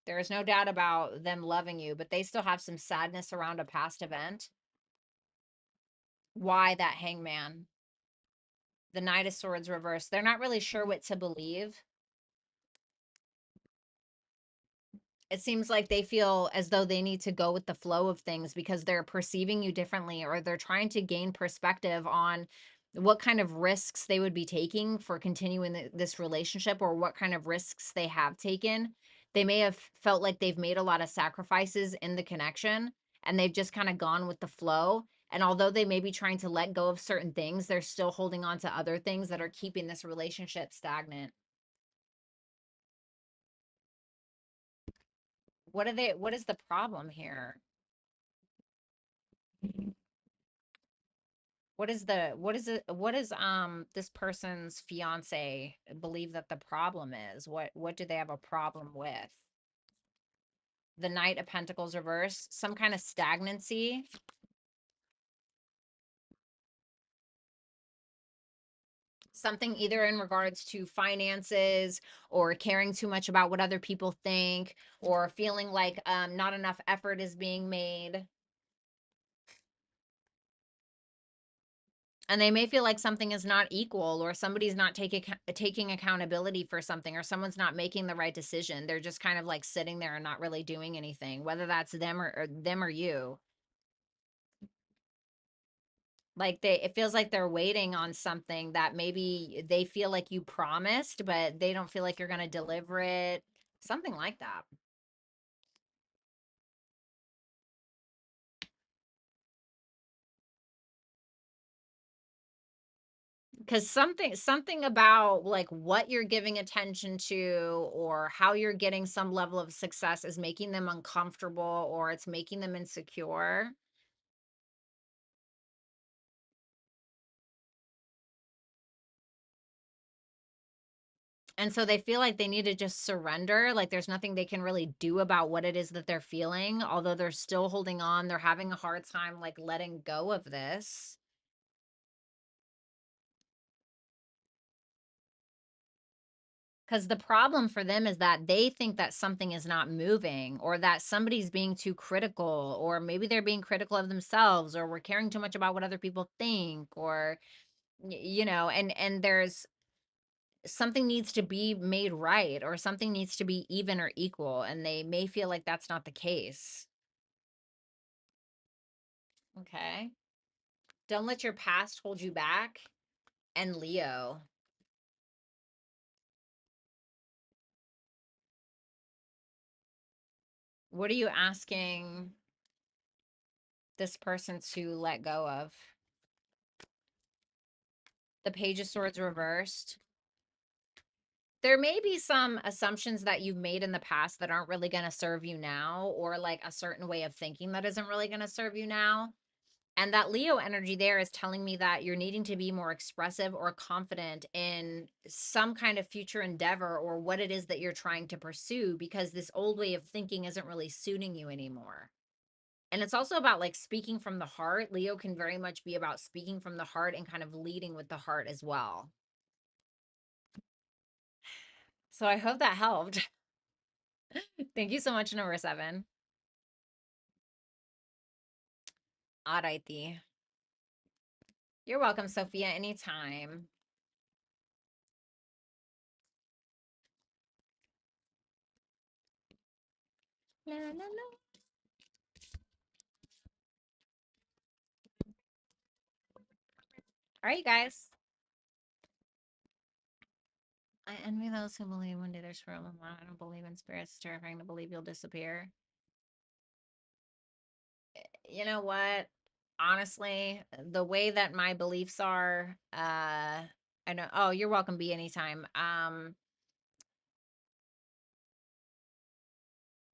There is no doubt about them loving you, but they still have some sadness around a past event. Why that Hangman? The Knight of Swords reversed. They're not really sure what to believe. It seems like they feel as though they need to go with the flow of things because they're perceiving you differently, or they're trying to gain perspective on what kind of risks they would be taking for continuing this relationship, or what kind of risks they have taken. They may have felt like they've made a lot of sacrifices in the connection, and they've just kind of gone with the flow. And although they may be trying to let go of certain things, they're still holding on to other things that are keeping this relationship stagnant. What is the problem here? What is this person's fiance believe that the problem is? What do they have a problem with? The Knight of Pentacles reverse, some kind of stagnancy. Something either in regards to finances, or caring too much about what other people think, or feeling like not enough effort is being made. And they may feel like something is not equal, or somebody's not taking accountability for something, or someone's not making the right decision. They're just kind of like sitting there and not really doing anything, whether that's them or them or you. Like it feels like they're waiting on something that maybe they feel like you promised, but they don't feel like you're going to deliver it. Something like that. Because something about like what you're giving attention to, or how you're getting some level of success, is making them uncomfortable, or it's making them insecure. And so they feel like they need to just surrender, like there's nothing they can really do about what it is that they're feeling, although they're still holding on. They're having a hard time like letting go of this. Because the problem for them is that they think that something is not moving, or that somebody's being too critical, or maybe they're being critical of themselves, or we're caring too much about what other people think, or and there's something needs to be made right, or something needs to be even or equal, and they may feel like that's not the case. Okay. Don't let your past hold you back. And Leo. What are you asking this person to let go of? The Page of Swords reversed. There may be some assumptions that you've made in the past that aren't really going to serve you now, or like a certain way of thinking that isn't really going to serve you now. And that Leo energy there is telling me that you're needing to be more expressive or confident in some kind of future endeavor, or what it is that you're trying to pursue, because this old way of thinking isn't really suiting you anymore. And it's also about like speaking from the heart. Leo can very much be about speaking from the heart and kind of leading with the heart as well. So I hope that helped. Thank you so much, number 7. Alrighty. You're welcome, Sophia, anytime. La, la, la. All right, you guys. I envy those who believe one day there's room. I don't believe in spirits. It's terrifying to believe you'll disappear. You know what? Honestly, the way that my beliefs are, I know. Oh, you're welcome. Be anytime.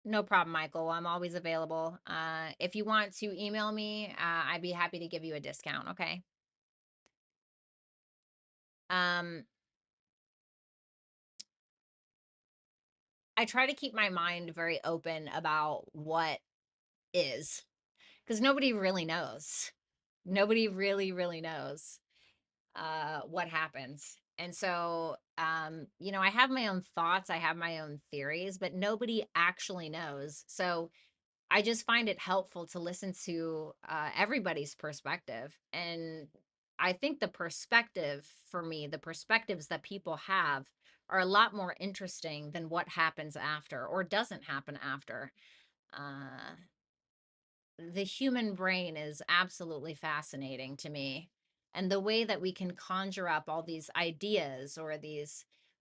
No problem, Michael. I'm always available. If you want to email me, I'd be happy to give you a discount. Okay. Um, I try to keep my mind very open about what is, because nobody really knows. Nobody really knows what happens. And so, I have my own thoughts, I have my own theories, but nobody actually knows. So I just find it helpful to listen to everybody's perspective. And I think the perspective for me, the perspectives that people have are a lot more interesting than what happens after or doesn't happen after. Uh, the human brain is absolutely fascinating to me. And the way that we can conjure up all these ideas or the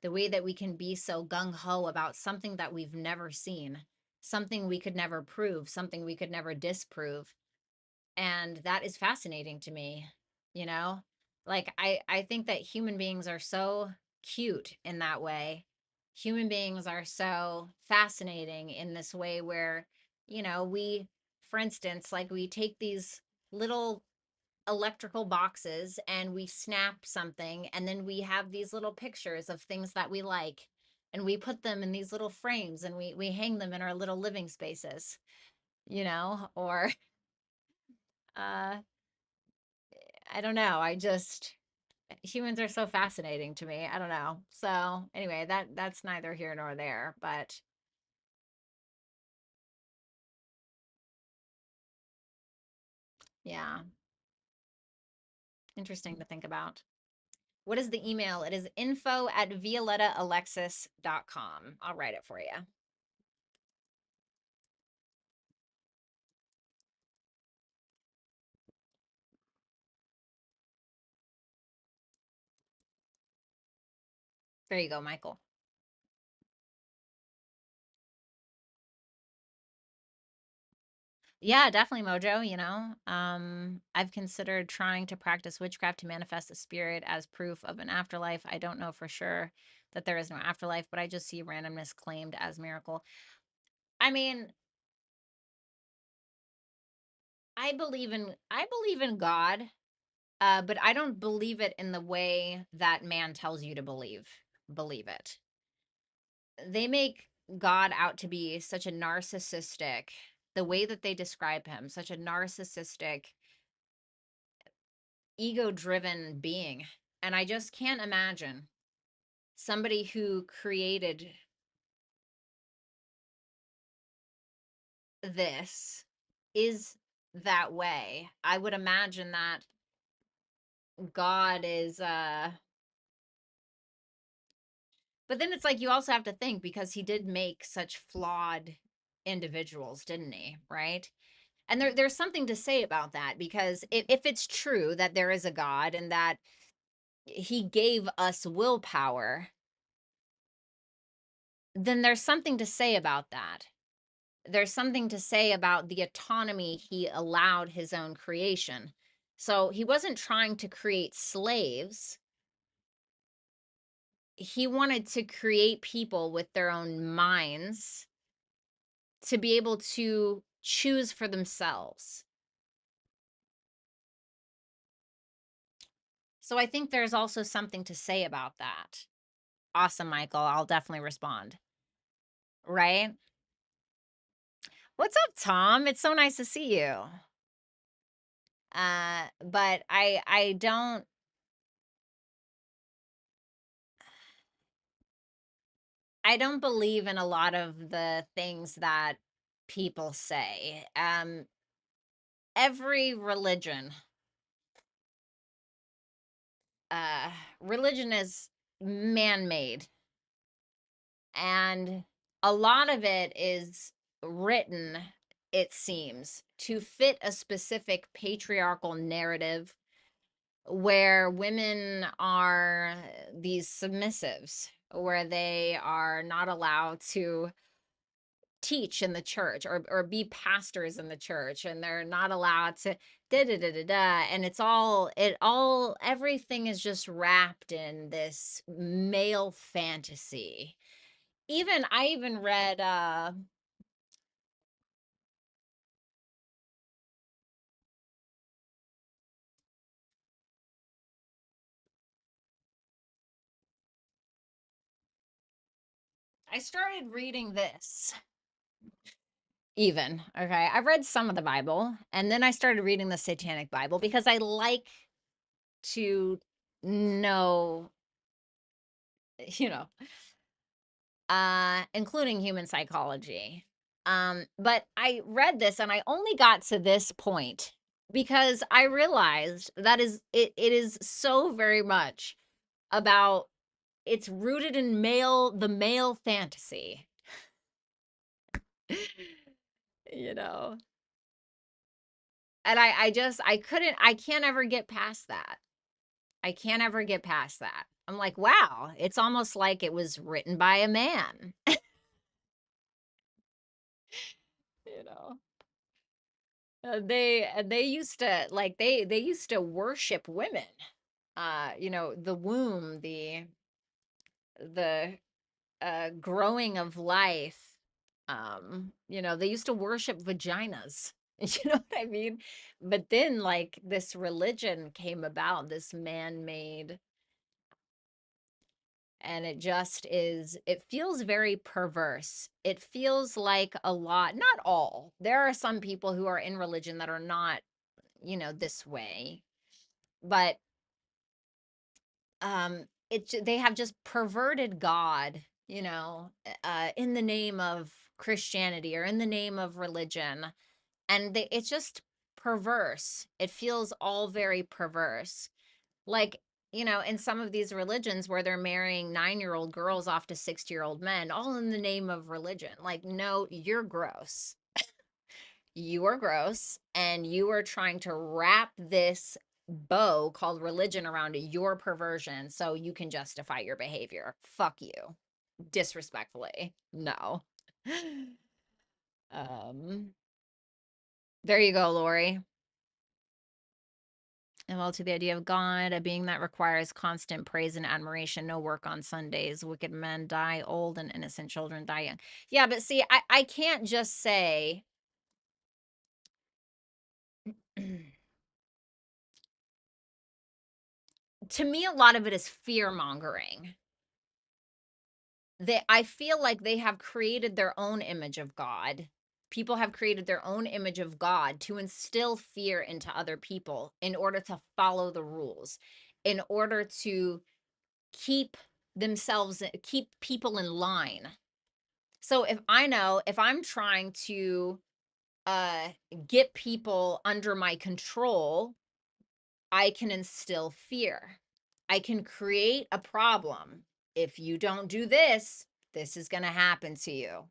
way that we can be so gung ho about something that we've never seen, something we could never prove, something we could never disprove. And that is fascinating to me, you know? Like I think that human beings are so cute in that way. Human beings are so fascinating in this way where, we, for instance, like we take these little electrical boxes and we snap something and then we have these little pictures of things that we like and we put them in these little frames and we hang them in our little living spaces, or uh I don't know. Humans are so fascinating to me. I don't know. So anyway, that's neither here nor there, but yeah, interesting to think about. What is the email? It is info@violettaalexis.com. I'll write it for you. There you go, Michael. Yeah, definitely, Mojo. I've considered trying to practice witchcraft to manifest a spirit as proof of an afterlife. I don't know for sure that there is no afterlife, but I just see randomness claimed as miracle. I mean, I believe in God, but I don't believe it in the way that man tells you to believe it. They make God out to be such a narcissistic, the way that they describe him, such a narcissistic, ego-driven being. And I just can't imagine somebody who created this is that way. I would imagine that God is but then it's like you also have to think because he did make such flawed individuals, didn't he? Right? And there's something to say about that because if it's true that there is a God and that he gave us willpower, then there's something to say about that. There's something to say about the autonomy he allowed his own creation. So he wasn't trying to create slaves. He wanted to create people with their own minds to be able to choose for themselves. So I think there's also something to say about that. Awesome, Michael. I'll definitely respond. Right? What's up, Tom? It's so nice to see you. But I don't believe in a lot of the things that people say. Every uh religion is man-made, and a lot of it is written, it seems, to fit a specific patriarchal narrative where women are these submissives, where they are not allowed to teach in the church or be pastors in the church, and they're not allowed to da da da da da. And everything is just wrapped in this male fantasy. I even read I started reading this even. Okay. I've read some of the Bible, and then I started reading the Satanic Bible because I like to know, you know, including human psychology. But I read this and I only got to this point because I realized that it is so very much about, it's rooted in the male fantasy. You know. And I can't ever get past that. I can't ever get past that. I'm like, wow, it's almost like it was written by a man. You know. They used to, like, they used to worship women. The womb, the growing of life. They used to worship vaginas. You know what I mean? But then, like, this religion came about, this man-made, and it feels very perverse. It feels like a lot, not all. There are some people who are in religion that are not, this way, but they have just perverted God, in the name of Christianity or in the name of religion, and it's just perverse. It feels all very perverse. Like, in some of these religions where they're marrying 9-year-old girls off to 60-year-old men, all in the name of religion. Like, no, you're gross. You are gross, and you are trying to wrap this bow called religion around your perversion so you can justify your behavior. Fuck you. Disrespectfully. No. Um, there you go, Lori. And well, to the idea of God, a being that requires constant praise and admiration, no work on Sundays, wicked men die old and innocent children die young. Yeah, but see, I can't just say, to me, a lot of it is fear mongering. I feel like they have created their own image of God. People have created their own image of God to instill fear into other people in order to follow the rules, in order to keep keep people in line. So if I'm trying to get people under my control, I can instill fear. I can create a problem. If you don't do this, this is going to happen to you.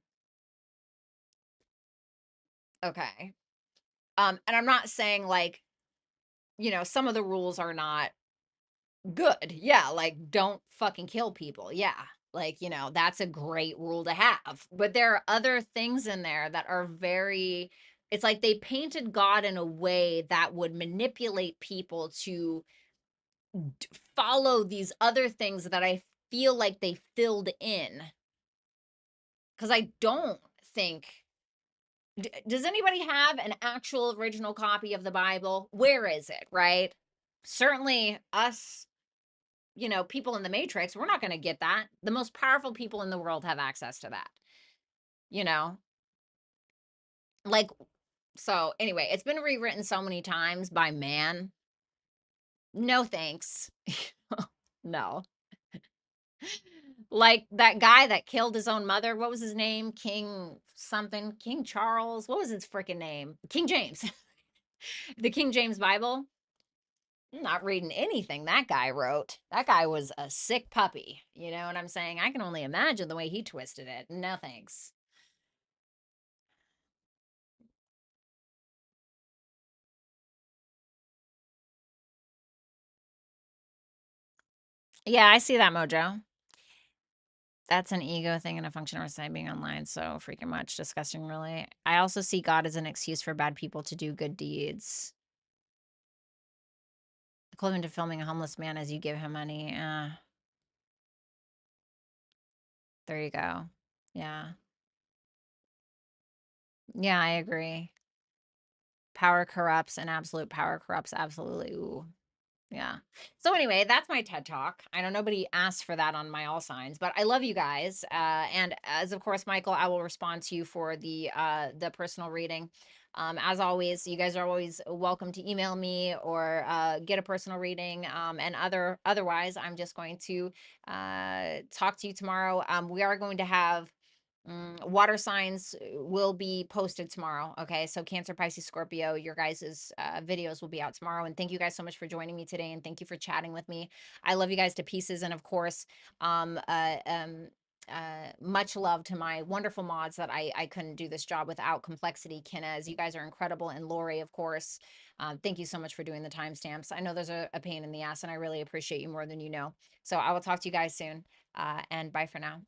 Okay. And I'm not saying, like, some of the rules are not good. Yeah, like, don't fucking kill people. Yeah. Like, that's a great rule to have. But there are other things in there that are it's like they painted God in a way that would manipulate people to follow these other things that I feel like they filled in. Because I don't think. Does anybody have an actual original copy of the Bible? Where is it, right? Certainly us, people in the Matrix, we're not going to get that. The most powerful people in the world have access to that. You know? Like, so anyway, it's been rewritten so many times by man. No thanks. No. Like that guy that killed his own mother. What was his name? King something. King Charles. What was his freaking name? King James. The King James Bible. I'm not reading anything that guy wrote. That guy was a sick puppy. You know what I'm saying? I can only imagine the way he twisted it. No thanks. Yeah, I see that, Mojo. That's an ego thing and a function of our side being online. So freaking much. Disgusting, really. I also see God as an excuse for bad people to do good deeds. Equivalent to filming a homeless man as you give him money. There you go. Yeah. Yeah, I agree. Power corrupts and absolute power corrupts absolutely. Ooh. Yeah. So anyway, that's my TED Talk. I know nobody asked for that on my all signs, but I love you guys. And as of course, Michael, I will respond to you for the personal reading. As always, you guys are always welcome to email me or get a personal reading. And otherwise, I'm just going to talk to you tomorrow. We are going to have water signs will be posted tomorrow. Okay. So Cancer, Pisces, Scorpio, your guys' videos will be out tomorrow. And thank you guys so much for joining me today. And thank you for chatting with me. I love you guys to pieces. And of course, um, uh, um, much love to my wonderful mods that I couldn't do this job without. Complexity, Kinez, you guys are incredible. And Lori, of course, thank you so much for doing the timestamps. I know there's a pain in the ass and I really appreciate you more than you know. So I will talk to you guys soon. And bye for now.